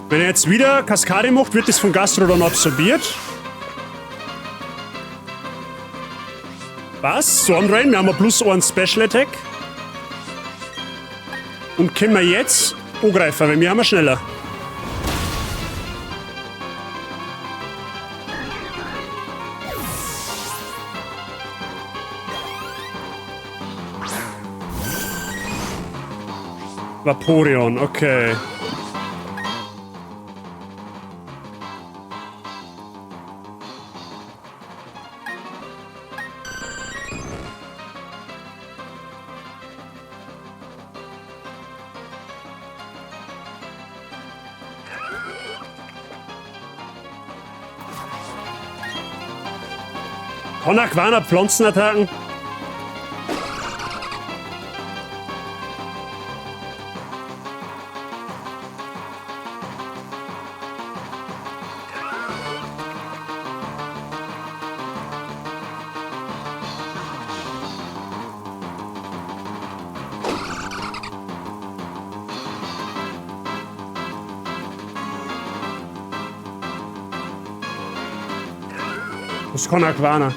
Wenn er jetzt wieder Kaskade macht, wird das von Gastro dann absorbiert. Was? So haben wir haben plus 1 Special Attack. Und können wir jetzt angreifen, weil wir haben schneller. Vaporeon, okay. Kann Aquana Pflanzenattacken? Das kann Aquana.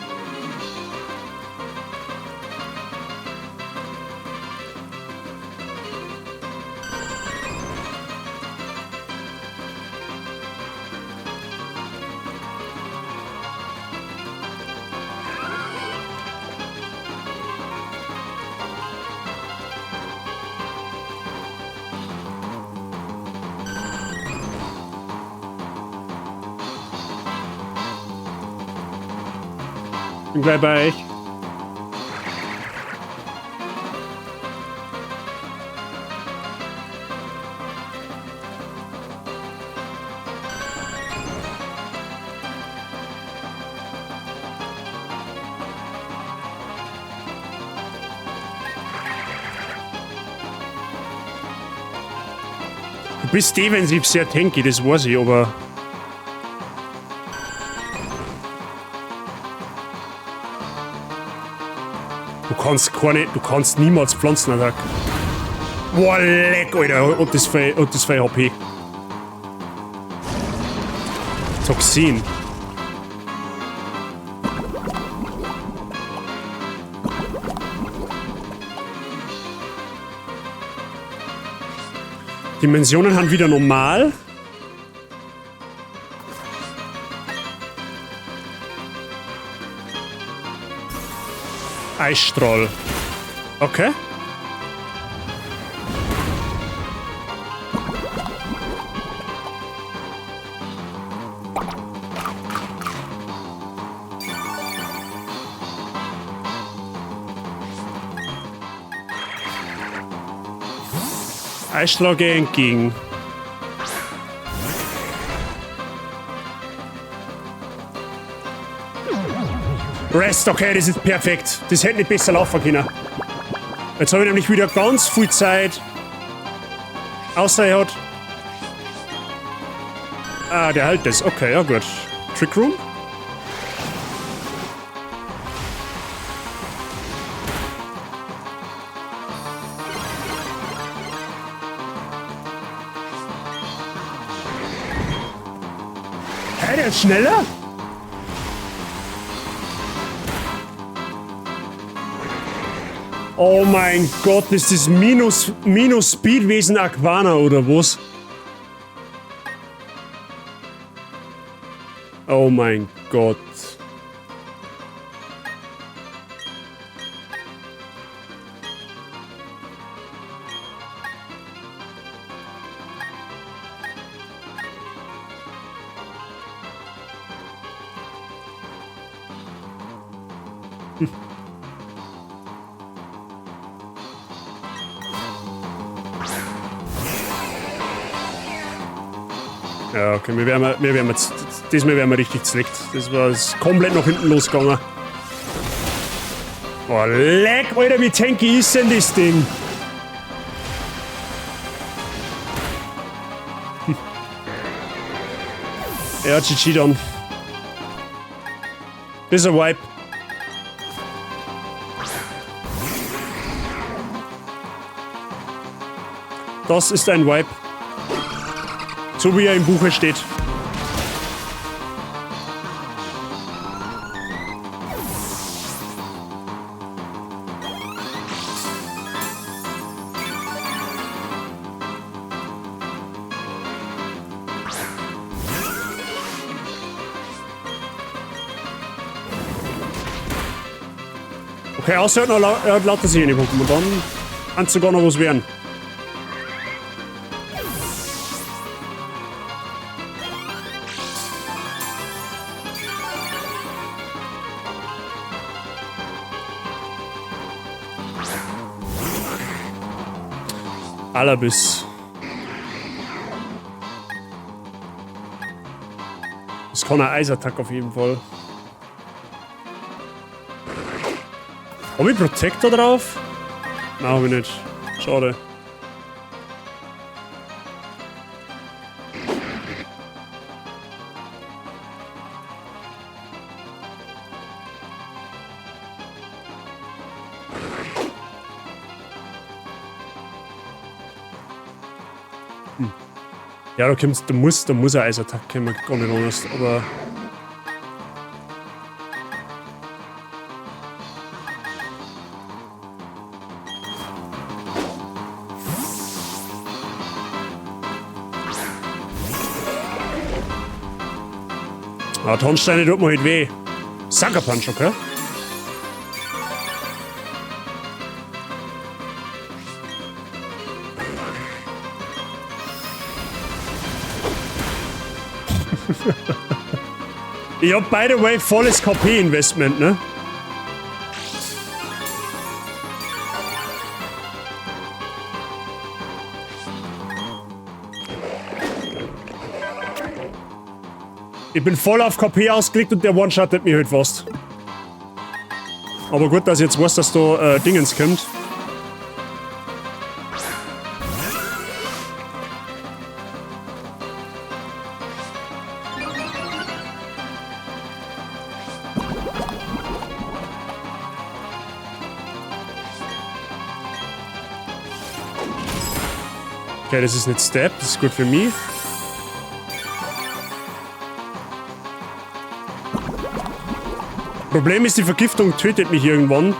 Bin gleich bei euch. Du bist defensiv sehr tanky, das weiß ich, aber... Du kannst niemals Pflanzenattack. Boah, leck, Alter. Und das 2 HP. Toxin. Dimensionen haben wieder normal. Eisstrahl. Okay. Eisstrahl gehe entgegen. Rest, okay, das ist perfekt. Das hätte nicht besser laufen können. Jetzt habe ich nämlich wieder ganz viel Zeit. Außer er hat... Ah, der hält das. Okay, ja gut. Trick Room? Hey, der ist schneller? Oh mein Gott, ist das Minus Speedwesen Aquana oder was? Oh mein Gott. Ja, okay, wir werden jetzt, diesmal werden wir richtig zleckt. Das war komplett nach hinten losgegangen. Oh, leck, Alter, wie tanky ist denn das Ding? Ja, GG dann. Das ist ein Wipe. Das ist ein Wipe. So wie er im Buche steht. Okay, außer er hat lauter Sehne-Pokémon. Dann kann es sogar noch was werden. Alabis. Das kann ein Eisattack auf jeden Fall. Habe ich Protector drauf? Nein, habe ich nicht. Schade. Ja, da muss eine Eisattacke kommen, gar nicht anders, aber... Ah, Tonsteine tut mir halt weh. Sucker Punch, okay? Ich hab by the way volles KP-Investment, ne? Ich bin voll auf KP ausgelegt und der One-Shottet mich halt fast. Aber gut, dass ich jetzt weiß, dass da Dingens kommt. Okay, das ist nicht Step, das ist gut für mich. Problem ist, die Vergiftung tötet mich irgendwann.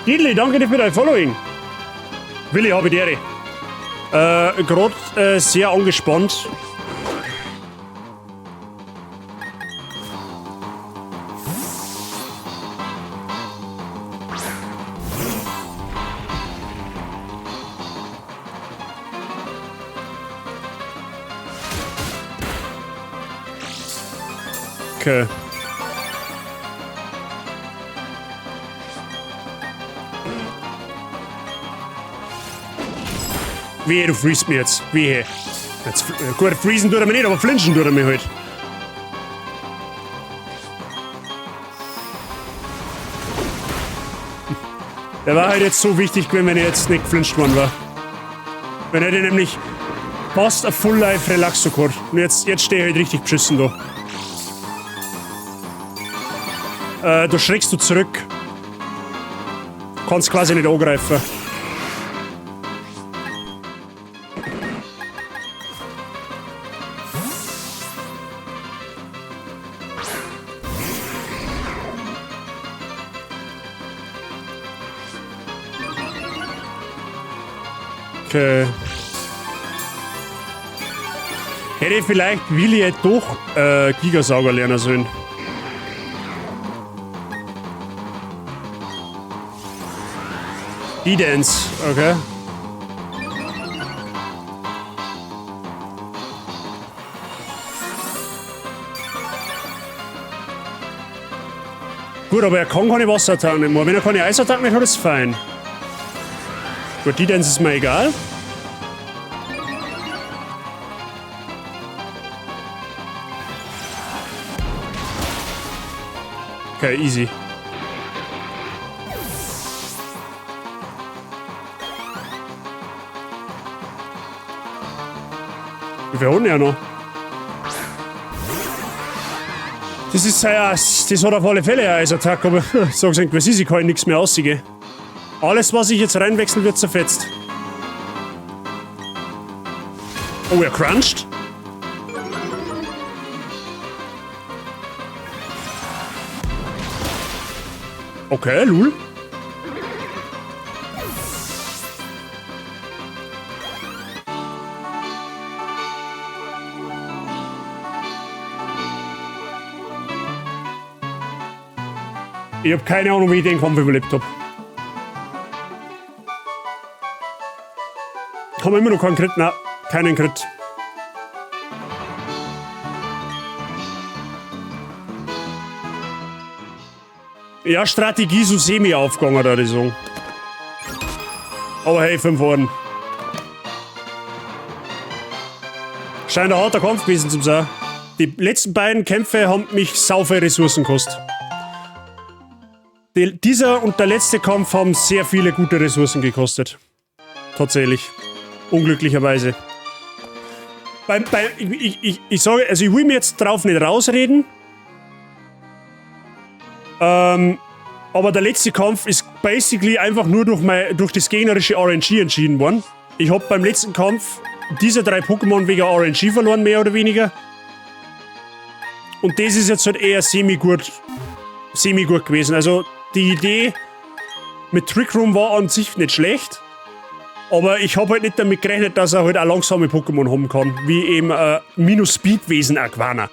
Diddley, danke dir für dein Following. Willi, habe die Ehre. Gerade sehr angespannt. Okay. Wehe, du freest mir jetzt. Wehe. Jetzt, gut, freezen tut er mir nicht, aber flinchen tut er mir halt. Der war halt jetzt so wichtig gewesen, wenn er jetzt nicht geflincht worden war. Wenn er den nämlich fast ein Full-Life Relaxo gehabt. Und jetzt stehe ich halt richtig beschissen da. Da schreckst du zurück. Kannst quasi nicht angreifen. Okay. Hätte ich vielleicht Willi doch Gigasauger lernen sollen. E-Dance, okay. Gut, aber er kann keine Wasserattacken nicht mehr. Wenn er keine Eisattacken mehr hat, ist es fein. Gut, die Dance ist mir egal. Okay, easy. Wie viel hat er noch? Das ist das hat auf alle Fälle eine Eisattacke, aber sag's irgendwas ist, ich kann nichts mehr aussehen. Alles, was ich jetzt reinwechsel, wird zerfetzt. Oh, er cruncht. Okay, lul. Ich hab keine Ahnung, wie ich den Kampf überlebt hab. Haben wir immer noch keinen Crit? Nein, keinen Crit. Ja, Strategie so semi aufgegangen, da die Saison. Aber hey, 5 Orden. Scheint ein harter Kampf gewesen zu sein. Die letzten beiden Kämpfe haben mich sau viel Ressourcen gekostet. Dieser und der letzte Kampf haben sehr viele gute Ressourcen gekostet. Tatsächlich. Unglücklicherweise. Ich sage, also ich will mir jetzt drauf nicht rausreden. Aber der letzte Kampf ist basically einfach nur durch das gegnerische RNG entschieden worden. Ich habe beim letzten Kampf diese 3 Pokémon wegen RNG verloren, mehr oder weniger. Und das ist jetzt halt eher semi-gut gewesen. Also die Idee mit Trick Room war an sich nicht schlecht. Aber ich habe halt nicht damit gerechnet, dass er halt auch langsame Pokémon haben kann. Wie eben Minus-Speed-Wesen Aquana.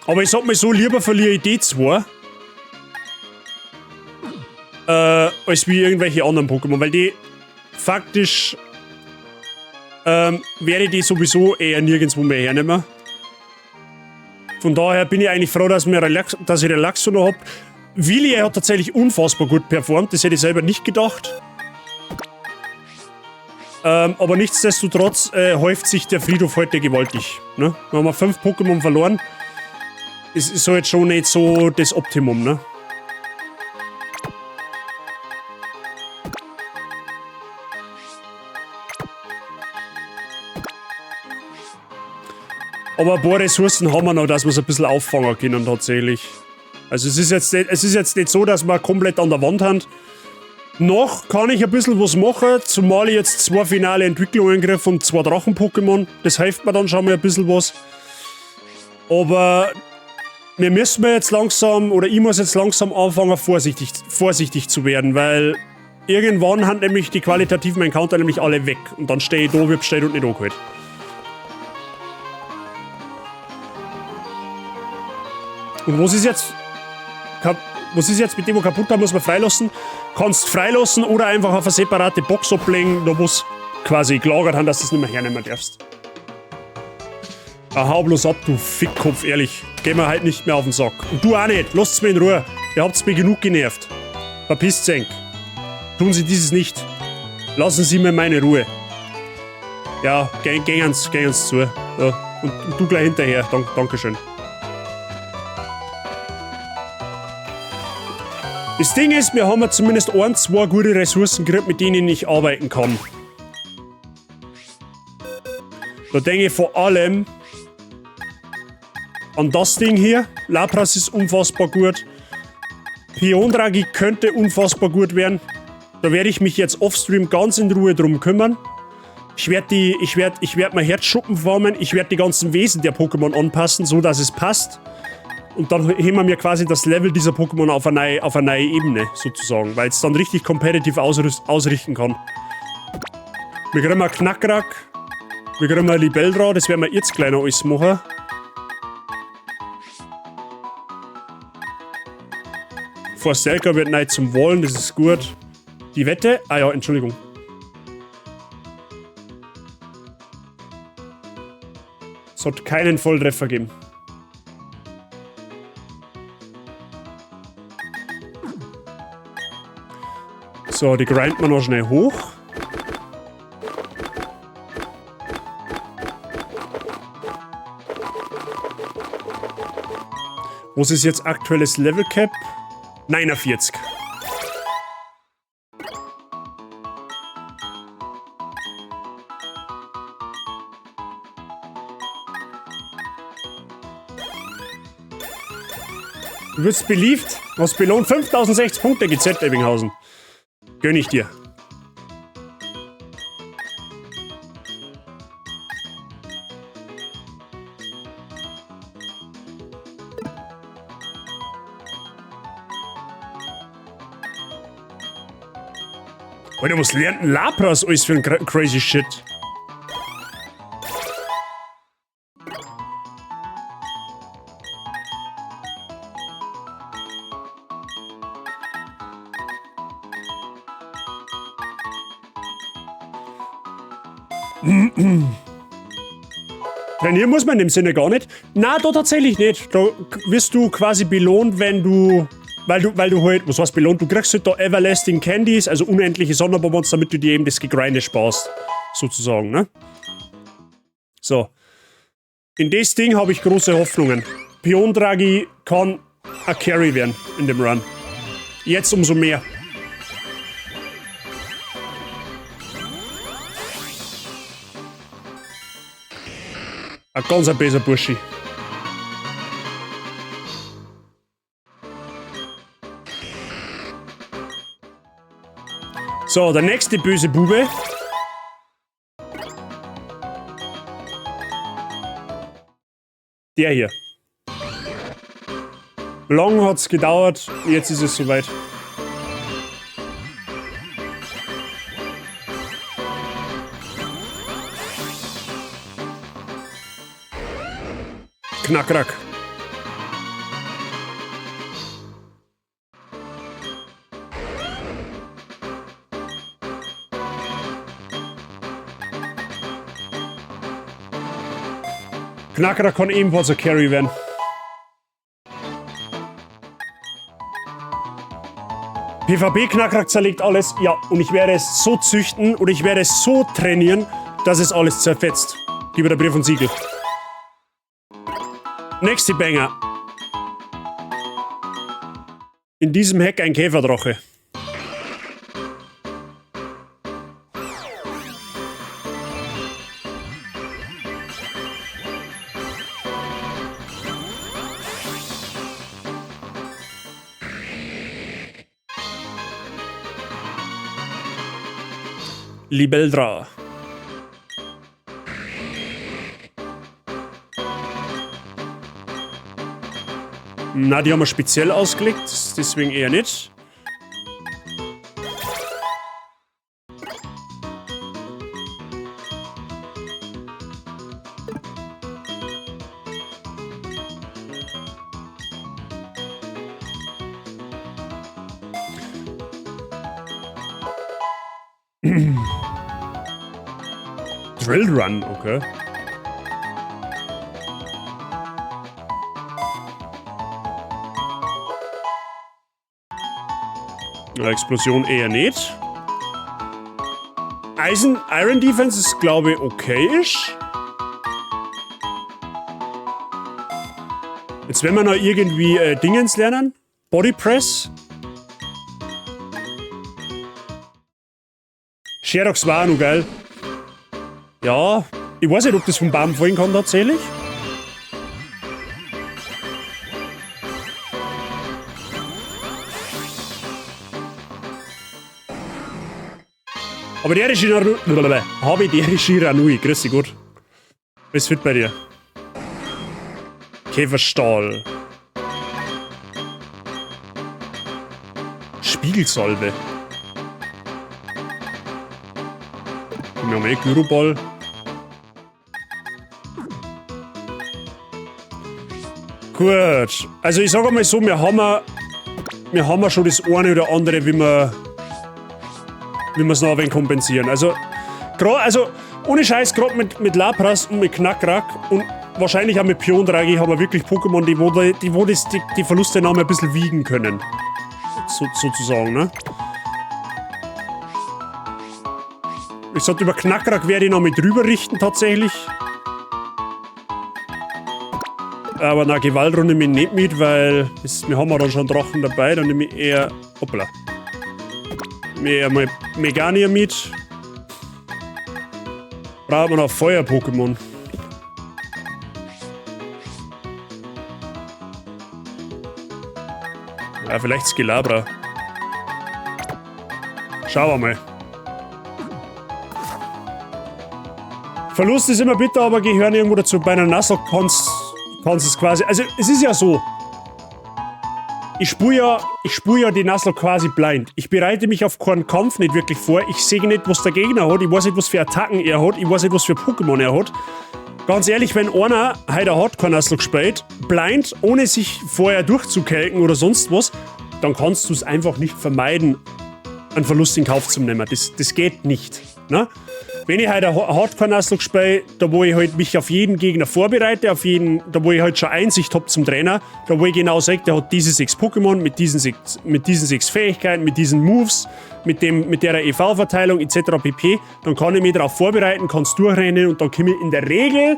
Aber ich sag mal so, lieber verliere ich die zwei, als wie irgendwelche anderen Pokémon, weil die faktisch werde ich die sowieso eher nirgendwo mehr hernehmen. Von daher bin ich eigentlich froh, dass ich Relaxo noch hab. Willi hat tatsächlich unfassbar gut performt, das hätte ich selber nicht gedacht. Aber nichtsdestotrotz häuft sich der Friedhof heute gewaltig. Ne? Wir haben 5 Pokémon verloren. Es ist halt schon nicht so das Optimum, ne? Aber ein paar Ressourcen haben wir noch, dass wir es ein bisschen auffangen können tatsächlich. Also es ist jetzt nicht so, dass wir komplett an der Wand haben. Noch kann ich ein bisschen was machen, zumal ich jetzt 2 finale Entwicklungen kriege von 2 Drachen-Pokémon. Das hilft mir dann schon mal ein bisschen was. Aber wir müssen jetzt langsam, oder ich muss jetzt langsam anfangen, vorsichtig zu werden, weil irgendwann haben nämlich die qualitativen Encounter nämlich alle weg. Und dann stehe ich da, wie bestellt und nicht angeholt. Und was ist jetzt mit dem, was kaputt haben, muss man freilassen? Kannst freilassen oder einfach auf eine separate Box ablegen, da muss quasi gelagert haben, dass du es nicht mehr hernehmen darfst. Hau bloß ab, du Fickkopf, ehrlich. Geh mir halt nicht mehr auf den Sack. Und du auch nicht, lasst's mir in Ruhe. Ihr habt's mir genug genervt. Verpisst euch. Tun Sie dieses nicht. Lassen Sie mir meine Ruhe. Ja, gehen uns zu. Ja. Und du gleich hinterher. Dankeschön. Das Ding ist, wir haben ja zumindest 1, 2 gute Ressourcen gekriegt, mit denen ich arbeiten kann. Da denke ich vor allem an das Ding hier. Lapras ist unfassbar gut. Piondragi könnte unfassbar gut werden. Da werde ich mich jetzt offstream ganz in Ruhe drum kümmern. Ich werd mein Herzschuppen formen. Ich werde die ganzen Wesen der Pokémon anpassen, so dass es passt. Und dann heben wir mir quasi das Level dieser Pokémon auf eine neue Ebene, sozusagen. Weil es dann richtig competitive ausrichten kann. Wir kriegen einen Knackrack. Wir kriegen einen Libeldra. Das werden wir jetzt gleich noch alles machen. Forstelka wird neu zum Wollen, das ist gut. Die Wette? Ah ja, Entschuldigung. Es hat keinen Volltreffer gegeben. So, die grinden wir noch schnell hoch. Was ist jetzt aktuelles Level Cap? 49. Du wirst beliebt, hast belohnt 5060 Punkte GZ, Ebbinghausen. Gönn ich dir. Alter, was lernt ein Lapras alles für ein crazy Shit? Trainieren muss man in dem Sinne gar nicht. Na, da tatsächlich nicht. Da wirst du quasi belohnt, wenn du... Weil du halt... Was heißt belohnt? Du kriegst halt da Everlasting Candies, also unendliche Sonderbonbons, damit du dir eben das Gegrindet sparst. Sozusagen, ne? So. In das Ding habe ich große Hoffnungen. Piondragi kann ein Carry werden in dem Run. Jetzt umso mehr. Ein ganz böser Burschi. So, der nächste böse Bube. Der hier. Lang hat's gedauert, jetzt ist es soweit. Knackrack. Knackerer kann ebenfalls ein Carry werden. PvP-Knackerer zerlegt alles. Ja, und ich werde es so züchten und ich werde es so trainieren, dass es alles zerfetzt. Lieber der Brief und Siegel. Nächste Banger. In diesem Heck ein Käferdrache. Libeldra. Na, die haben wir speziell ausgelegt, deswegen eher nicht. Drill Run, okay. Explosion eher nicht. Iron Defense ist, glaube ich, okayisch. Jetzt werden wir noch irgendwie Dingens lernen. Body Press. Sherox war noch geil. Ja, ich weiß nicht, ob das vom Baum fallen kann tatsächlich. Aber der ist habe ich der Shiranui. Grüß dich gut. Was wird bei dir? Käferstahl. Spiegelsalbe. Wir haben Gyroball. Gut. Also ich sage mal so, wir haben schon das eine oder andere, wie wir es noch ein wenig kompensieren. Also ohne Scheiß, gerade mit Lapras und mit Knackrack und wahrscheinlich auch mit Piondragi haben wir wirklich Pokémon, die Verluste noch mal ein bisschen wiegen können. Sozusagen, ne? Ich sollte über Knackrack werde ich noch mit drüber richten, tatsächlich. Aber na, Gewaltrunde nehme ich nicht mit, weil wir haben ja dann schon Drachen dabei, dann nehme ich eher. Hoppla. Mehr Meganier mit. Brauchen wir noch Feuer-Pokémon. Ja, vielleicht Skelabra. Schauen wir mal. Verlust ist immer bitter, aber gehören irgendwo dazu. Bei einer Nuzlocke kannst es quasi. Also, es ist ja so. Ich spüre ja die Nuzlocke quasi blind. Ich bereite mich auf keinen Kampf nicht wirklich vor. Ich sehe nicht, was der Gegner hat. Ich weiß nicht, was für Attacken er hat. Ich weiß nicht, was für Pokémon er hat. Ganz ehrlich, wenn einer heute Hardcore Nuzlocke spielt, blind, ohne sich vorher durchzukelken oder sonst was, dann kannst du es einfach nicht vermeiden, einen Verlust in Kauf zu nehmen. Das geht nicht. Ne? Wenn ich heute Hardcore Nuzlocke spiele, da wo ich halt mich auf jeden Gegner vorbereite, da wo ich halt schon Einsicht habe zum Trainer, da wo ich genau sage, der hat diese 6 Pokémon mit diesen 6 Fähigkeiten, mit diesen Moves, mit der EV-Verteilung etc. pp, dann kann ich mich darauf vorbereiten, kann es durchrennen und dann komme ich in der Regel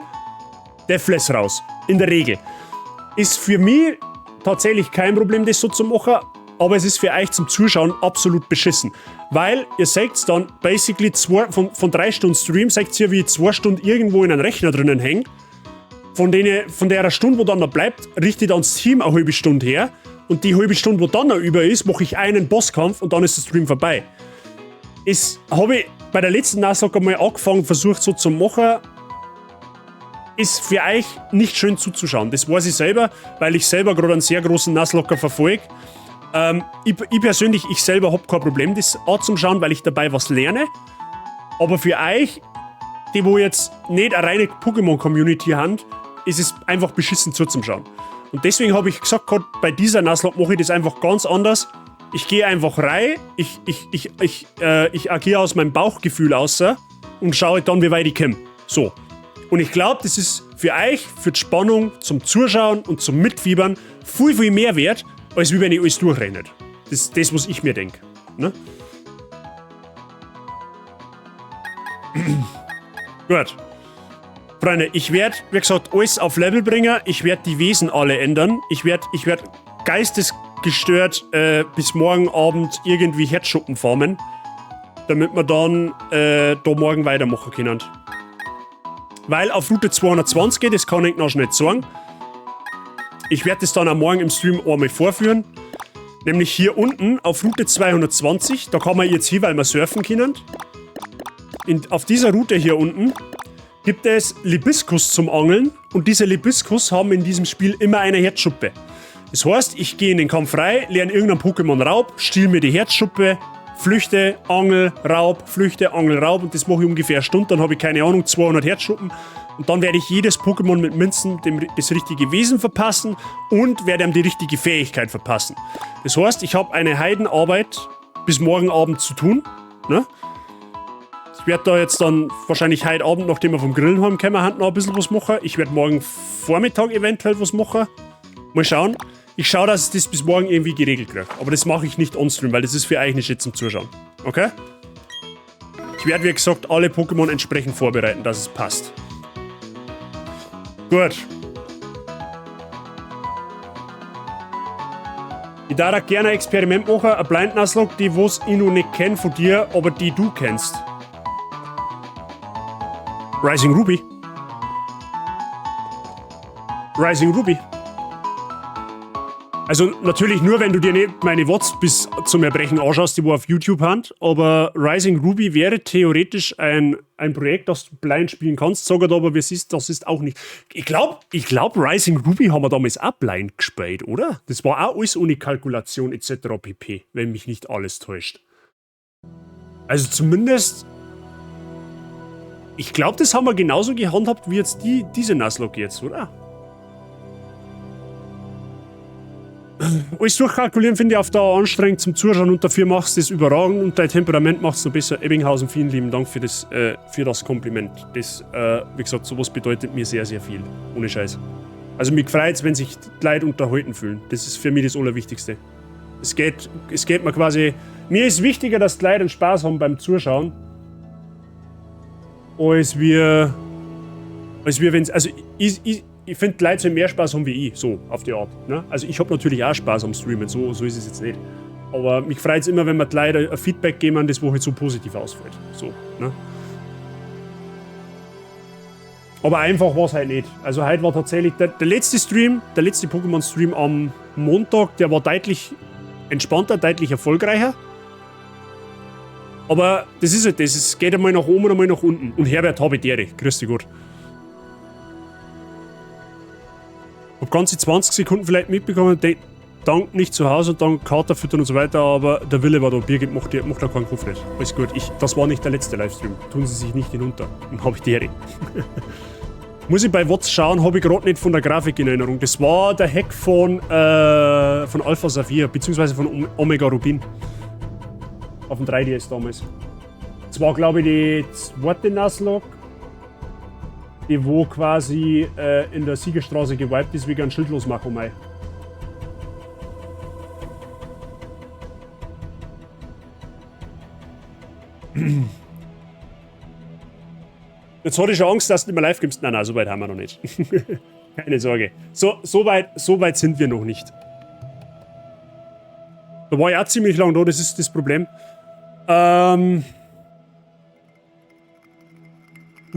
Deathless raus. In der Regel. Ist für mich tatsächlich kein Problem, das so zu machen, aber es ist für euch zum Zuschauen absolut beschissen. Weil ihr seht dann basically von 3 Stunden Stream, seht ihr, wie ich 2 Stunden irgendwo in einem Rechner drinnen hänge. Von der Stunde, wo dann noch bleibt, richte ich dann das Team eine halbe Stunde her. Und die halbe Stunde, wo dann noch über ist, mache ich einen Bosskampf und dann ist der Stream vorbei. Das habe ich bei der letzten Nuzlocke mal angefangen, versucht so zu machen. Ist für euch nicht schön zuzuschauen. Das weiß ich selber, weil ich selber gerade einen sehr großen Nuzlocker verfolge. Ich persönlich, ich selber habe kein Problem, das anzuschauen, weil ich dabei was lerne. Aber für euch, die wo jetzt nicht eine reine Pokémon-Community haben, ist es einfach beschissen zuzuschauen. Und deswegen habe ich gesagt, gerade bei dieser Nuzlocke mache ich das einfach ganz anders. Ich gehe einfach rein, ich agiere aus meinem Bauchgefühl aus und schaue dann, wie weit ich komme. So. Und ich glaube, das ist für euch, für die Spannung, zum Zuschauen und zum Mitfiebern viel, viel mehr wert, als wenn ich alles durchrenne. Das ist das, was ich mir denke. Ne? Gut. Freunde, ich werde, wie gesagt, alles auf Level bringen. Ich werde die Wesen alle ändern. Ich werd geistesgestört bis morgen Abend irgendwie Herzschuppen farmen, damit wir dann da morgen weitermachen können. Weil auf Route 220 geht, das kann ich noch nicht sagen. Ich werde das dann am Morgen im Stream einmal vorführen. Nämlich hier unten auf Route 220. Da kann man jetzt hier, weil wir surfen können. Auf dieser Route hier unten gibt es Libiskus zum Angeln. Und diese Libiskus haben in diesem Spiel immer eine Herzschuppe. Das heißt, ich gehe in den Kampf rein, lerne irgendeinen Pokémon Raub, stiehl mir die Herzschuppe, flüchte, Angel, Raub, flüchte, Angel, Raub. Und das mache ich ungefähr eine Stunde. Dann habe ich, keine Ahnung, 200 Herzschuppen. Und dann werde ich jedes Pokémon mit Münzen das richtige Wesen verpassen und werde ihm die richtige Fähigkeit verpassen. Das heißt, ich habe eine Heidenarbeit bis morgen Abend zu tun. Ne? Ich werde da jetzt dann wahrscheinlich heute Abend, nachdem wir vom Grillen heimkommen, noch ein bisschen was machen. Ich werde morgen Vormittag eventuell was machen. Mal schauen. Ich schaue, dass ich das bis morgen irgendwie geregelt kriege. Aber das mache ich nicht on-stream, weil das ist für euch nicht jetzt zum Zuschauen. Okay? Ich werde, wie gesagt, alle Pokémon entsprechend vorbereiten, dass es passt. Gut. Ich darf auch gerne ein Experiment machen, ein Blind Nuzlocke, die was ich noch nicht kenne von dir, aber die du kennst. Rising Ruby. Rising Ruby. Also natürlich nur, wenn du dir nicht meine Wots bis zum Erbrechen anschaust, die wo auf YouTube haben, aber Rising Ruby wäre theoretisch ein Projekt, das du blind spielen kannst, sag ich aber, wie es ist, das ist auch nicht. Ich glaub, Rising Ruby haben wir damals auch blind gespielt, oder? Das war auch alles ohne Kalkulation etc. pp, wenn mich nicht alles täuscht. Also zumindest, ich glaube, das haben wir genauso gehandhabt wie jetzt diese Nuzlocke jetzt, oder? Alles durchkalkulieren finde ich auf Dauer anstrengend zum Zuschauen und dafür machst du es überragend und dein Temperament macht es noch besser. Ebbinghausen, vielen lieben Dank für das Kompliment. Das, wie gesagt, sowas bedeutet mir sehr, sehr viel. Ohne Scheiß. Also mich freut es, wenn sich die Leute unterhalten fühlen. Das ist für mich das Allerwichtigste. Es geht mir quasi... Mir ist wichtiger, dass die Leute einen Spaß haben beim Zuschauen, als wir wenn es... Also ich finde, die Leute sollen mehr Spaß haben wie ich, so auf die Art. Ne? Also ich habe natürlich auch Spaß am Streamen, so ist es jetzt nicht. Aber mich freut es immer, wenn mir die Leute ein Feedback geben, das wo halt so positiv ausfällt. So, ne? Aber einfach war es halt nicht. Also heute war tatsächlich der letzte Pokémon-Stream am Montag, der war deutlich entspannter, deutlich erfolgreicher. Aber das ist halt das, es geht einmal nach oben und einmal nach unten. Und Herbert Habitäre, grüß dich Gott. Ich hab ganze 20 Sekunden vielleicht mitbekommen, dank nicht zu Hause und dann Kater füttern und so weiter, aber der Wille war da. Birgit macht da keinen Kopf nicht. Alles gut, das war nicht der letzte Livestream. Tun Sie sich nicht hinunter. Dann hab ich die Ehre. Muss ich bei Wots schauen, habe ich gerade nicht von der Grafik in Erinnerung. Das war der Hack von Alpha Saphir, beziehungsweise von Omega Rubin. Auf dem 3DS damals. Das war, glaube ich, die zweite Nuzlocke, die wo quasi in der Siegerstraße gewiped ist, wegen einem Schildlosmachomai. Jetzt hatte ich schon Angst, dass du nicht mehr live kommst. Nein, so weit haben wir noch nicht. Keine Sorge. So weit sind wir noch nicht. Da war ich auch ziemlich lang da, das ist das Problem. Du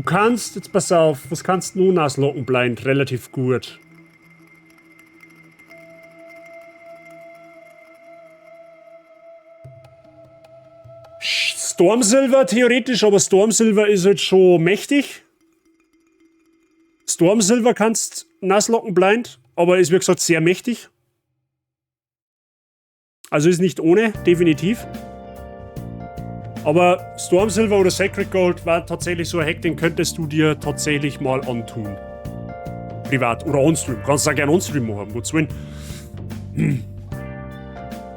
kannst, jetzt pass auf, was kannst du nun Nuzlocken blind? Relativ gut. Stormsilver theoretisch, aber Stormsilver ist halt schon mächtig. Stormsilver kannst Nuzlocken blind, aber ist wie gesagt sehr mächtig. Also ist nicht ohne, definitiv. Aber Stormsilver oder Sacred Gold war tatsächlich so ein Hack, den könntest du dir tatsächlich mal antun. Privat oder on-stream. Kannst du auch gerne on-stream machen, wozu denn?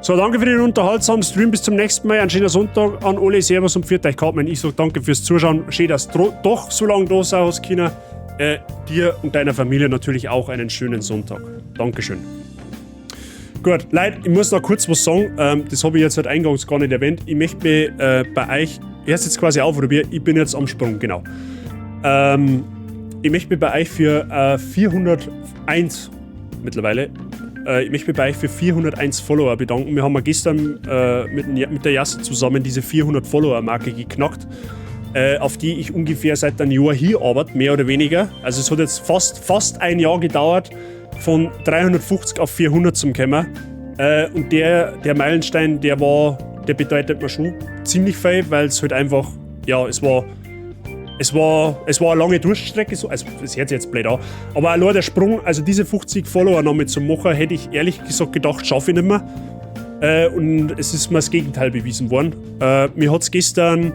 So, danke für den unterhaltsamen Stream. Bis zum nächsten Mal. Einen schönen Sonntag an alle. Servus und pfiat euch, Cartman. Ich sag danke fürs Zuschauen. Schön, dass du doch so lange da sein hast, China. dir und deiner Familie natürlich auch einen schönen Sonntag. Dankeschön. Gut, Leute, ich muss noch kurz was sagen. Das habe ich jetzt halt eingangs gar nicht erwähnt. Ich möchte mich bei euch, erst jetzt quasi auf, ich bin jetzt am Sprung, genau. Ich möchte mich bei euch für 401 mittlerweile, ich möchte mich bei euch für 401 Follower bedanken. Wir haben gestern mit der Jasse zusammen diese 400 Follower-Marke geknackt, auf die ich ungefähr seit einem Jahr hier arbeite, mehr oder weniger. Also es hat jetzt fast ein Jahr gedauert, von 350 auf 400 zum kommen. Und der Meilenstein, der bedeutet mir schon ziemlich viel, weil es halt einfach, ja, es war eine lange Durchstrecke, also das hört sich jetzt blöd an, aber allein der Sprung, also diese 50 Follower noch mit zu machen, hätte ich ehrlich gesagt gedacht, schaffe ich nicht mehr. Und es ist mir das Gegenteil bewiesen worden. Mir hat es gestern,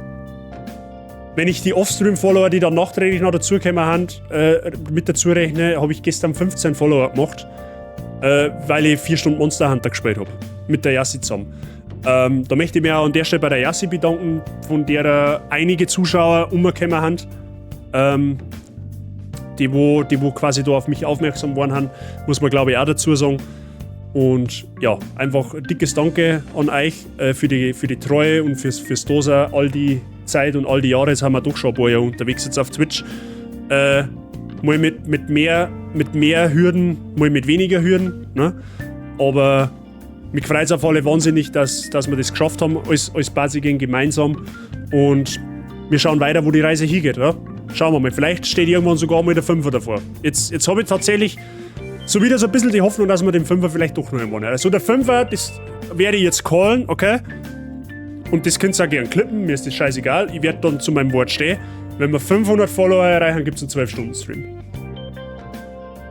wenn ich die Offstream-Follower, die dann nachträglich noch dazugekommen haben, mit dazu rechne, habe ich gestern 15 Follower gemacht, weil ich 4 Stunden Monster Hunter gespielt habe. Mit der Yassi zusammen. Da möchte ich mich auch an der Stelle bei der Yassi bedanken, von der einige Zuschauer umgekommen haben. Die wo quasi da auf mich aufmerksam geworden haben, muss man glaube ich auch dazu sagen. Und ja, einfach ein dickes Danke an euch für die Treue und fürs Dosen, all die Zeit und all die Jahre. Jetzt haben wir doch schon ein paar Jahre unterwegs jetzt auf Twitch. Mal mit mehr Hürden, mal mit weniger Hürden. Ne? Aber mich freut es auf alle wahnsinnig, dass wir das geschafft haben, als Basigen gemeinsam. Und wir schauen weiter, wo die Reise hingeht. Ja? Schauen wir mal, vielleicht steht irgendwann sogar mal der Fünfer davor. Jetzt habe ich tatsächlich so wieder so ein bisschen die Hoffnung, dass wir den Fünfer vielleicht doch noch einmal. Also der Fünfer, das werde ich jetzt callen, okay? Und das könnt ihr auch gerne klippen, mir ist das scheißegal. Ich werde dann zu meinem Wort stehen. Wenn wir 500 Follower erreichen, gibt es einen 12-Stunden-Stream.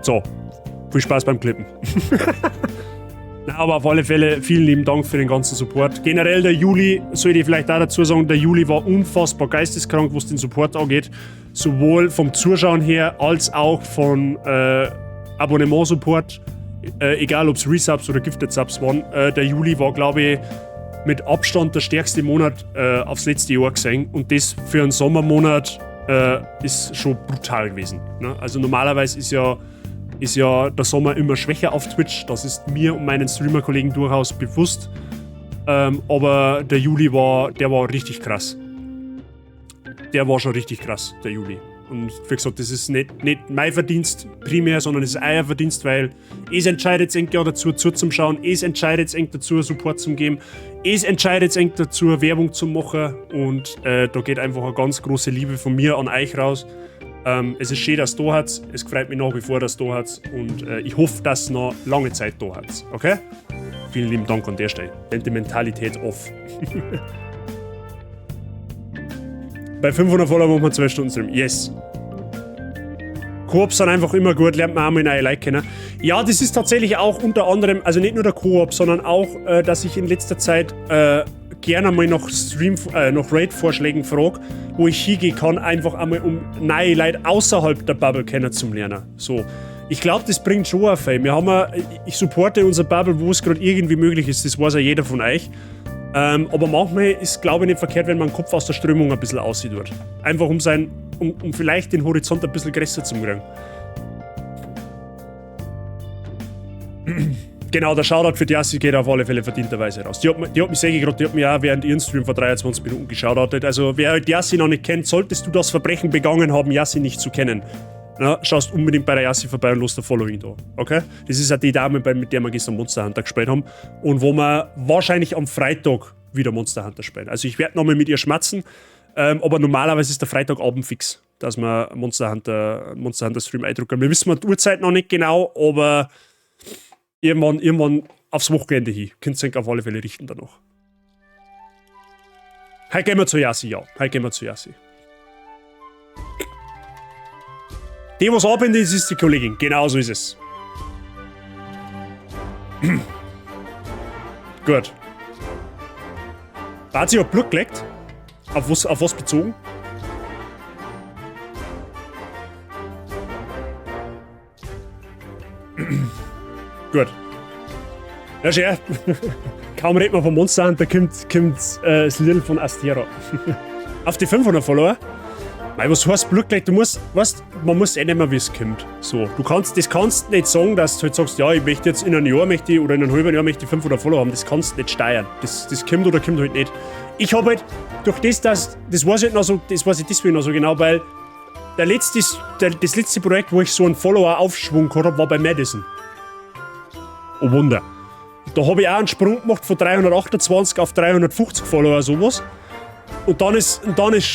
So, viel Spaß beim Klippen. Na, aber auf alle Fälle vielen lieben Dank für den ganzen Support. Generell der Juli, sollte ich vielleicht auch dazu sagen, der Juli war unfassbar geisteskrank, was den Support angeht. Sowohl vom Zuschauen her, als auch von Abonnement-Support. Egal ob es Resubs oder Gifted Subs waren. Der Juli war, glaube ich, mit Abstand der stärkste Monat aufs letzte Jahr gesehen. Und das für einen Sommermonat ist schon brutal gewesen. Ne? Also normalerweise ist ja der Sommer immer schwächer auf Twitch. Das ist mir und meinen Streamer-Kollegen durchaus bewusst. Aber der Juli war richtig krass. Der war schon richtig krass, der Juli. Und wie gesagt, das ist nicht mein Verdienst primär, sondern es ist euer Verdienst, weil es entscheidet eng dazu zuzuschauen, es entscheidet eng dazu Support zu geben, es entscheidet eng dazu Werbung zu machen und da geht einfach eine ganz große Liebe von mir an euch raus. Es ist schön, dass du da hat's. Es freut mich nach wie vor, dass du da hat's und ich hoffe, dass es noch lange Zeit da hat's. Okay? Vielen lieben Dank an der Stelle. Sentimentalität off. Bei 500 Follower machen wir 12 Stunden Stream. Yes. Koops sind einfach immer gut, lernt man auch mal neue Leute kennen. Ja, das ist tatsächlich auch unter anderem, also nicht nur der Koop, sondern auch, dass ich in letzter Zeit gerne mal nach Raid-Vorschlägen frage, wo ich hingehen kann, einfach einmal um neue Leute außerhalb der Bubble kennenzulernen. So. Ich glaube, das bringt schon ein viel. Ich supporte unsere Bubble, wo es gerade irgendwie möglich ist, das weiß ja jeder von euch. Aber manchmal ist, glaube ich, nicht verkehrt, wenn man den Kopf aus der Strömung ein bisschen aussieht. Einfach um vielleicht den Horizont ein bisschen größer zu kriegen. Genau, der Shoutout für die Yassi geht auf alle Fälle verdienterweise raus. Die hat mich auch während ihren Stream vor 23 Minuten geshoutoutet. Also wer halt Yassi noch nicht kennt, solltest du das Verbrechen begangen haben, Yassi nicht zu kennen. Na, schaust unbedingt bei der Yassi vorbei und lässt ein Following da. Okay? Das ist ja die Dame, mit der wir gestern Monster Hunter gespielt haben. Und wo wir wahrscheinlich am Freitag wieder Monster Hunter spielen. Also ich werde nochmal mit ihr schmatzen. Aber normalerweise ist der Freitagabend fix, dass wir Monster Hunter Stream eindrucken. Wir wissen die Uhrzeit noch nicht genau, aber irgendwann aufs Wochenende hin. Könnt ihr auf alle Fälle richten danach. Heute gehen wir zu Yassi, ja. Heute gehen wir zu Yassi. Die, was arbeitet, ist die Kollegin. Genau so ist es. Gut. Da hat sie auch Blut gelegt. Auf was bezogen? Gut. Ja, schön. Kaum redet man vom Monster Hunter, kommt das Lied von Astera. Auf die 500 Follower. Weil was heißt Blutgleich? Du musst, weißt, man muss eh nicht mehr, wie es kommt. So, das kannst nicht sagen, dass du halt sagst, ja, ich möchte jetzt in einem Jahr oder in einem halben Jahr möchte ich 500 Follower haben. Das kannst du nicht steuern. Das kommt oder kommt halt nicht. Ich habe halt, durch das weiß ich halt noch so, das weiß ich deswegen noch so genau, weil das letzte Projekt, wo ich so einen Follower-Aufschwung gehabt habe, war bei Madison. Oh Wunder. Da habe ich auch einen Sprung gemacht von 328 auf 350 Follower, sowas. Und dann ist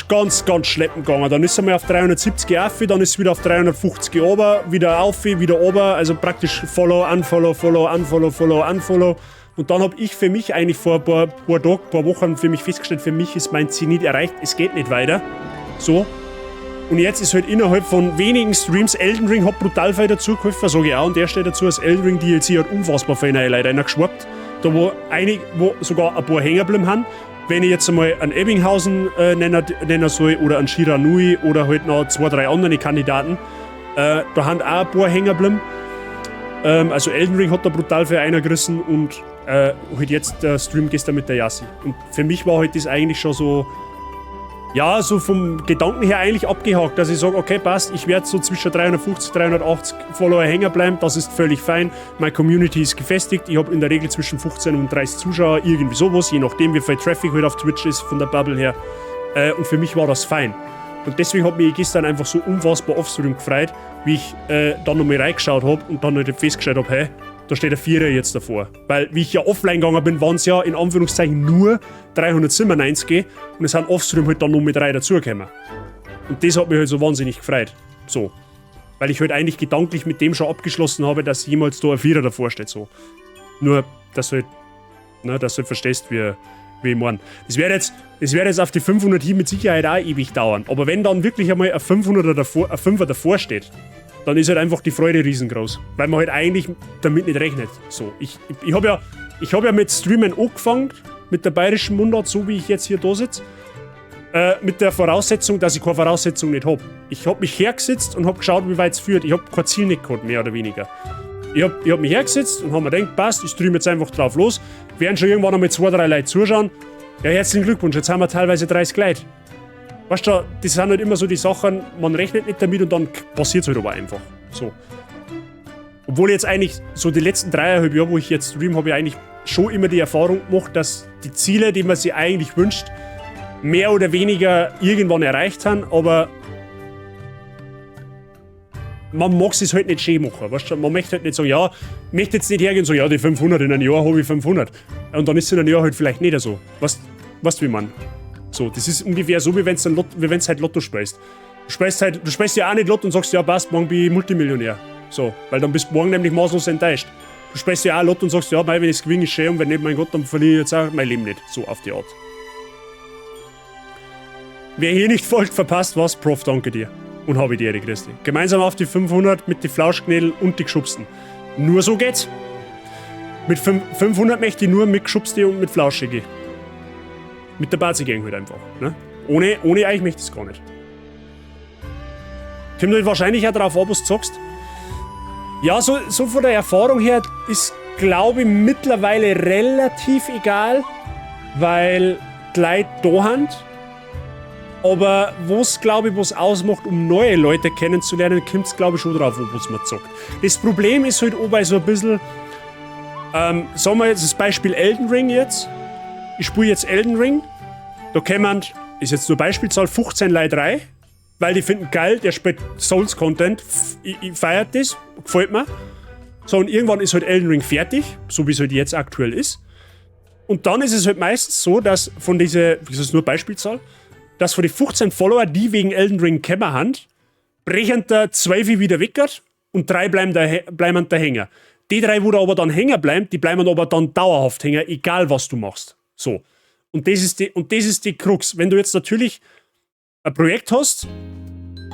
ganz, ganz schleppend gegangen. Dann ist er mal auf 370 auf, dann ist es wieder auf 350 runter, wieder auf, wieder runter. Also praktisch Follow, Unfollow, Follow, Unfollow, Follow, Unfollow. Und dann habe ich für mich eigentlich vor ein paar Wochen für mich festgestellt, für mich ist mein Zenit erreicht, es geht nicht weiter. So. Und jetzt ist halt innerhalb von wenigen Streams Elden Ring hat brutal viel dazugeholfen, sage ich auch. Und der steht dazu, das Elden Ring DLC hat unfassbar viele Leute reingeschwappt. Da wo sogar ein paar hängen geblieben haben. Wenn ich jetzt einmal einen Ebbinghausen nennen soll oder einen Shiranui oder halt noch 2, 3 andere Kandidaten, da haben auch ein paar hängen geblieben. Also Elden Ring hat da brutal viel reingerissen und halt jetzt der Stream gestern mit der Yassi. Und für mich war halt das eigentlich schon so, ja, so vom Gedanken her eigentlich abgehakt, dass ich sage, okay, passt, ich werde so zwischen 350, 380 Follower hängen bleiben, das ist völlig fein. Meine Community ist gefestigt, ich habe in der Regel zwischen 15 und 30 Zuschauer, irgendwie sowas, je nachdem wie viel Traffic halt auf Twitch ist von der Bubble her. Und für mich war das fein. Und deswegen hat mich gestern einfach so unfassbar offstream gefreut, wie ich dann nochmal reingeschaut habe und dann halt festgestellt habe, hey, da steht ein Vierer jetzt davor. Weil, wie ich ja offline gegangen bin, waren es ja in Anführungszeichen nur 397 und es haben offstream halt dann noch mit 3 dazugekommen. Und das hat mich halt so wahnsinnig gefreut. So. Weil ich halt eigentlich gedanklich mit dem schon abgeschlossen habe, dass jemals da ein Vierer davor steht. So. Nur, dass du halt verstehst, wie ich meine. Das wird jetzt auf die 500 hier mit Sicherheit auch ewig dauern. Aber wenn dann wirklich einmal ein 5er davor steht, dann ist halt einfach die Freude riesengroß. Weil man halt eigentlich damit nicht rechnet. So, ich habe ja mit Streamen angefangen, mit der bayerischen Mundart, so wie ich jetzt hier da sitze. Mit der Voraussetzung, dass ich keine Voraussetzung nicht habe. Ich habe mich hergesetzt und habe geschaut, wie weit es führt. Ich habe kein Ziel nicht gehabt, mehr oder weniger. Ich hab mich hergesetzt und habe mir gedacht, passt, ich streame jetzt einfach drauf los. Werden schon irgendwann noch mit 2, 3 Leuten zuschauen. Ja, herzlichen Glückwunsch, jetzt haben wir teilweise 30 Leute. Weißt du, das sind halt immer so die Sachen, man rechnet nicht damit und dann passiert es halt aber einfach. So. Obwohl jetzt eigentlich so die letzten 3,5 Jahre, wo ich jetzt streame, habe ich eigentlich schon immer die Erfahrung gemacht, dass die Ziele, die man sich eigentlich wünscht, mehr oder weniger irgendwann erreicht haben, aber man mag es halt nicht schön machen. Weißt du? Man möchte halt nicht sagen, ja, möchte jetzt nicht hergehen und sagen, ja, die 500 in einem Jahr habe ich 500. Und dann ist es in einem Jahr halt vielleicht nicht so. Weißt du, wie man? So, das ist ungefähr so, wie wenn du halt Lotto spielst. Du spielst ja auch nicht Lotto und sagst, ja, passt, morgen bin ich Multimillionär. So, weil dann bist du morgen nämlich maßlos enttäuscht. Du spielst ja auch Lotto und sagst, ja, wenn ich es gewinne, ist schön und wenn nicht, mein Gott, dann verliere ich jetzt auch mein Leben nicht. So auf die Art. Wer hier nicht folgt, verpasst was. Prof, danke dir. Und habe die Ehre, Christi. Gemeinsam auf die 500 mit die Flauschknädel und die Geschubsten. Nur so geht's. Mit 500 möchte ich nur mit Geschubste und mit Flauschige. Mit der Bazi-Gang halt einfach. Ne? Ohne euch möchte ich es gar nicht. Kommt halt wahrscheinlich auch drauf an, was du sagst. Ja, so von der Erfahrung her ist, glaube ich, mittlerweile relativ egal, weil die Leute da haben. Aber was, glaube ich, was ausmacht, um neue Leute kennenzulernen, kommt es, glaube ich, schon drauf, was man sagt. Das Problem ist halt auch bei so ein bisschen, sagen wir jetzt das Beispiel Elden Ring jetzt. Ich spiele jetzt Elden Ring. Da kommen, ist jetzt nur Beispielzahl, 15 Leute rein, weil die finden geil, der spielt Souls-Content. Ich feiere das, gefällt mir. So, und irgendwann ist halt Elden Ring fertig, so wie es halt jetzt aktuell ist. Und dann ist es halt meistens so, dass von diese, das ist nur Beispielzahl, dass von den 15 Follower, die wegen Elden Ring gekommen haben, brechen der 12 wieder weg und 3 bleiben da hängen. Die 3, wo da aber dann hängen bleiben, die bleiben aber dann dauerhaft hängen, egal was du machst. So. Und das ist die Krux. Wenn du jetzt natürlich ein Projekt hast,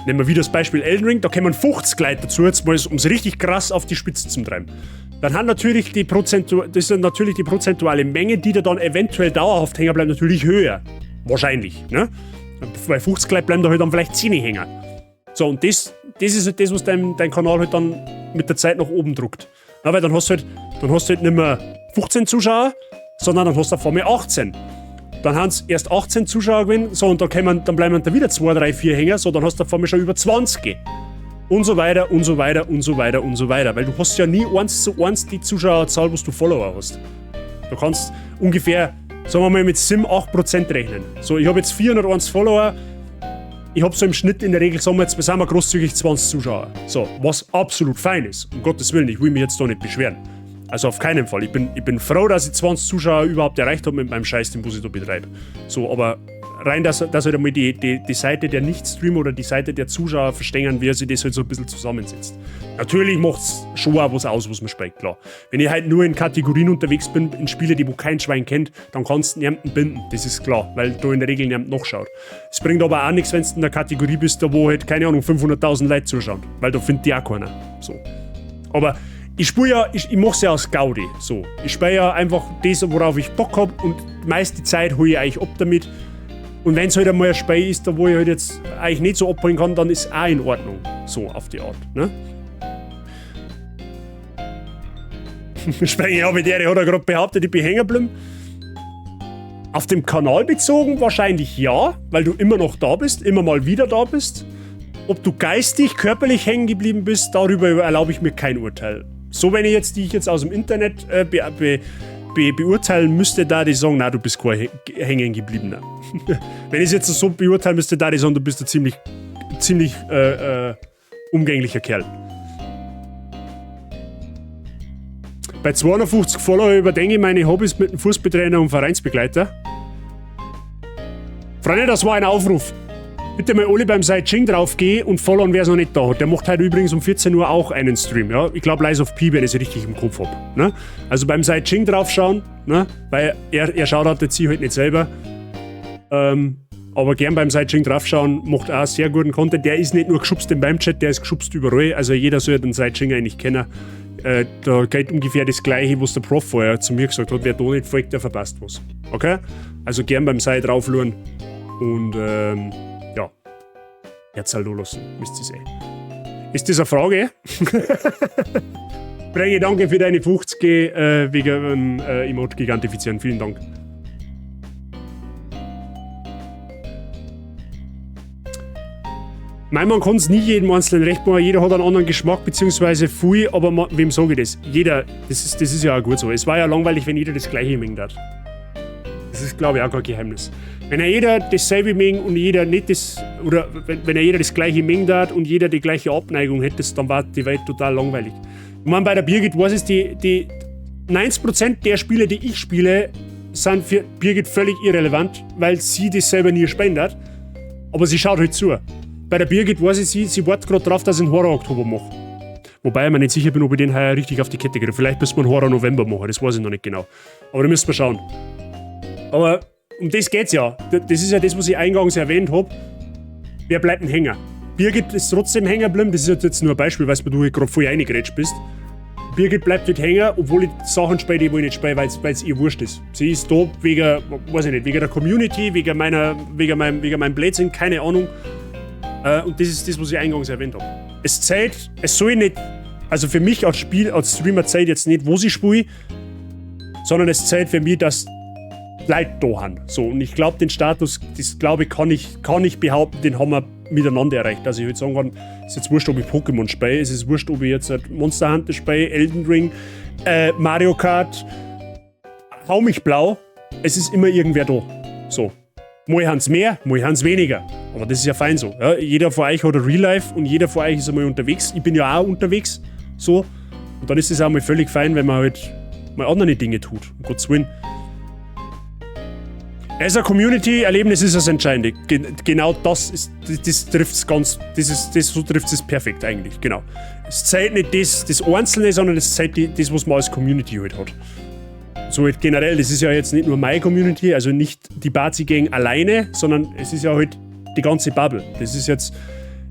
nehmen wir wieder das Beispiel Elden Ring, da kommen 50 Leute dazu, jetzt mal, um es richtig krass auf die Spitze zu treiben. Dann hat natürlich die prozentuale Menge, die da dann eventuell dauerhaft hängen bleibt, natürlich höher. Wahrscheinlich, ne? Bei 50 Leute bleiben da halt dann vielleicht 10 hängen. So, und das ist halt das, was dein Kanal halt dann mit der Zeit nach oben druckt. Ja, weil dann hast du halt nicht mehr 15 Zuschauer, sondern dann hast du auf einmal 18. Dann haben es erst 18 Zuschauer gewinnen, so, und dann bleiben da wieder 2, 3, 4 hängen, so, dann hast du auf einmal schon über 20. Und so weiter, und so weiter, und so weiter, und so weiter. Weil du hast ja nie 1:1 die Zuschauerzahl, was du Follower hast. Du kannst ungefähr, sagen wir mal, mit 7, 8% rechnen. So, ich habe jetzt 401 Follower, ich habe so im Schnitt in der Regel, sagen wir jetzt, wir sind mal großzügig 20 Zuschauer. So, was absolut fein ist, um Gottes Willen, ich will mich jetzt da nicht beschweren. Also auf keinen Fall. Ich bin froh, dass ich 20 Zuschauer überhaupt erreicht habe mit meinem Scheiß, den was ich da betreibe. So, aber rein, dass halt einmal die Seite der Nicht-Streamer oder die Seite der Zuschauer verstehen, wie sich das halt so ein bisschen zusammensetzt. Natürlich macht es schon auch was aus, was man spielt, klar. Wenn ich halt nur in Kategorien unterwegs bin, in Spiele, die wo kein Schwein kennt, dann kannst du niemanden binden, das ist klar, weil da in der Regel niemand nachschaut. Es bringt aber auch nichts, wenn du in der Kategorie bist, da wo halt, keine Ahnung, 500.000 Leute zuschauen, weil da findet die auch keiner. So. Aber ich spiele ja, ich mach's ja aus Gaudi, so. Ich spiele ja einfach das, worauf ich Bock hab, und meiste Zeit hole ich eigentlich ab damit. Und wenn es halt einmal ein Spiel ist, da wo ich halt jetzt eigentlich nicht so abholen kann, dann ist es auch in Ordnung. So auf die Art. Ne? Sprenge Habitäre hat er gerade behauptet, ich bin hängen geblieben. Auf dem Kanal bezogen wahrscheinlich ja, weil du immer noch da bist, immer mal wieder da bist. Ob du geistig, körperlich hängen geblieben bist, darüber erlaube ich mir kein Urteil. So, wenn ich jetzt aus dem Internet beurteilen müsste, da die sagen, na, du bist kein hängen gebliebener. Wenn ich es jetzt so beurteilen müsste, da die sagen, du bist ein ziemlich umgänglicher Kerl. Bei 250 Follower überdenke ich meine Hobbys mit einem Fußballtrainer und Vereinsbegleiter. Freunde, das war ein Aufruf. Bitte mal alle beim Sideching draufgehen und followen, wer es noch nicht da hat. Der macht heute übrigens um 14 Uhr auch einen Stream. Ja? Ich glaube, Lies of P, wenn ich es richtig im Kopf habe. Ne? Also beim Sideching draufschauen, ne? Weil er schaut halt jetzt halt nicht selber. Aber gern beim Sideching draufschauen, macht auch sehr guten Content. Der ist nicht nur geschubst im Beim-Chat, der ist geschubst überall. Also jeder soll den Sideching eigentlich kennen. Da geht ungefähr das Gleiche, was der Prof vorher zu mir gesagt hat. Wer da nicht folgt, der verpasst was. Okay? Also gern beim Side draufschauen und ja, Herz halt lassen, wisst ihr eh. Ist das eine Frage? Brenge, danke für deine 50 wegen Emote gigantifizieren. Vielen Dank. Man kann es nie jedem Einzelnen recht machen, jeder hat einen anderen Geschmack, beziehungsweise viel, aber wem sage ich das? Jeder, das ist ja auch gut so. Es war ja langweilig, wenn jeder das Gleiche mengen hat. Das ist, glaube ich, auch kein Geheimnis. Wenn jeder dasselbe mengen und jeder nicht das, oder wenn jeder das Gleiche mengen hat und jeder die gleiche Abneigung hätte, dann war die Welt total langweilig. Ich meine, bei der Birgit weiß es, die 90% der Spiele, die ich spiele, sind für Birgit völlig irrelevant, weil sie das selber nie spielen hat. Aber sie schaut halt zu. Bei der Birgit weiß ich, sie wartet gerade drauf, dass ich einen Horror-Oktober mache. Wobei ich mir nicht sicher bin, ob ich den heuer richtig auf die Kette kriege. Vielleicht müssen wir einen Horror-November machen, das weiß ich noch nicht genau. Aber da müssen wir schauen. Aber um das geht's ja. Das ist ja das, was ich eingangs erwähnt habe. Wer bleibt ein Hänger? Birgit ist trotzdem hängen geblieben. Das ist jetzt nur ein Beispiel, weil du gerade voll reingerätscht bist. Birgit bleibt nicht hängen, obwohl ich Sachen spiele, die ich nicht spiele, weil es ihr wurscht ist. Sie ist da wegen, weiß ich nicht, wegen der Community, wegen meinem Blödsinn, keine Ahnung. Und das ist das, was ich eingangs erwähnt habe. Es soll nicht, also für mich als Streamer zählt jetzt nicht, wo sie spiele, sondern es zählt für mich, dass Leute da haben. So, und ich glaube, den Status, das glaube ich, kann ich behaupten, den haben wir miteinander erreicht. Also ich würde sagen, es ist jetzt wurscht, ob ich Pokémon spiele, es ist wurscht, ob ich jetzt Monster Hunter spiele, Elden Ring, Mario Kart, hau mich blau, es ist immer irgendwer da. So. Mal haben es mehr, mal haben es weniger. Aber das ist ja fein so. Ja? Jeder von euch hat ein Real Life und jeder von euch ist einmal unterwegs. Ich bin ja auch unterwegs. So. Und dann ist es auch mal völlig fein, wenn man halt mal andere Dinge tut. Um Gottes Willen. Als ein Community-Erlebnis ist das Entscheidende. Genau das trifft es ganz. So trifft es perfekt eigentlich. Genau. Es zählt nicht das Einzelne, sondern es zählt das, was man als Community halt hat. So halt generell, das ist ja jetzt nicht nur meine Community, also nicht die Bazi-Gang alleine, sondern es ist ja halt die ganze Bubble. Das ist jetzt,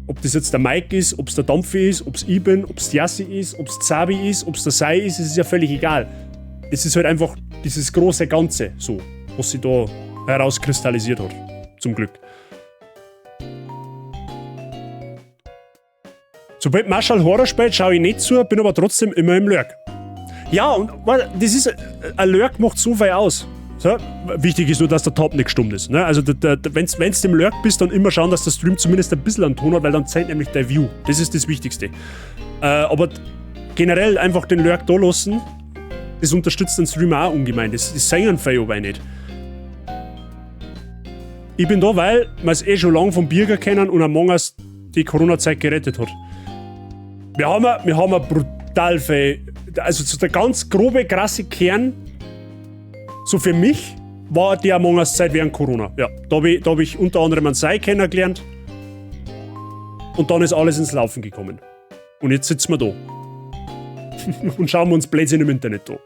ob das jetzt der Mike ist, ob es der Dampfi ist, ob es ich bin, ob es Yassi ist, ob es Zabi ist, ob es der Sai ist, es ist ja völlig egal. Es ist halt einfach dieses große Ganze, so, was sich da herauskristallisiert hat. Zum Glück. Sobald Marshall Horror spielt, schaue ich nicht zu, bin aber trotzdem immer im Lurk. Ja, und das ist, ein Lurk macht so viel aus. So, wichtig ist nur, dass der Tab nicht gestummt ist. Ne? Also wenn du im Lurk bist, dann immer schauen, dass der Stream zumindest ein bisschen einen Ton hat, weil dann zählt nämlich der View. Das ist das Wichtigste. Aber generell einfach den Lurk da lassen, das unterstützt den Streamer auch ungemein. Das sehen viele aber nicht. Ich bin da, weil wir es schon lange vom Bürger kennen und Among Us die Corona-Zeit gerettet hat. Wir haben eine brutal viel, also so der ganz grobe, krasse Kern, so für mich, war die Among Us-Zeit während Corona. Ja, da hab ich unter anderem einen Sei kennengelernt und dann ist alles ins Laufen gekommen. Und jetzt sitzen wir da. Und schauen wir uns Blödsinn im Internet an.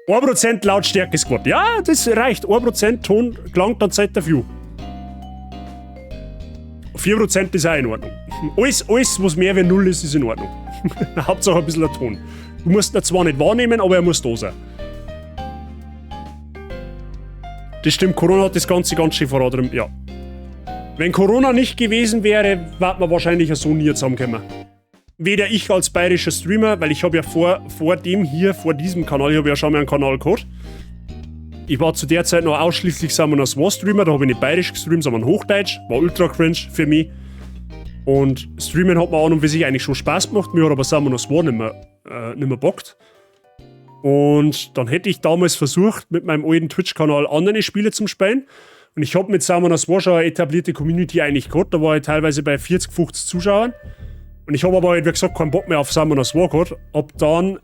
1% Lautstärke ist gut. Ja, das reicht. 1% Ton gelangt dann Zeit dafür. 4% ist auch in Ordnung. Alles, was mehr wie 0 ist, ist in Ordnung. Hauptsache ein bisschen ein Ton. Du musst ihn zwar nicht wahrnehmen, aber er muss da sein. Das stimmt, Corona hat das Ganze ganz schön verraten. Ja. Wenn Corona nicht gewesen wäre, wäre man wahrscheinlich so nie zusammengekommen. Weder ich als bayerischer Streamer, weil ich habe ja vor diesem Kanal, ich habe ja schon mal einen Kanal gehabt. Ich war zu der Zeit noch ausschließlich Summoners War Streamer, da habe ich nicht bayerisch gestreamt, sondern Hochdeutsch. War ultra cringe für mich. Und Streamen hat mir an und für sich eigentlich schon Spaß gemacht, mir hat aber Summoners War nicht mehr bockt. Und dann hätte ich damals versucht, mit meinem alten Twitch-Kanal andere Spiele zu spielen. Und ich habe mit Summoners War schon eine etablierte Community eigentlich gehabt, da war ich teilweise bei 40, 50 Zuschauern. Und ich habe aber halt, wie gesagt, keinen Bock mehr auf Summoners War gehabt. Hab dann,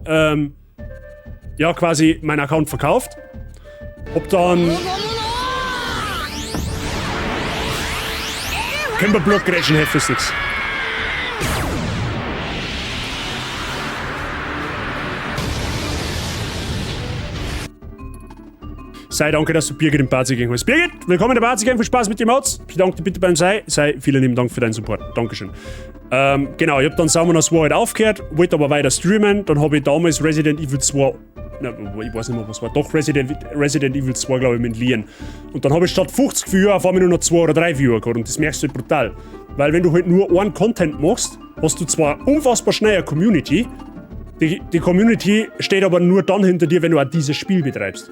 quasi meinen Account verkauft. Hab dann... Können wir Blockgrätschen, hilft das nix. Sei, danke, dass du Birgit im Bazi gegangen hast. Birgit, willkommen in der Bazi Gang, viel Spaß mit dem Mods. Ich danke dir bitte beim Sei. Vielen lieben Dank für deinen Support. Dankeschön. Genau, ich hab dann Summoners War halt aufgehört, wollte aber weiter streamen. Dann habe ich damals Resident Evil 2, ich weiß nicht mehr, was war, doch Resident Evil 2, glaube ich, mit Lien. Und dann habe ich statt 50 Viewer auf einmal nur noch 2 oder 3 Viewer gehabt. Und das merkst du halt brutal. Weil wenn du halt nur einen Content machst, hast du zwar unfassbar schnell eine Community, die Community steht aber nur dann hinter dir, wenn du auch dieses Spiel betreibst.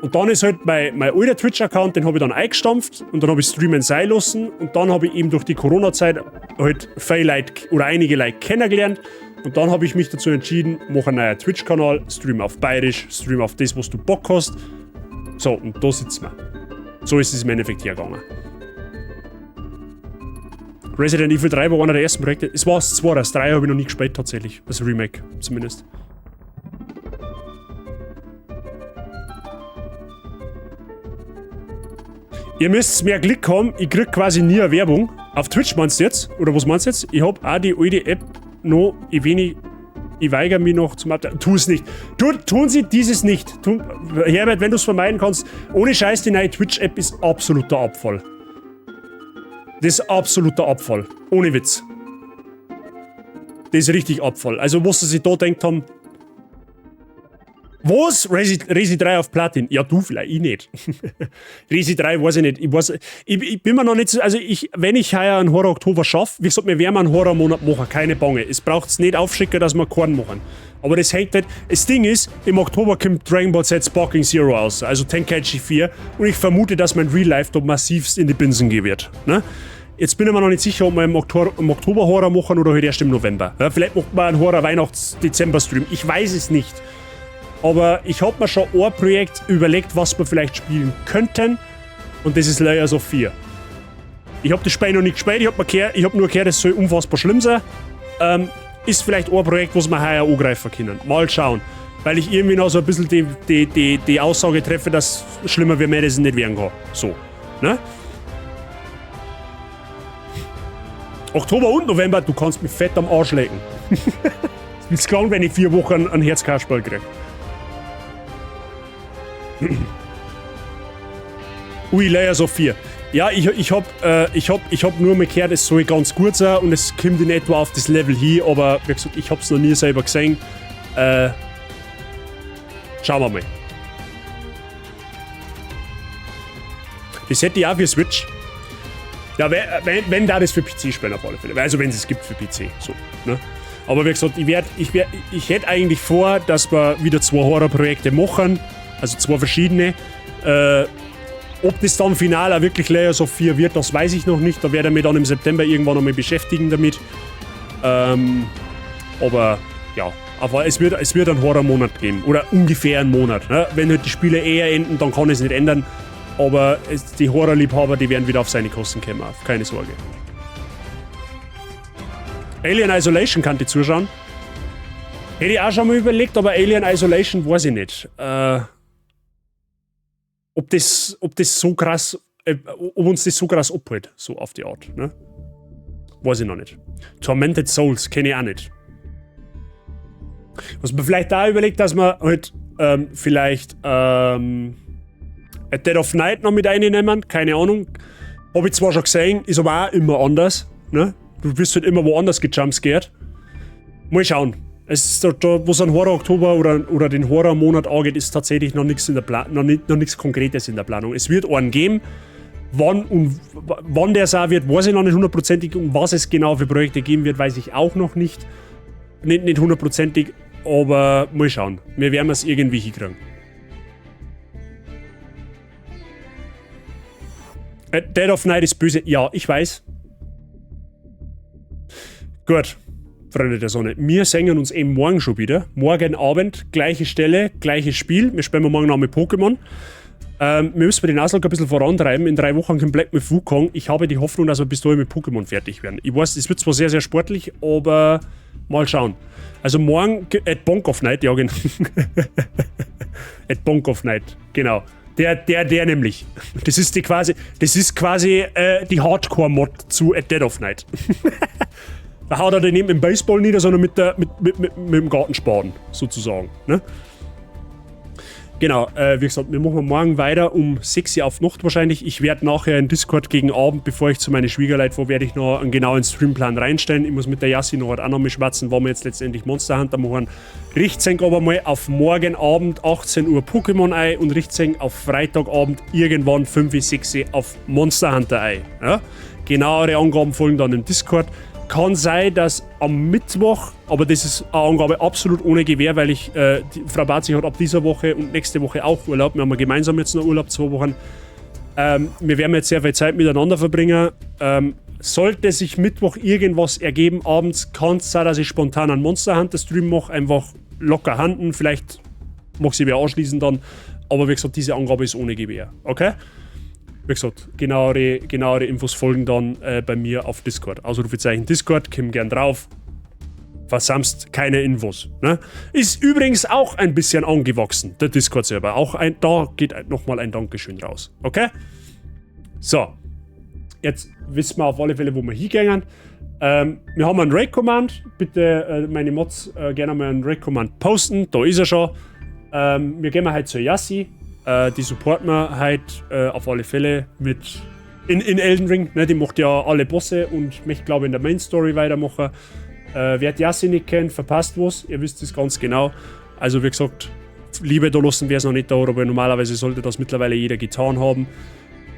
Und dann ist halt mein alter Twitch-Account, den habe ich dann eingestampft und dann habe ich Streamen sein lassen und dann habe ich eben durch die Corona-Zeit halt viele Leute oder einige Leute kennengelernt und dann habe ich mich dazu entschieden, mache einen neuen Twitch-Kanal, stream auf Bayerisch, stream auf das, was du Bock hast. So, und da sitzen wir. So ist es im Endeffekt hergegangen. Resident Evil 3 war einer der ersten Projekte. Es war das 2, das 3 habe ich noch nie gespielt tatsächlich. Das Remake zumindest. Ihr müsst mehr Glück haben, ich krieg quasi nie eine Werbung. Auf Twitch meinst du jetzt? Oder was meinst du jetzt? Ich hab auch die alte App noch, ich weigere mich noch zum Update. Tu es nicht. Tun Sie dieses nicht. Herbert, wenn du es vermeiden kannst, ohne Scheiß, die neue Twitch-App ist absoluter Abfall. Das ist absoluter Abfall. Ohne Witz. Das ist richtig Abfall. Also, was sie sich da denkt haben. Was? Resi 3 auf Platin? Ja, du vielleicht, ich nicht. Resi 3 weiß ich nicht. Ich bin mir noch nicht so. Also, wenn ich heuer einen Horror-Oktober schaffe, wie gesagt, wir werden einen Horror-Monat machen, keine Bange. Es braucht es nicht aufschicken, dass wir keinen machen. Aber das hängt halt. Das Ding ist, im Oktober kommt Dragon Ball Z Sparking Zero aus, also Tenkaichi 4. Und ich vermute, dass mein Real Life da massivst in die Binsen gehen wird. Ne? Jetzt bin ich mir noch nicht sicher, ob wir im Oktober Horror machen oder halt erst im November. Ja, vielleicht machen wir einen Horror-Weihnachts-Dezember-Stream. Ich weiß es nicht. Aber ich habe mir schon ein Projekt überlegt, was wir vielleicht spielen könnten. Und das ist Layers of 4. Ich habe das Spiel noch nicht gespielt, ich hab nur gehört, es soll unfassbar schlimm sein. Ist vielleicht ein Projekt, was wir heuer angreifen können. Mal schauen. Weil ich irgendwie noch so ein bisschen die Aussage treffe, dass schlimmer wie Madison nicht werden kann. So. Ne? Oktober und November, du kannst mich fett am Arsch lecken. Es wird klang, wenn ich 4 Wochen ein Herzkasperl kriege. Ui, Layers of 4. Ja, ich hab nur mal gehört, es soll ganz gut sein und es kommt in etwa auf das Level hin, aber wie gesagt, ich hab's noch nie selber gesehen. Schauen wir mal. Das hätte ich auch für Switch. Ja, wenn da das für PC spielen auf alle Fälle. Also wenn es gibt für PC. So, ne? Aber wie gesagt, ich hätte eigentlich vor, dass wir wieder 2 Horrorprojekte machen. Also 2 verschiedene. Ob das dann final auch wirklich Layers of 4 wird, das weiß ich noch nicht. Da werde ich mich dann im September irgendwann nochmal beschäftigen damit. Aber ja, aber es wird einen Horrormonat geben. Oder ungefähr einen Monat. Ne? Wenn halt die Spiele eher enden, dann kann es nicht ändern. Aber die Horrorliebhaber, die werden wieder auf seine Kosten kommen. Keine Sorge. Alien Isolation kann ich zuschauen. Hätte ich auch schon mal überlegt, aber Alien Isolation weiß ich nicht. Ob das so krass, ob uns das so krass abholt, so auf die Art. Ne? Weiß ich noch nicht. Tormented Souls kenne ich auch nicht. Was man vielleicht da überlegt, dass man halt vielleicht A Dead of Night noch mit reinnehmen, keine Ahnung. Habe ich zwar schon gesehen, ist aber auch immer anders. Ne? Du wirst halt immer woanders gejumpscared. Mal schauen. Es ist da, wo es an Horror-Oktober oder den Horror-Monat angeht, ist tatsächlich noch nichts noch nichts Konkretes in der Planung. Es wird einen geben. Wann der sein wird, weiß ich noch nicht hundertprozentig. Und was es genau für Projekte geben wird, weiß ich auch noch nicht. Nicht hundertprozentig, aber mal schauen. Wir werden es irgendwie hinkriegen. Dead of Night ist böse. Ja, ich weiß. Gut, Freunde der Sonne. Wir sehen uns eben morgen schon wieder. Morgen Abend, gleiche Stelle, gleiches Spiel. Wir spielen morgen noch mit Pokémon. Wir müssen den Auslog ein bisschen vorantreiben. In 3 Wochen kommt Black Myth Wukong. Ich habe die Hoffnung, dass wir bis dahin mit Pokémon fertig werden. Ich weiß, es wird zwar sehr, sehr sportlich, aber mal schauen. Also morgen, at Bonk of Night, ja genau. At Bonk of Night, genau. Der nämlich. Das ist quasi die Hardcore-Mod zu At Dead of Night. Da haut er den nicht mit dem Baseball nieder, sondern mit dem Gartenspaten, sozusagen. Ne? Genau, wie gesagt, wir machen morgen weiter um 6 Uhr auf Nacht wahrscheinlich. Ich werde nachher in Discord gegen Abend, bevor ich zu meinen Schwiegerleuten fahre, werde ich noch einen genauen Streamplan reinstellen. Ich muss mit der Yassi noch halt auch noch mal schwatzen, wann wir jetzt letztendlich Monster Hunter machen. Richten aber mal auf morgen Abend 18 Uhr Pokémon ein und richten auf Freitagabend irgendwann 5 Uhr, 6 Uhr auf Monster Hunter ein. Ja? Genauere Angaben folgen dann im Discord. Kann sein, dass am Mittwoch, aber das ist eine Angabe absolut ohne Gewähr, weil die Frau Bazi hat ab dieser Woche und nächste Woche auch Urlaub. Wir haben gemeinsam jetzt noch Urlaub, 2 Wochen. Wir werden jetzt sehr viel Zeit miteinander verbringen. Sollte sich Mittwoch irgendwas ergeben abends, kann es sein, dass ich spontan einen Monster Hunter Stream mache. Einfach locker handen, vielleicht mag ich wieder anschließen dann. Aber wie gesagt, diese Angabe ist ohne Gewähr. Okay? Wie gesagt, genauere Infos folgen dann bei mir auf Discord. Ausrufezeichen Discord, komm gern drauf. Versammst keine Infos. Ne? Ist übrigens auch ein bisschen angewachsen, der Discord-Server. Da geht nochmal ein Dankeschön raus. Okay? So. Jetzt wissen wir auf alle Fälle, wo wir hingehen. Wir haben einen Raid-Command. Bitte meine Mods gerne mal einen Raid-Command posten. Da ist er schon. Wir gehen heute zur Yassi. Die supporten wir halt auf alle Fälle mit in Elden Ring. Ne? Die macht ja alle Bosse und möchte, glaube ich, in der Main Story weitermachen. Wer die Yassi nicht kennt, verpasst was. Ihr wisst es ganz genau. Also, wie gesagt, Liebe da lassen wäre es noch nicht da, aber normalerweise sollte das mittlerweile jeder getan haben.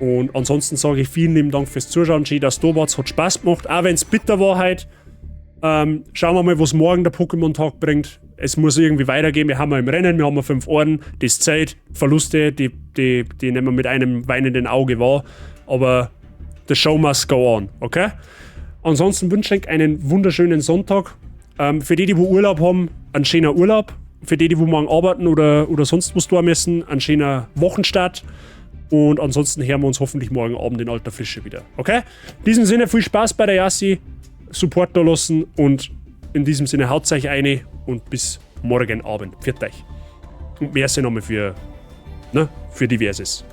Und ansonsten sage ich vielen lieben Dank fürs Zuschauen. Schön, dass du warst. Hat Spaß gemacht. Auch wenn es bitter war heute. Schauen wir mal, was morgen der Pokémon-Tag bringt. Es muss irgendwie weitergehen. Wir haben im Rennen, wir haben 5 Orden. Das Zeit, Verluste, die nehmen wir mit einem weinenden Auge wahr. Aber the show must go on, okay? Ansonsten wünsche ich einen wunderschönen Sonntag. Für die Urlaub haben, einen schönen Urlaub. Für die morgen arbeiten oder sonst was tun müssen, einen schönen Wochenstart. Und ansonsten hören wir uns hoffentlich morgen Abend in alter Frische wieder, okay? In diesem Sinne viel Spaß bei der Yassi. Support da lassen und in diesem Sinne haut euch eine und bis morgen Abend. Pfiat euch. Und merci nochmal für Diverses.